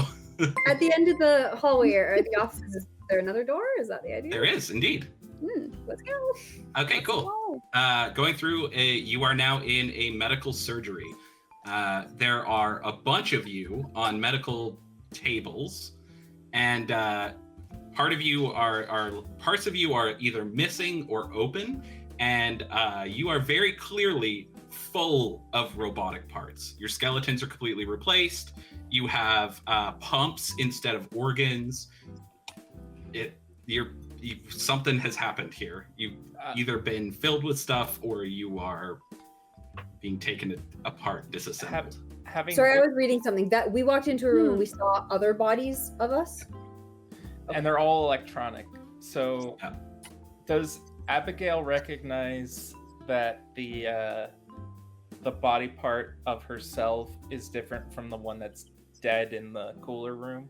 At the end of the hallway or the offices, is there another door? Is that the idea? There is indeed. Let's go. Okay, cool. Going through you are now in a medical surgery. There are a bunch of you on medical tables, and parts of you are either missing or open, and you are very clearly full of robotic parts. Your skeletons are completely replaced. You have pumps instead of organs. Something has happened here. You've either been filled with stuff or you are being taken apart, disassembled. Having Sorry, I was reading something that we walked into a room and we saw other bodies of us. and they're all electronic. So, Yeah. does Abigail recognize that the body part of herself is different from the one that's dead in the cooler room?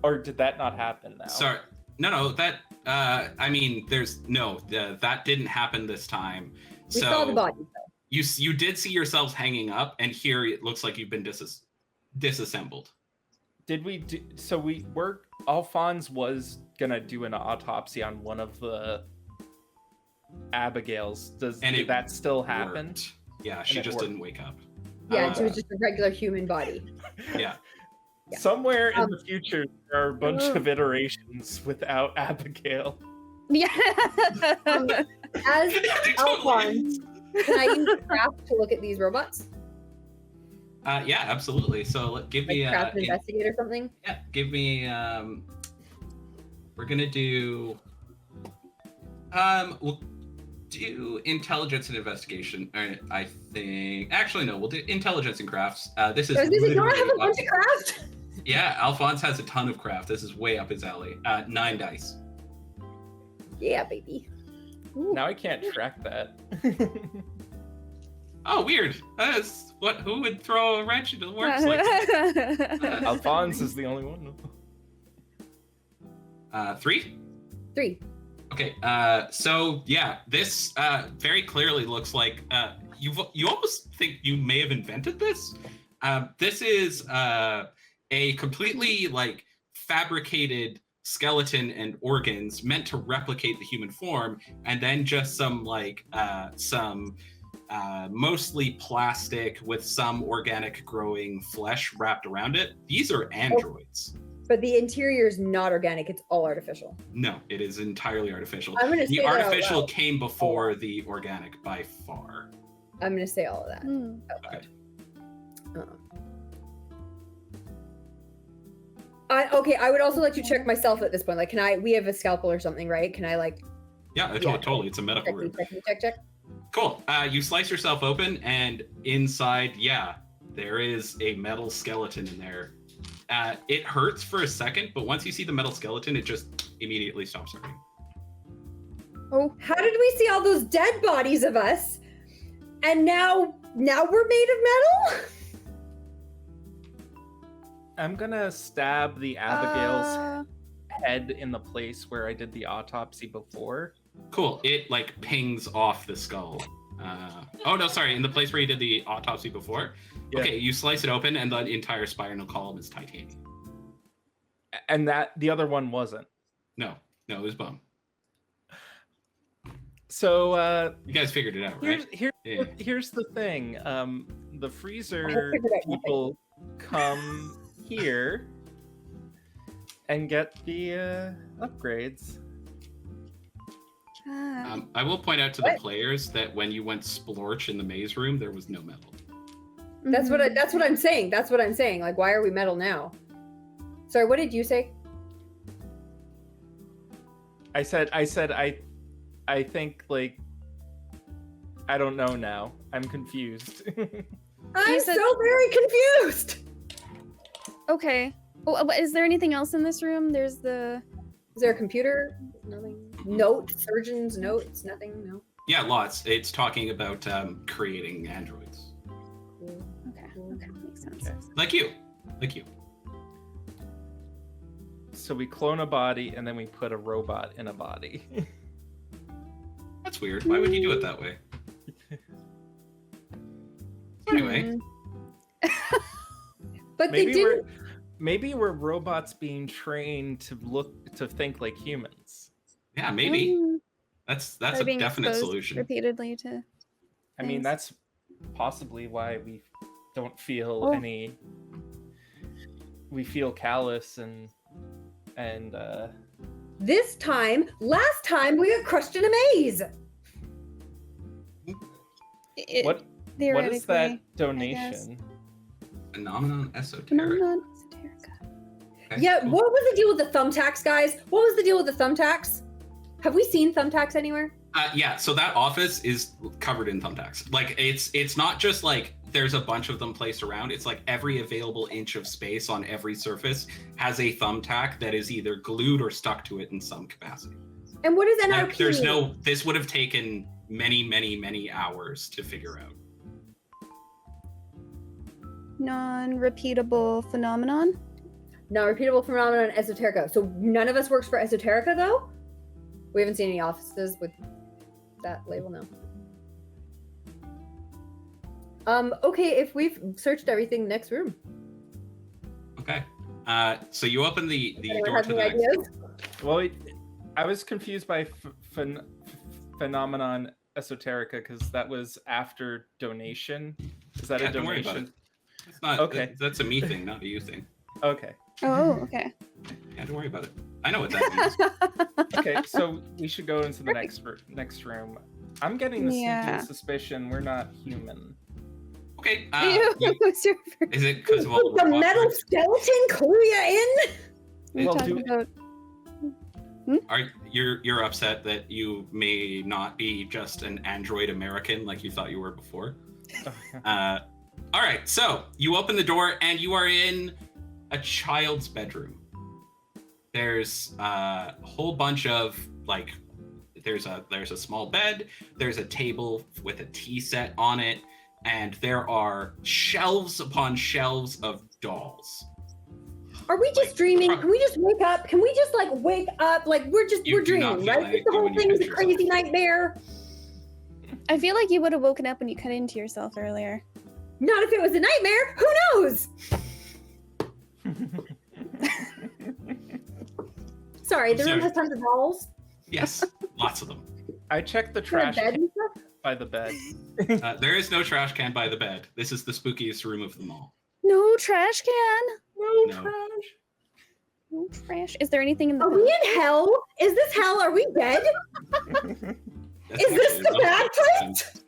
Or did that not happen now? Sorry, no. That I mean, that didn't happen this time. We saw the bodies though. You did see yourselves hanging up, and here it looks like you've been disassembled. Did we do? So Alphonse was gonna do an autopsy on one of the Abigail's. Did that still happen? Worked. Yeah, she And it just worked. didn't wake up. Yeah, it was just a regular human body. Yeah. Yeah. Somewhere in Um, the future, there are a bunch of iterations without Abigail. Yeah. As Totally. Alphonse, can I use craft to look at these robots? Yeah, absolutely. So give Like me craft and investigate or something? yeah, give me we're gonna do we'll do intelligence and investigation. I think actually no, we'll do intelligence and crafts. This is I was gonna say, don't I have a literally bunch of craft? yeah, Alphonse has a ton of craft. This is way up his alley. 9 dice. Yeah, baby. Now I can't track that. Oh, weird. Who would throw a wrench into the works like that? Alphonse is the only one. 3? 3. Okay, so yeah, this very clearly looks like you almost think you may have invented this. This is a completely like fabricated skeleton and organs meant to replicate the human form, and then just some mostly plastic with some organic growing flesh wrapped around it. These are androids. But the interior is not organic. It's all artificial. No, it is entirely artificial. I'm gonna say The that out artificial loud. came before the organic by far. I'm going to say all of that. Hmm. out loud. Okay. Okay, I would also like to check myself at this point. Like, we have a scalpel or something, right? Can I like Yeah, totally. It's a medical room. check? Cool. You slice yourself open, and inside, there is a metal skeleton in there. It hurts for a second, but once you see the metal skeleton, it just immediately stops hurting. Oh, How did we see all those dead bodies of us? And now we're made of metal? I'm gonna stab the Abigail's uh, head in the place where I did the autopsy before. Cool. It like pings off the skull. Oh no, sorry. In the place where you did the autopsy before. Yeah. Okay, you slice it open, and the entire spinal column is titanium. And that the other one wasn't. No, it was bone. So You guys figured it out, right? here's the thing. The freezer figured out nothing. people come here and get the upgrades. I will point out to the What? players that when you went splorch in the maze room, there was no metal. That's mhm. what I'm saying. That's what I'm saying. Like, why are we metal now? Sorry, what did you say? I said I think like I don't know now. I'm confused. I'm said- so very confused. Okay. Oh, is there anything else in this room? There's the. Is there a computer? Nothing. Surgeon's notes, nothing, no. Yeah, lots. It's talking about creating androids. Cool. Okay, makes sense. Okay. Like you. So we clone a body and then we put a robot in a body. That's weird. Why would you do it that way? Anyway, But they didn't. Maybe we're robots being trained to think like humans. yeah, maybe. Mm, That's they're a being definite exposed solution. repeatedly to. I mean, Thanks. that's possibly why we don't feel Oh. any. We feel callous and Last time we got crushed in a maze. what is Theoretically, that donation? Phenomenon esoteric. Phenomenon esoterica. Okay, Yeah, cool. what was the deal with the thumbtacks, guys? What was the deal with the thumbtacks? Have we seen thumbtacks anywhere? Yeah, so that office is covered in thumbtacks. Like it's not just like there's a bunch of them placed around. It's like every available inch of space on every surface has a thumbtack that is either glued or stuck to it in some capacity. And what is NRP? Like, this would have taken many hours to figure out. Non-repeatable phenomenon. Non-repeatable phenomenon, esoterica. So none of us works for esoterica, though? We haven't seen any offices with that label, no. Okay, if we've searched everything, next room. Okay. So you open the Anyone door have to the any next. ideas? Well, I was confused by phenomenon esoterica because that was after donation. Is that Yeah, a don't worry about donation? It's not Okay. That's a me thing, not a you thing. Okay. Oh, okay. Yeah, don't worry about it. I know what that means. Okay, so we should go into the next room. I'm getting the Yeah. sneaking suspicion we're not human. Okay. Ew, what's your first- Is it because of all The robot metal parts? skeleton clue you in? We're Well, talking about. You're upset that you may not be just an android American like you thought you were before? All right, so you open the door and you are in a child's bedroom. There's a whole bunch of like, there's a small bed, there's a table with a tea set on it, and there are shelves upon shelves of dolls. Are we just Like, dreaming? pro- Can we just wake up? Can we just like wake up? Like we're You do not dreaming, feel right? anything The whole when you thing is a touch crazy yourself. nightmare. I feel like you would have woken up when you cut into yourself earlier. Not if it was a nightmare. Who knows? Sorry, the room Sorry. has tons of dolls. Yes, lots of them. I checked the Is there a trash bed can and stuff? by the bed. There is no trash can by the bed. This is the spookiest room of them all. No trash can. No. No trash. Is there anything in the Are we in hell? Is this hell? Are we dead? That's Is this actually the not bad place?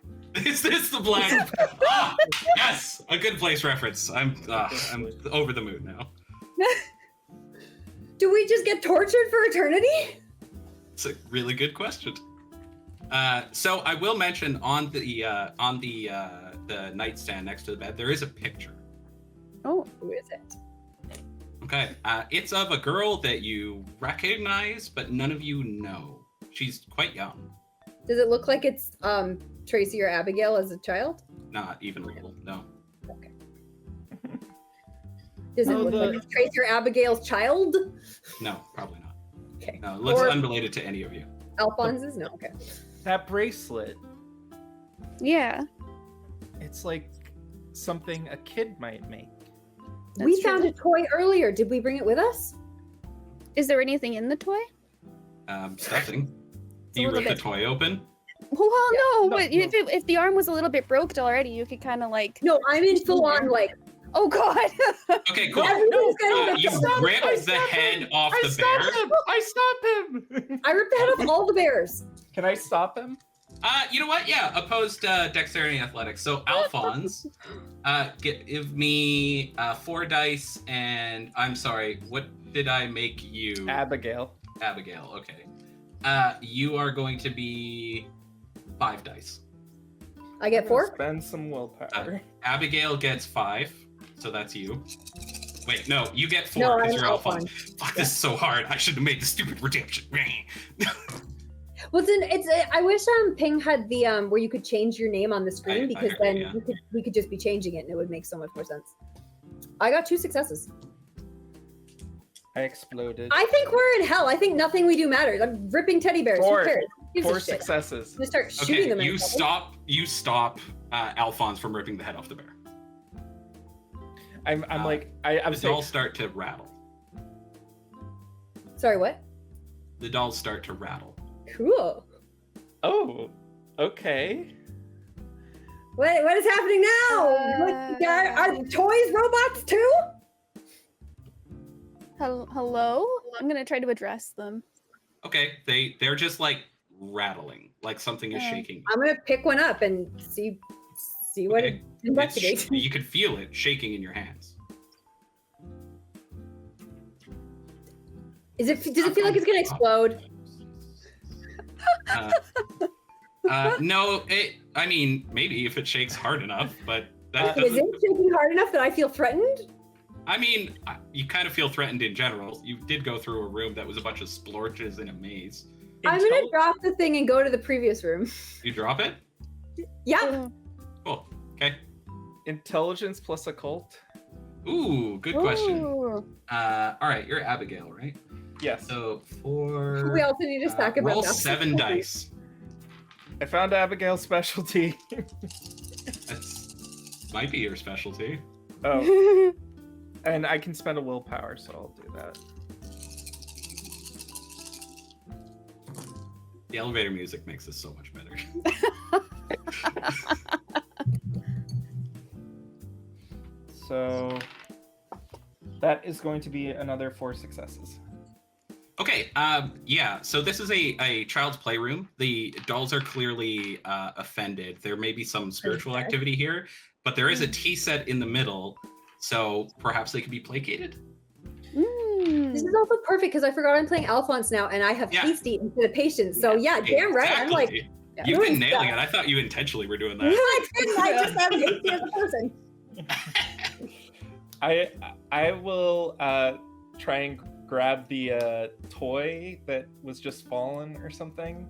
Is this the black? Ah, yes, a good place reference. I'm over the moon now. Do we just get tortured for eternity? It's a really good question. So I will mention on the nightstand next to the bed there is a picture. Oh, Who is it? Okay, it's of a girl that you recognize, but none of you know. She's quite young, Does it look like it's Tracy or Abigail as a child? not even a little. No. Okay. Does it Oh, look like it's Tracy or Abigail's child? No, probably not. Okay. No, it looks Or unrelated to any of you. Alphonse's? No, okay. That bracelet, yeah. it's like something a kid might make. We That's found true. a toy earlier. Did we bring it with us? Is there anything in the toy? Stuffing. a You little rip the bit- toy open. Well, no, no, but no. if the arm was a little bit broke already, you could kind of like. No, I'm in full on like. Oh God. Okay, cool. Everything's getting You stop rip it. the head off I the stop bear. him! I stop him! I ripped the head off all the bears. Can I stop him? You know what? Yeah, opposed dexterity and athletics. So Alphonse, give me 4 dice, and I'm sorry, what did I make you? Abigail. Abigail. Okay. You are going to be 5 dice. I get 4. Spend some willpower. Abigail gets 5, so that's you. Wait, no, you get 4 No, because I'm you're Alphonse. Alphonse. Fuck, this is so hard. I should have made the stupid redemption. Well, then I wish Ping had the where you could change your name on the screen I because heard then that, yeah. we could just be changing it and it would make so much more sense. I got 2 successes. I exploded. I think we're in hell. I think nothing we do matters. I'm ripping teddy bears. 4. Who cares? Who gives a 4 shit? successes. I'm gonna start shooting Okay, them. in you a second. stop. You stop Alphonse from ripping the head off the bear. I'm like I'm The saying dolls start to rattle. Sorry, what? The dolls start to rattle. Cool. oh, okay. What is happening now? Are toys robots too? Hello. I'm gonna try to address them. Okay, they're just like rattling, like something is shaking. I'm gonna pick one up and see what Okay. it investigates. You could feel it shaking in your hands. Does it feel like it's gonna explode? No, I mean, maybe if it shakes hard enough, but that Is doesn't. it shaking hard enough that I feel threatened? I mean, you kind of feel threatened in general. You did go through a room that was a bunch of splorches in a maze. I'm gonna drop the thing and go to the previous room. You drop it? Yeah. Cool. Okay. Intelligence plus occult. Ooh, good question. Ooh. All right, you're Abigail, right? Yes. So for We also need a stack of roll red dots. 7 dice. I found Abigail's specialty. That's might be your specialty. Oh, and I can spend a willpower, so I'll do that. The elevator music makes this so much better. So that is going to be another 4 successes. Okay, yeah, so this is a child's playroom. The dolls are clearly offended. There may be some spiritual Okay. activity here, but there is a tea set in the middle, so perhaps they could be placated. This is also perfect because I forgot I'm playing Alphonse now and I have Yeah. hasty instead of patience. So yeah, damn right. I'm like, Exactly. yeah, You've doing been nailing stuff. it. I thought you intentionally were doing No, that. I didn't. I just have hasty as a person. I will try and grab the toy that was just fallen or something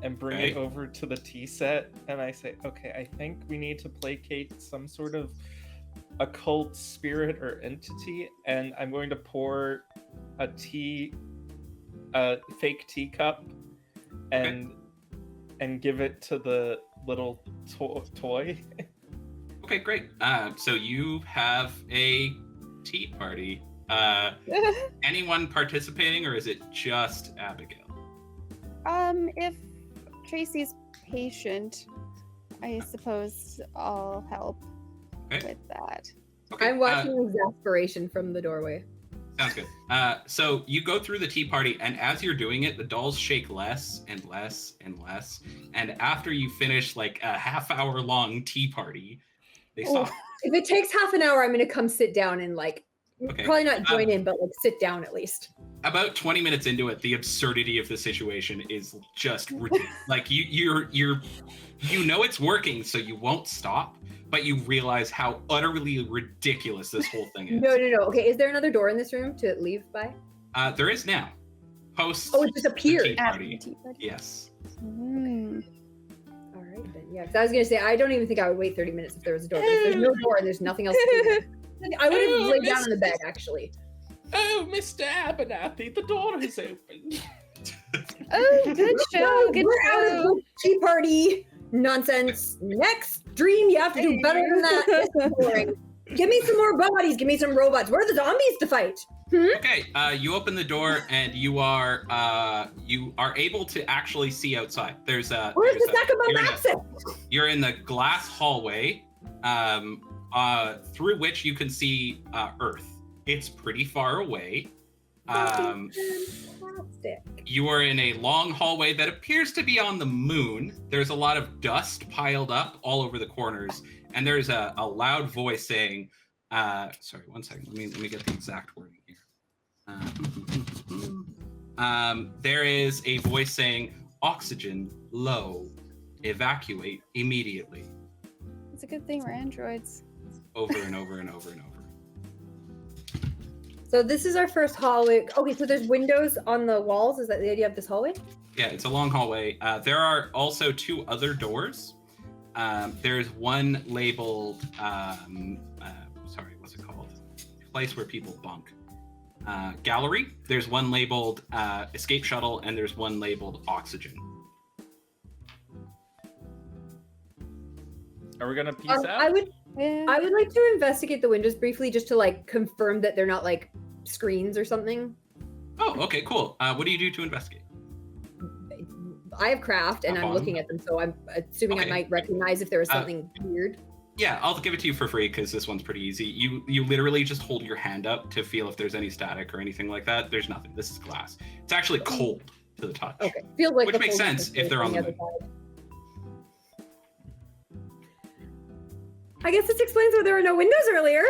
and bring it Okay. over to the tea set, and I say, okay, I think we need to placate some sort of occult spirit or entity, and I'm going to pour a fake teacup and give it to the little toy. Okay, great. So you have a tea party. Anyone participating, or is it just Abigail? If Tracy's patient, I suppose I'll help with that. Okay. I'm watching exasperation from the doorway. Sounds good. So you go through the tea party, and as you're doing it, the dolls shake less and less and less. And after you finish like a half-hour-long tea party, they stop. If it takes half an hour, I'm going to come sit down and probably not join in, but sit down at least. About 20 minutes into it, the absurdity of the situation is just ridiculous. Like you know it's working, so you won't stop. But you realize how utterly ridiculous this whole thing is. No. Okay, is there another door in this room to leave by? There is now. Post. Oh, it just appeared. The tea party. Yes. All right then. Yeah, because I was gonna say I don't even think I would wait 30 minutes if there was a door. But if there's no door and there's nothing else to do, I would have laid down on the bed actually. Oh, Mr. Abernathy, the door is open. Oh, good show. Good We're out show. of the tea party nonsense. Next dream, you have to do better than that. This is boring. Give me some more bodies. Give me some robots. Where are the zombies to fight? Okay. You open the door and you are able to actually see outside. Where's the second access? You're in the glass hallway, through which you can see Earth. It's pretty far away. Fantastic. You are in a long hallway that appears to be on the moon. There's a lot of dust piled up all over the corners, and there's a loud voice saying, sorry, one second, let me get the exact wording here. There is a voice saying, oxygen low, evacuate immediately. It's a good thing we're androids. Over and over and over and over. So this is our first hallway. Okay, so there's windows on the walls. Is that the idea of this hallway? Yeah, it's a long hallway. There are also two other doors. There's one labeled, what's it called? Place where people bunk. Gallery. There's one labeled escape shuttle, and there's one labeled oxygen. Are we gonna peace out? I would like to investigate the windows briefly, just to confirm that they're not screens or something. Oh, okay, cool. What do you do to investigate? I have craft, and I'm looking at them, so I'm assuming I might recognize if there was something weird. Yeah, I'll give it to you for free because this one's pretty easy. You literally just hold your hand up to feel if there's any static or anything like that. There's nothing. This is glass. It's actually cold to the touch. Okay, feels like which makes sense if they're on the moon. side. I guess this explains why there were no windows earlier.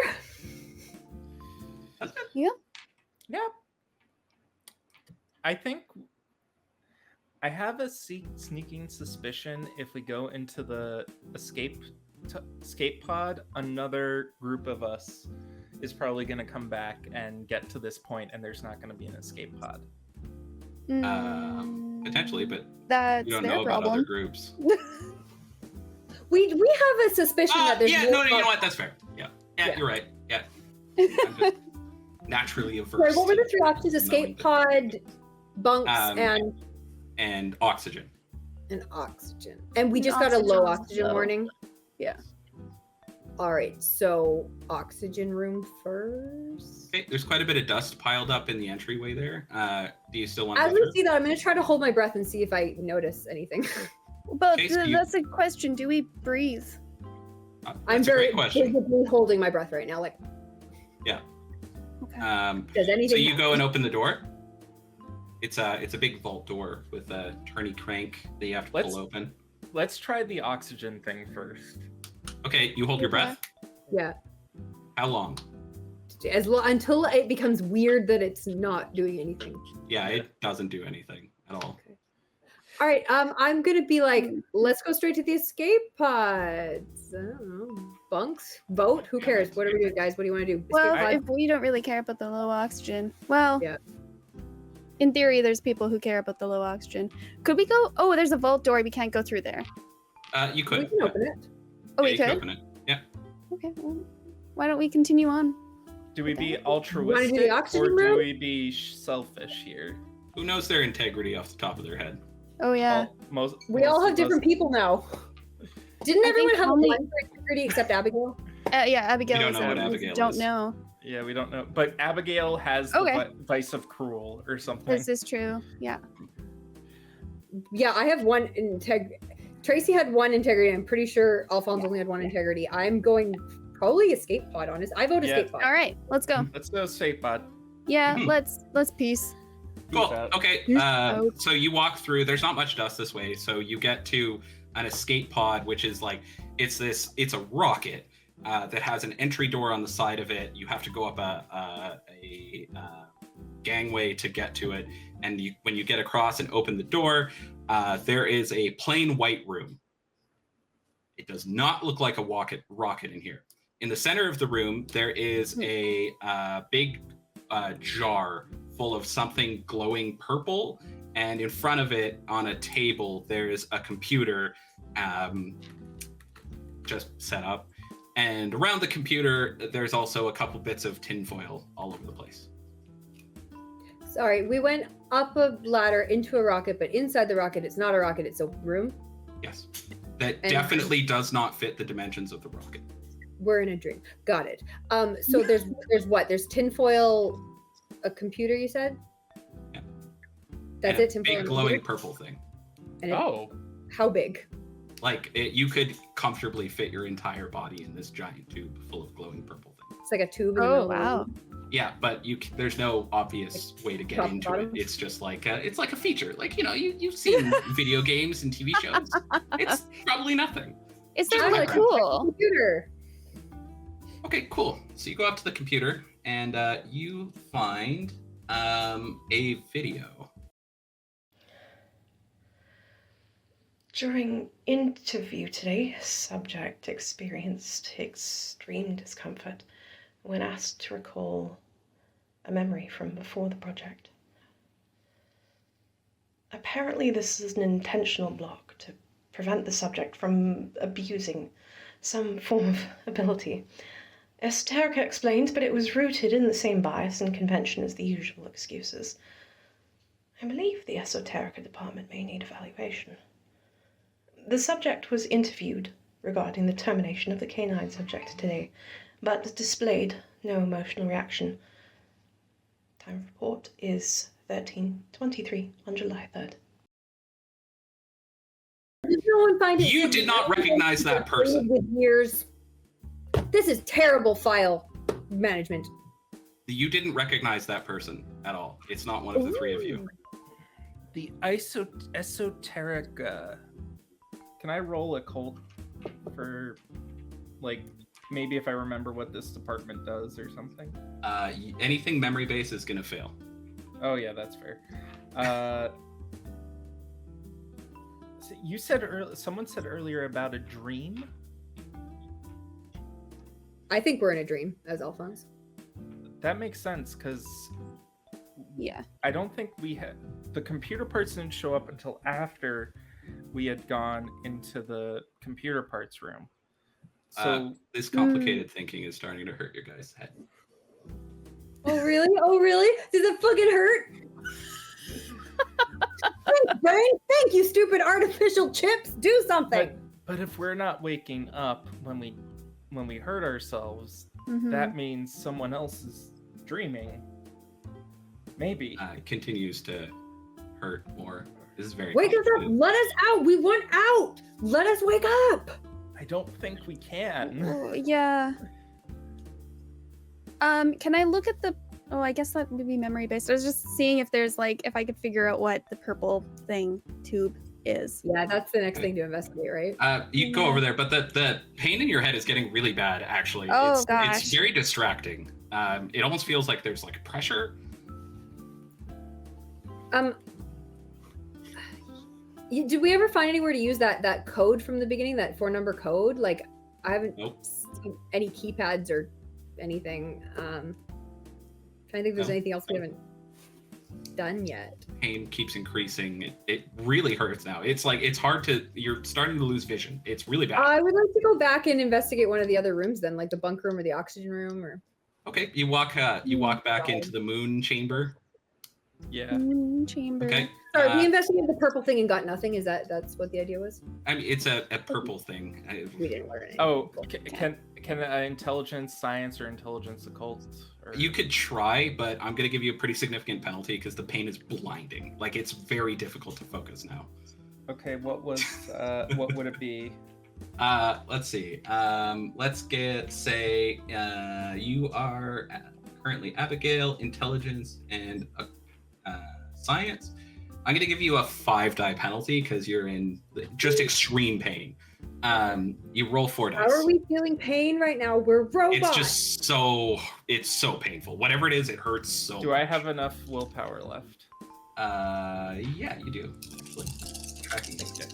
Yeah. Yeah. I think I have a sneaking suspicion if we go into the escape pod, another group of us is probably going to come back and get to this point, and there's not going to be an escape pod. Potentially, but that's you don't their know problem. about other groups. We have a suspicion that there's you know what? That's fair. Yeah, you're right. Yeah. I'm just naturally averse. Sorry, what were the three options? Escape pod, bunks, and oxygen. And oxygen. And we just got a low oxygen warning. Yeah. All right, so oxygen room first. Okay, there's quite a bit of dust piled up in the entryway there. Do you still want to As we see that, I'm going to try to hold my breath and see if I notice anything. But Okay, so that's a question. Do we breathe? I'm very visibly holding my breath right now. Yeah. Okay. Does anything? So you go and open the door. It's a big vault door with a turny crank that you have to pull open. Let's try the oxygen thing first. Okay, you hold your breath. Yeah. How long? Until it becomes weird that it's not doing anything. Yeah, it doesn't do anything at all. Okay. All right, I'm gonna be let's go straight to the escape pods. I don't know. Bunks? Vote? Who cares? What are we doing, guys? What do you want to do? Well, Escape if we don't really care about the low oxygen, well, yeah. In theory, there's people who care about the low oxygen. Could we go? Oh, there's a vault door. We can't go through there. You could. We can open it. Oh, Yeah, we you can could? open it. Yeah. Okay. Well, why don't we continue on? Do we be You wanna altruistic do the oxygen or do room? we be selfish here? Who knows their integrity off the top of their head? Oh, yeah. We all have different people now. Didn't I everyone think have only- a line for integrity except Abigail? Yeah, Abigail. We don't is know what out. Abigail Don't is. know. Yeah, we don't know. But Abigail has the vice of cruel or something. This is true. Yeah. Yeah, I have one Tracy had one integrity. I'm pretty sure Alphonse only had one integrity. I'm going probably escape pod, honest. I vote escape pod. All right, let's go. Let's go escape pod. Yeah, let's peace. Cool. Okay. So you walk through. There's not much dust this way, so you get to an escape pod, which is like it's a rocket that has an entry door on the side of it. You have to go up a gangway to get to it, and when you get across and open the door, there is a plain white room. It does not look like a rocket in here. In the center of the room, there is a big jar full of something glowing purple, and in front of it on a table there's a computer just set up, and around the computer there's also a couple bits of tinfoil all over the place. Sorry, we went up a ladder into a rocket, but inside the rocket it's not a rocket, it's a room. Yes, that definitely does not fit the dimensions of the rocket. We're in a dream. Got it. So there's what? There's tinfoil, a computer, you said? Yeah. That's and it, tinfoil. Big glowing purple thing. And how big? Like you could comfortably fit your entire body in this giant tube full of glowing purple thing. It's like a tube. Oh wow. Yeah, but there's no obvious way to get into it. It's just like it's like a feature. Like you've seen video games and TV shows. It's probably nothing. It's really cool. Computer. Okay, cool. So you go up to the computer and you find a video. During interview today, subject experienced extreme discomfort when asked to recall a memory from before the project. Apparently this is an intentional block to prevent the subject from abusing some form of ability. Esoterica explains, but it was rooted in the same bias and convention as the usual excuses. I believe the Esoterica department may need evaluation. The subject was interviewed regarding the termination of the canine subject today, but displayed no emotional reaction. Time of report is 13:23 on July 3rd. Did no one find it? You did not recognize that person. With years. This is terrible file management. You didn't recognize that person at all. It's not one of the three of you. The Esoterica. Can I roll a cult for, like, maybe if I remember what this department does or something? Anything memory-based is going to fail. Oh, yeah, that's fair. So you said someone said earlier about a dream? I think we're in a dream as Alphonse. That makes sense, because yeah, I don't think we had the computer parts didn't show up until after we had gone into the computer parts room. So this complicated thinking is starting to hurt your guys' head. Oh really? Oh really? Does it fucking hurt? Thanks, brain. Thank you, stupid artificial chips. Do something. But if we're not waking up when we hurt ourselves, that means someone else is dreaming. Maybe. It continues to hurt more. This is very Wake us up. Let us out. We want out. Let us wake up. I don't think we can. Oh, yeah. Can I look at the... Oh, I guess that would be memory-based. I was just seeing if there's, like, if I could figure out what the purple tube is. Yeah, that's the next thing to investigate, right? You go over there, but the pain in your head is getting really bad, actually. Oh, gosh. It's very distracting. It almost feels like there's, like, pressure. Did we ever find anywhere to use that code from the beginning, that 4-number code? Like, I haven't seen any keypads or anything. Trying to think if there's anything else we haven't done yet. Pain keeps increasing. It really hurts now. It's like, it's hard to, you're starting to lose vision. It's really bad. I would like to go back and investigate one of the other rooms then, like the bunk room or the oxygen room or... Okay, you walk back into the moon chamber. Yeah. Moon chamber. Okay. Sorry, we investigated the purple thing and got nothing. That's what the idea was? I mean, it's a purple thing. We didn't learn anything. Oh, Can intelligence science or intelligence occult? Or... You could try, but I'm gonna give you a pretty significant penalty because the pain is blinding. Like it's very difficult to focus now. Okay, what would it be? Let's see. Let's say you are currently Abigail, intelligence, and science. I'm gonna give you a 5-die penalty because you're in just extreme pain. You roll 4 dice. How are we feeling pain right now? We're robots. It's just it's so painful. Whatever it is, it hurts so Do much. I have enough willpower left? Yeah, you do. Actually, tracking this guy.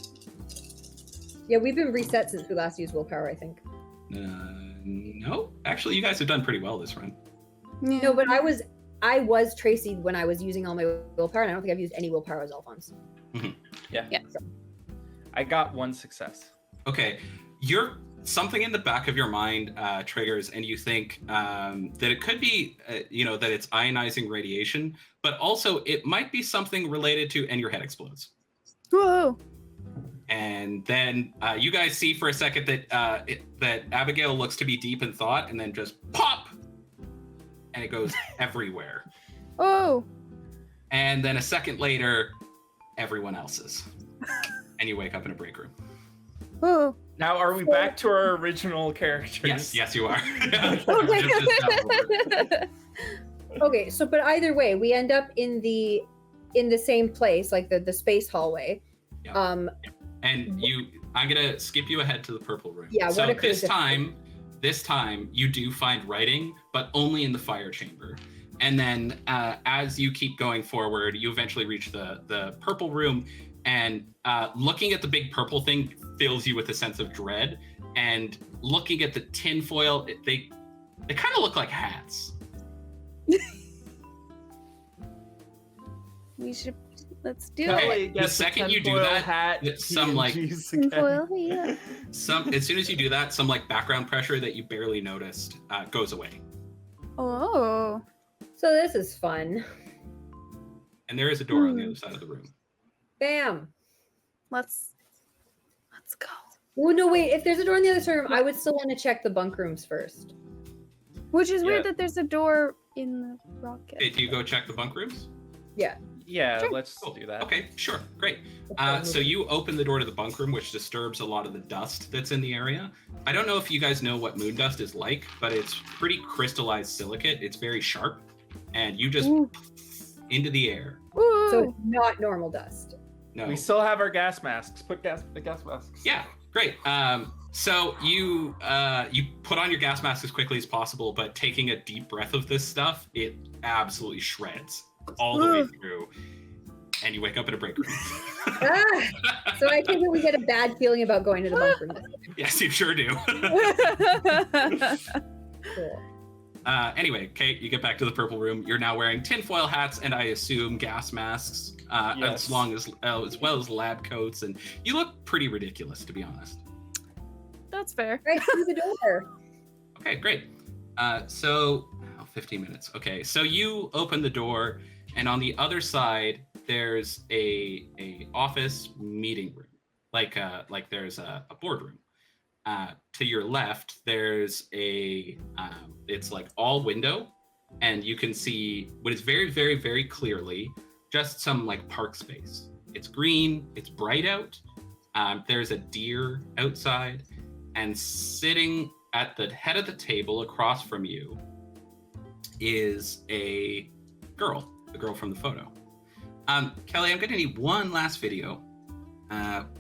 Yeah, we've been reset since we last used willpower, I think. No, actually, you guys have done pretty well this run. Yeah. No, but I was Tracy when I was using all my willpower, and I don't think I've used any willpower as Alphonse. Yeah. So, I got 1 success. Okay, you're something in the back of your mind triggers, and you think that it could be, that it's ionizing radiation, but also it might be something related to, and your head explodes. Whoa. And then you guys see for a second that Abigail looks to be deep in thought, and then just pop, and it goes everywhere. Oh. And then a second later, everyone else's, and you wake up in a break room. Oh. Now, are we back to our original characters? Yes, you are. okay, so but either way, we end up in the same place, like the space hallway. Yeah. And I'm gonna skip you ahead to the purple room. Yeah. So What occurs this time you do find writing, but only in the fire chamber. And then as you keep going forward, you eventually reach the purple room, and looking at the big purple thing fills you with a sense of dread. And looking at the tinfoil, they kind of look like hats. Let's do Okay. it. The second you do that, some like Tinfoil, yeah. as soon as you do that, some like background pressure that you barely noticed goes away. Oh. So this is fun. And there is a door on the other side of the room. Bam. Let's go. Oh no, wait. If there's a door in the other side room, I would still want to check the bunk rooms first. Which is Yeah. weird that there's a door in the rocket. Okay, do you go check the bunk rooms? Yeah. Yeah, Sure. let's do that. Okay, sure, great. So you open the door to the bunk room, which disturbs a lot of the dust that's in the area. I don't know if you guys know what moon dust is like, but it's pretty crystallized silicate. It's very sharp, and you just Ooh. into the air. Ooh. So it's not normal dust. No. We still have our gas masks. Put the gas masks. Yeah, great. So you put on your gas mask as quickly as possible, but taking a deep breath of this stuff, it absolutely shreds all the way through, and you wake up in a break room. So I think that we get a bad feeling about going to the bunk room. Yes, you sure do. Cool. Anyway, Kate, you get back to the purple room. You're now wearing tinfoil hats and I assume gas masks, Yes. as well as lab coats, and you look pretty ridiculous, to be honest. That's fair. Right through the door. Okay, great. 15 minutes. Okay, so you open the door, and on the other side there's a office meeting room, like there's a boardroom. To your left, there's it's like all window, and you can see what is very, very, very clearly just some like park space. It's green, it's bright out. There's a deer outside, and sitting at the head of the table across from you is a girl, the girl from the photo. Kelly, I'm going to need one last video.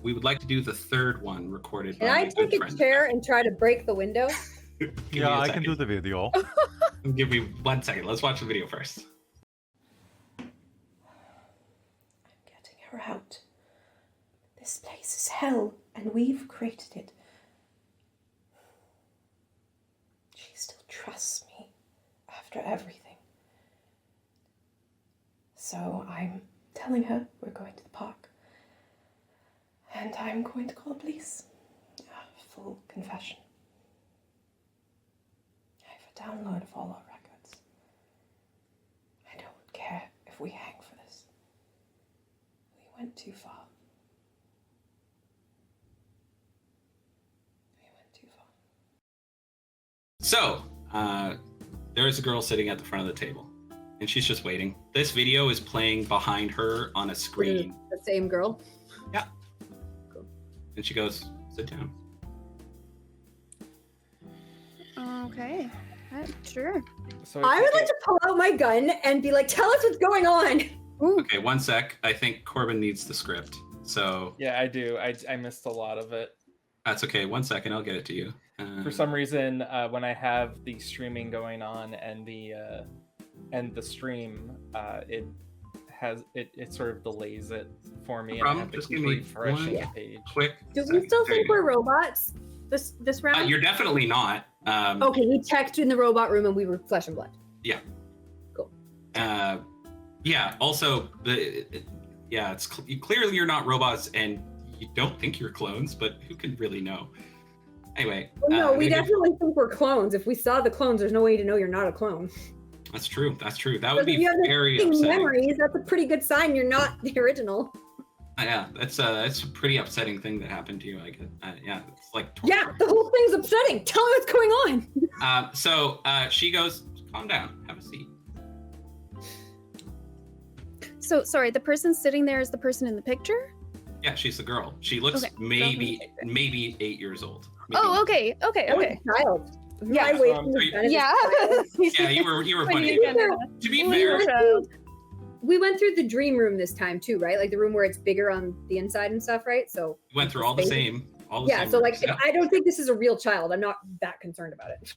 We would like to do the third one recorded Can by I my good take a friend. chair and try to break the window? Give me Yeah, a I second. can do the video. Give me 1 second. Let's watch the video first. I'm getting her out. This place is hell, and we've created it. She still trusts me after everything. So I'm telling her we're going to the park. And I'm going to call the police. A full confession. I have a download of all our records. I don't care if we hang for this. We went too far. So, there is a girl sitting at the front of the table, and she's just waiting. This video is playing behind her on a screen. The same girl. Yeah. Cool. And she goes, sit down. Okay. Sure. So I would like to pull out my gun and be like, tell us what's going on. Ooh. Okay, one sec. I think Corbin needs the script. So Yeah, I do. I missed a lot of it. that's okay. 1 second. I'll get it to you. For some reason, when I have the streaming going on and the stream, it sort of delays it for me. No problem. And I have to Just keep give me refreshing one the page. quick Do we second. still There you think go. we're robots this round? You're definitely not. Okay, we checked in the robot room and we were flesh and blood. Yeah. Cool. Yeah. Also, it's clearly you're not robots, and you don't think you're clones, but who can really know? Anyway. Well, no, we maybe- definitely think we're clones. If we saw the clones, there's no way to know you're not a clone. That's true. That's true. That would Because if be you have the very same upsetting. memories, that's a pretty good sign you're not the original. Yeah, that's a pretty upsetting thing that happened to you. I get. Yeah, it's like. Yeah, torture. the whole thing's upsetting. Tell me what's going on. So she goes, calm down, have a seat. So sorry, the person sitting there is the person in the picture? Yeah, she's the girl. She looks Okay. maybe 8 years old. Maybe. Oh, okay. Okay. I was Okay. a child. Yeah. My way So, from the so you- benefits Yeah. Yeah, you were When funny. you kinda- To be when you were fair, a child. We went through the dream room this time too, right? Like the room where it's bigger on the inside and stuff, right? So we went through all the same. yeah, so like rooms, yeah. I don't think this is a real child. I'm not that concerned about it.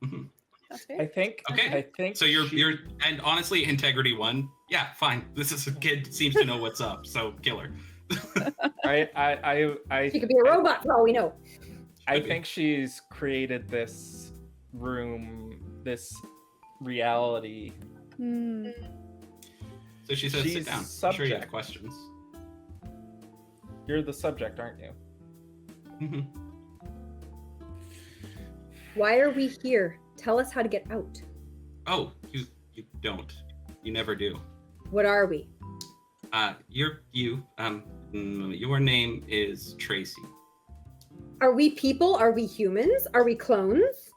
Mhm. That's I fair. think. Okay. I think. So you're and honestly, integrity 1. Yeah, fine. This is a kid seems to know what's up, so kill her. She could be a robot for all we know. I think she's created this room, this reality. Hmm. So she says, She's sit down. I'm sure you have subject. questions. You're the subject, aren't you? Mhm. Why are we here? Tell us how to get out. Oh, you don't. You never do. What are we? Your name is Tracy. Are we people? Are we humans? Are we clones?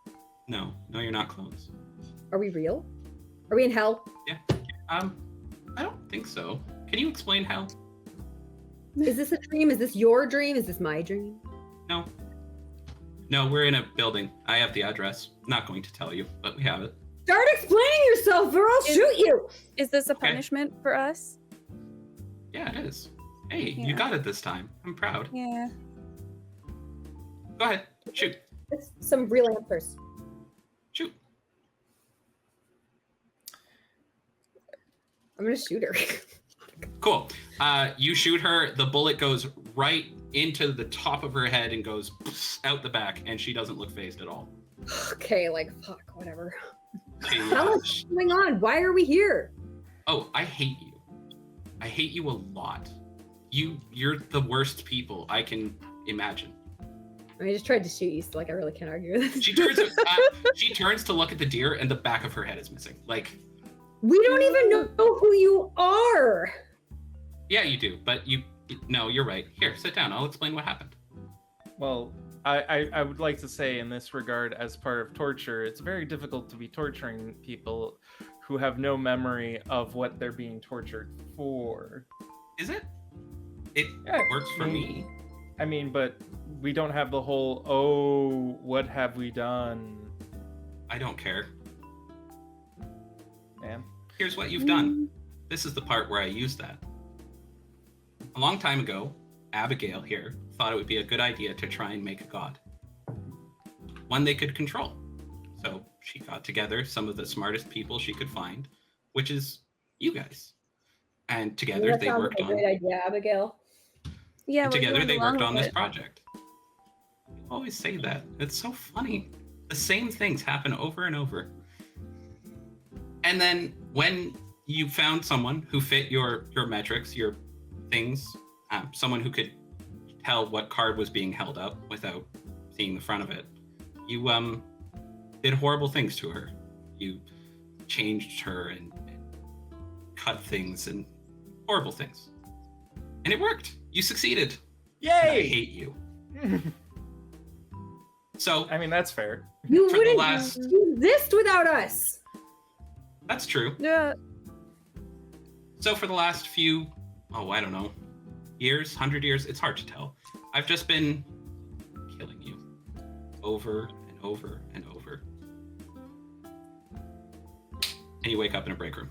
No, you're not clones. Are we real? Are we in hell? I don't think so. Can you explain how? Is this a dream? Is this your dream? Is this my dream? No, we're in a building. I have the address. Not going to tell you, but we have it. Start explaining yourself or I'll shoot you. Is this a Okay. punishment for us? Yeah, it is. Hey, Yeah. you got it this time. I'm proud. Yeah. Go ahead. Shoot. It's some real answers. Shoot. I'm gonna shoot her. Cool. You shoot her. The bullet goes right into the top of her head and goes out the back, and she doesn't look phased at all. Okay, like fuck, whatever. She, Tell us what's going on. Why are we here? oh, I hate you. I hate you a lot. You're the worst people I can imagine. I just tried to shoot you, so like I really can't argue with this. She turns to look at the deer, and the back of her head is missing. Like, We don't even know who you are. yeah, you do, but no, you're right. Here, sit down. I'll explain what happened. Well, I would like to say in this regard, as part of torture, it's very difficult to be torturing people who have no memory of what they're being tortured for. Is it? It Yeah, works for me. I mean, but we don't have the whole, oh, what have we done? I don't care. Man. Here's what you've done. This is the part where I use that. A long time ago, Abigail here thought it would be a good idea to try and make a god. One they could control. So she got together some of the smartest people she could find, which is you guys. And together That they sounds worked like a on great idea, Abigail. Yeah. and we're together going they along worked on with this it. project. You always say that. It's so funny. The same things happen over and over. And then when you found someone who fit your metrics, your things, someone who could tell what card was being held up without seeing the front of it, you did horrible things to her. You changed her and cut things and horrible things. And it worked. You succeeded. And I Yay! hate you. So I mean, that's fair. You For the wouldn't last- exist without us. that's true. Yeah. So for the last few, I don't know, years, 100 years, it's hard to tell. I've just been killing you over and over and over. And you wake up in a break room.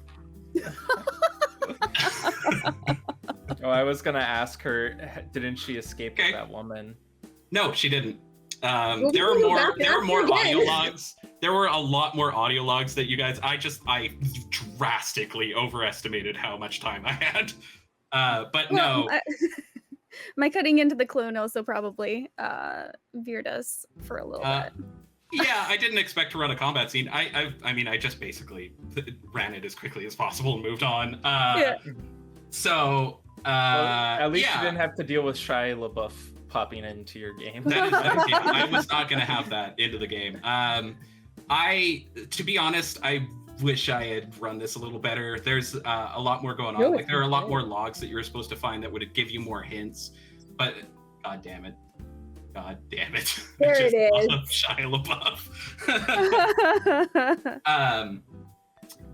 Oh, I was gonna ask her, didn't she escape Okay. with that woman? No, she didn't. Well, There we were can go more. back and There were ask more her audio again. logs. There were a lot more audio logs that you guys. I drastically overestimated how much time I had. But Well, no, my cutting into the clone also probably veered us for a little bit. yeah, I didn't expect to run a combat scene. I mean, I just basically ran it as quickly as possible and moved on. Yeah. So, Well, at least yeah. you didn't have to deal with Shia LaBeouf popping into your game. That is dedicated. I was not going to have that into the game. To be honest, I wish I had run this a little better. There's a lot more going on. No, Like it's there are a lot okay. more logs that you're supposed to find that would give you more hints. But god damn it. God damn it. There I just it is. love Shia LaBeouf.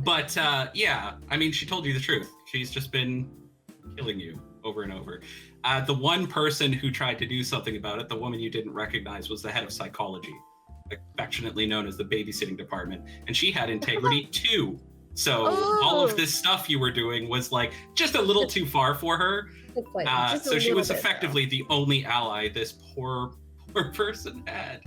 But yeah, I mean, she told you the truth. She's just been killing you over and over. The one person who tried to do something about it, the woman you didn't recognize, was the head of psychology, affectionately known as the babysitting department, and she had integrity too. So all Oh. of this stuff you were doing was like just a little too far for her. It's like, just a So she little was bit, though. effectively the only ally this poor person had.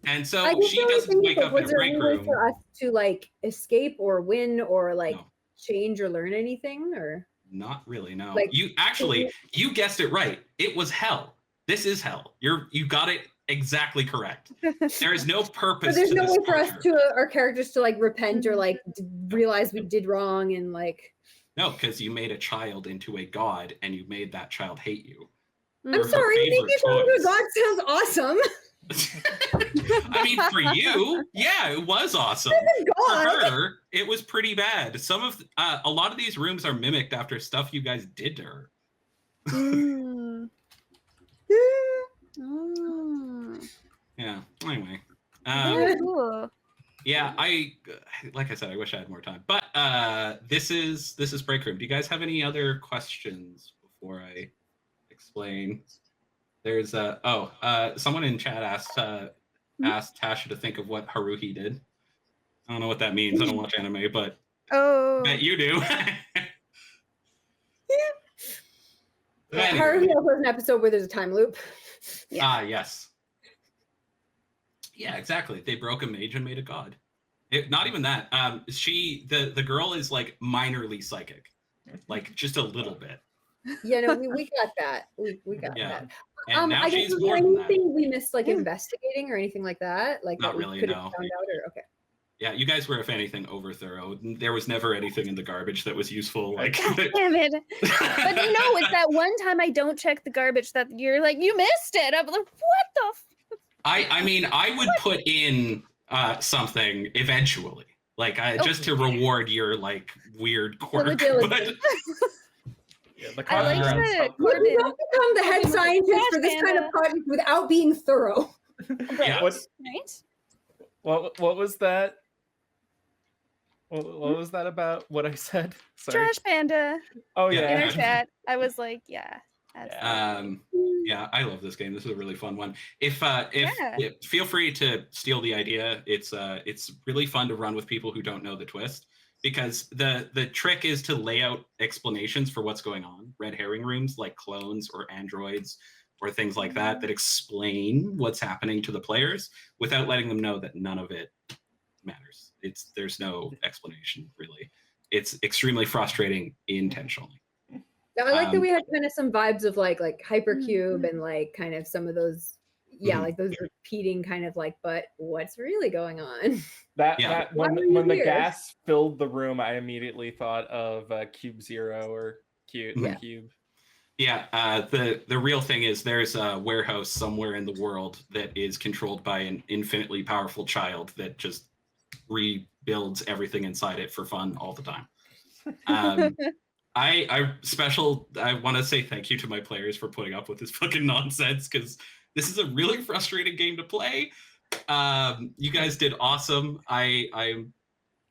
And so I guess she the only doesn't thing wake is, up was in a there break any way room. for us to like escape or win or like No. change or learn anything or Not really, no. Like, You actually, you guessed it right. It was hell. This is hell. You got it exactly correct. There is no but purpose there's to no this way for us torture. to our characters to like repent or Mhm. like realize we did wrong and like No, because you made a child into a god and you made that child hate you. I'm Her sorry, making favorite someone a toys. god sounds awesome. I mean, for you, yeah, it was awesome. For God. her, it was pretty bad. A lot of these rooms are mimicked after stuff you guys did to her. Mm. Mm. Yeah. Anyway. Very cool. Yeah, like I said, I wish I had more time. But this is break room. Do you guys have any other questions before I explain? There's someone in chat asked Tasha to think of what Haruhi did. I don't know what that means. I don't watch anime, but Oh. I bet you do. But anyway. Haruhi also has an episode where there's a time loop. Yeah. Yes. Yeah, exactly. They broke a mage and made a god. Not even that. The girl is like minorly psychic, like just a little bit. Yeah, no, we got that. We got Yeah. that. And now I guess she's was there more than that. anything we missed like Yeah. investigating or anything like that? Like Not that we really, could have no. found out or okay. Yeah, you guys were, if anything, over thorough. There was never anything in the garbage that was useful. Like, God damn it. But no, it's that one time I don't check the garbage that you're like, you missed it. I'm like, what the I mean, I would put in something eventually, like just to reward your like weird quirk. Diligence. But Yeah, the I like content- that You Corbin. don't become the head Corbin was like, scientist for "Trash this kind of panda." project without being thorough. Yeah. Right? What was that? What was that about? What I said? Sorry. Trash panda. Oh Yeah. In yeah. our chat. I was like, yeah. That's yeah, I love this game. This is a really fun one. If Yeah. feel free to steal the idea. It's really fun to run with people who don't know the twist, because the trick is to lay out explanations for what's going on. Red herring rooms like clones or androids or things like that explain what's happening to the players without letting them know that none of it matters. There's no explanation really. It's extremely frustrating intentionally. Now, I like that Um, we had kind of some vibes of like Hypercube and like kind of some of those, Mhm. like those repeating kind of like, but what's really going on? That Yeah. that Why when were you when the here? gas filled the room, I immediately thought of Cube Zero or Cube. Yeah. Cube. Yeah, the real thing is there's a warehouse somewhere in the world that is controlled by an infinitely powerful child that just rebuilds everything inside it for fun all the time. I want to say thank you to my players for putting up with this fucking nonsense, because this is a really frustrating game to play. You guys did awesome. I'm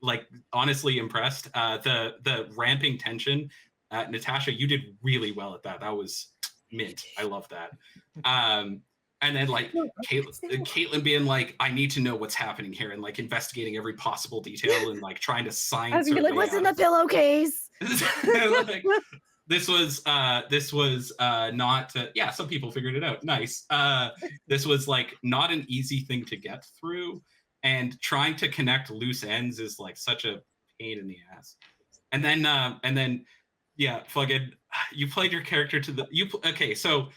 like honestly impressed. The ramping tension, Natasha, you did really well at that. That was mint. I love that. And then like Caitlan being like, I need to know what's happening here, and like investigating every possible detail and like trying to science. I was gonna be like, what's in the pillowcase? Like, this was not yeah, some people figured it out. Nice. This was like not an easy thing to get through, and trying to connect loose ends is like such a pain in the ass. And then yeah, fucking you played your character to the okay, so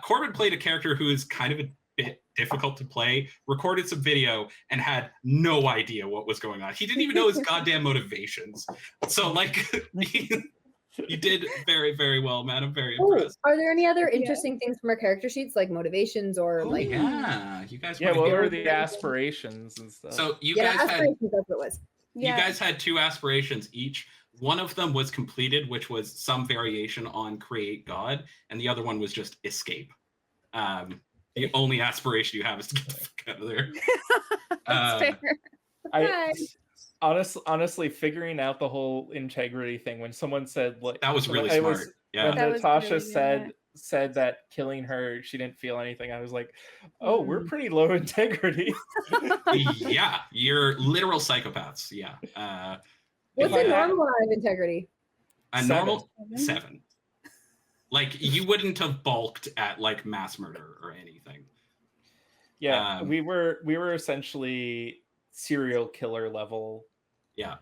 Corbin played a character who is kind of a bit difficult to play, recorded some video, and had no idea what was going on. He didn't even know his goddamn motivations. So like you did very, very well, man. I'm very impressed. Are there any other interesting things from our character sheets, like motivations or like? Yeah, you guys. Yeah, what were the aspirations and stuff? So you guys had. Aspirations, that's what it was. You guys had 2 aspirations each. One of them was completed, which was some variation on create God, and the other one was just escape. The only aspiration you have is to get the fuck out of there. That's fair. Honestly, figuring out the whole integrity thing when someone said like that was really smart. When That Natasha was really, said that killing her, she didn't feel anything. I was like, oh, we're pretty low integrity. Yeah, you're literal psychopaths. Yeah. What's a normal amount of integrity? A normal 7. Like you wouldn't have balked at like mass murder or anything. Yeah, we were essentially serial killer level. Yeah.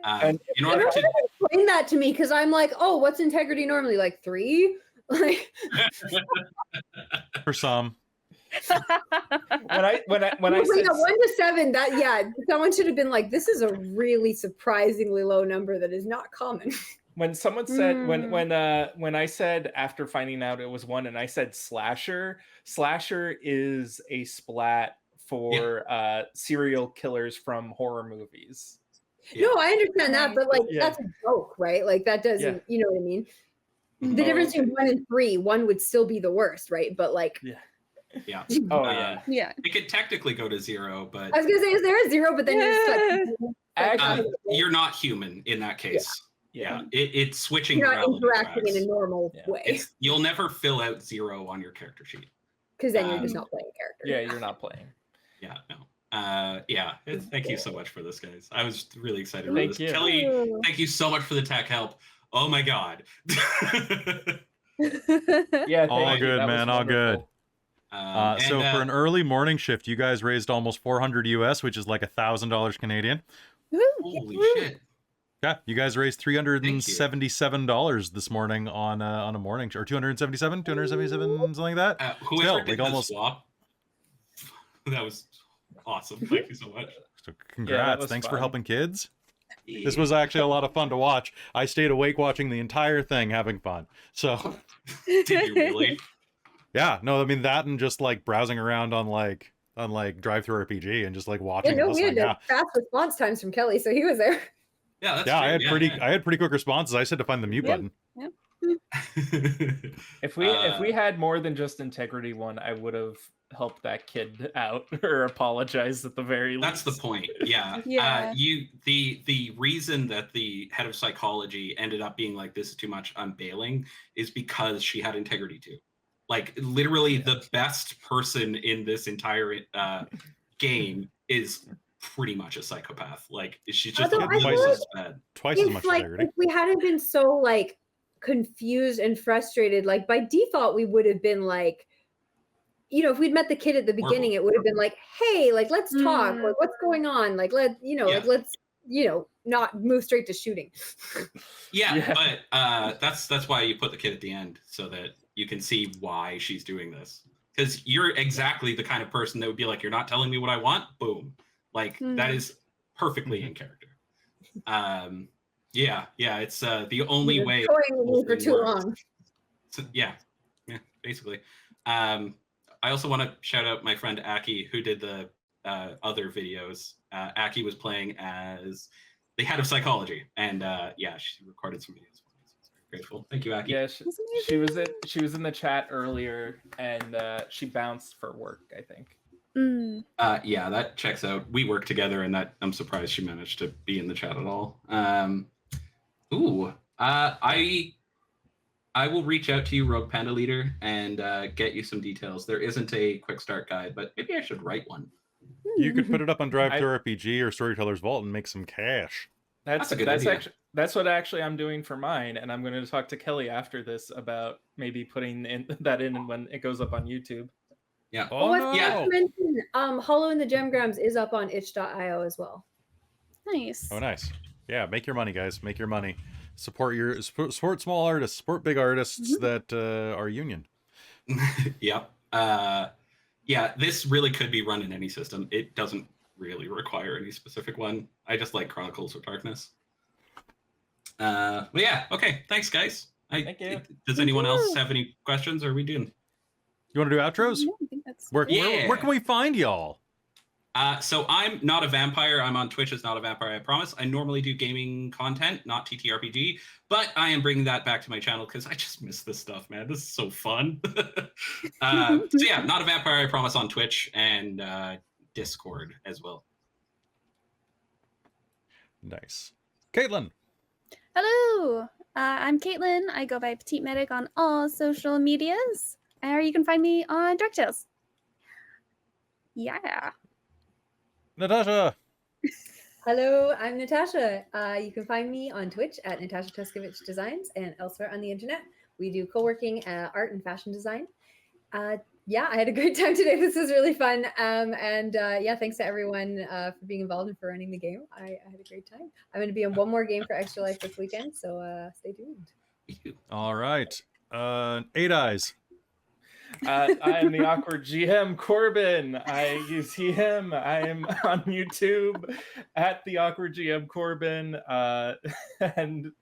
And in order to explain that to me, because I'm like, oh, what's integrity normally? Like 3? Like for some. when I said 1 to 7, that someone should have been like, this is a really surprisingly low number that is not common. When someone said when I said after finding out it was 1 and I said slasher is a splat for serial killers from horror movies. No, I understand that, but like that's a joke, right? Like that doesn't, you know what I mean? The difference between 1 and 3, 1 would still be the worst, right? But like yeah. Yeah. It could technically go to 0, but I was gonna say, is there a 0? But then you're not human in that case. Yeah. It's switching. You're not interacting in a normal way. You'll never fill out 0 on your character sheet. Because then you're just not playing a character. Yeah, you're not playing. Yeah, no. Thank you so much for this, guys. I was really excited about Thank this. you. Kelly, thank you so much for the tech help. Oh my god. Yeah, all good, man. All good. So for an early morning shift, you guys raised almost 400 US, which is like $1,000 Canadian. Holy shit. Yeah, you guys raised $377 this morning on a morning or 277, something like that. Whoever did the swap, that was awesome. Thank you so much. So congrats. Thanks for helping kids. This was actually a lot of fun to watch. I stayed awake watching the entire thing, having fun. So did you really? Yeah, no, I mean that and just like browsing around on like drive-through-RPG and just like watching. We had fast response times from Kelly, so he was there. Yeah, that's true. I had pretty quick responses. I just had to find the mute button. Yep. If we had more than just integrity 1, I would have helped that kid out or apologized at the very least. That's the point. Yeah. The reason that the head of psychology ended up being like, this is too much, I'm bailing, is because she had integrity too. Like literally the best person in this entire game is pretty much a psychopath. Like she's just twice as much integrity. If we hadn't been so like confused and frustrated, like by default we would have been like, you know, if we'd met the kid at the beginning, it would have been like, hey, like let's talk, like what's going on, like let's not move straight to shooting. But that's why you put the kid at the end, so that you can see why she's doing this, because you're exactly the kind of person that would be like, you're not telling me what I want, boom. Like that is perfectly in character. It's the only way for too long. So, basically. I also want to shout out my friend Aki, who did the other videos. Aki was playing as the head of psychology, and she recorded some videos. grateful. Thank you, Aki. Yeah, she was in the chat earlier, and she bounced for work, I think. Yeah, that checks out. We work together, and that I'm surprised she managed to be in the chat at all. I will reach out to you, Rogue Panda Leader, and get you some details. There isn't a quick start guide, but maybe I should write one. You could put it up on Drive to RPG or Storyteller's Vault and make some cash. That's a good idea. Actually, that's what I'm doing for mine, and I'm going to talk to Kelly after this about maybe putting that in when it goes up on YouTube. Yeah. Oh, I forgot to mention, Hollow in the Gemgrams is up on itch.io as well. Nice. Oh, nice. Yeah, make your money, guys. Make your money. Support small artists. Support big artists that are union. Yep. Yeah, this really could be run in any system. It doesn't really require any specific one. I just like Chronicles of Darkness. But yeah, okay. Thanks, guys. Thank you. Does anyone else have any questions, or are we doing? You want to do outros? Yeah, I think that's Where can we find y'all? So I'm not a vampire. I'm on Twitch as Not a Vampire, I promise. I normally do gaming content, not ttrpg, but I am bringing that back to my channel because I just miss this stuff, man. This is so fun. So yeah, Not a Vampire, I promise, on Twitch and Discord as well. Nice. Caitlan. Hello, I'm Caitlan. I go by Petite Medic on all social medias, or you can find me on DarkTales. Yeah. Natasha. Hello, I'm Natasha. You can find me on Twitch at Natasha Tuskovich Designs and elsewhere on the internet. We do co-working, art, and fashion design. Yeah, I had a great time today. This was really fun. Yeah, thanks to everyone for being involved and for running the game. I had a great time. I'm going to be in one more game for Extra Life this weekend, so stay tuned. All right. 8 Eyes. I am the awkward GM Corbin. I use him. I am on YouTube at the awkward GM Corbin, and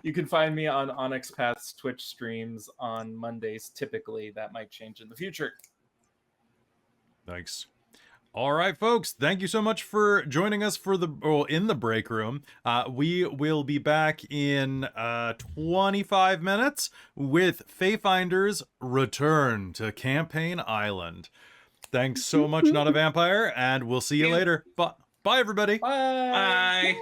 you can find me on Onyx Path's Twitch streams on Mondays. Typically, that might change in the future. Thanks. All right, folks. Thank you so much for joining us for in the break room. We will be back in 25 minutes with Fayfinder's Return to Campaign Island. Thanks so much, Not a Vampire, and we'll see you later. Bye, everybody. Bye. Bye.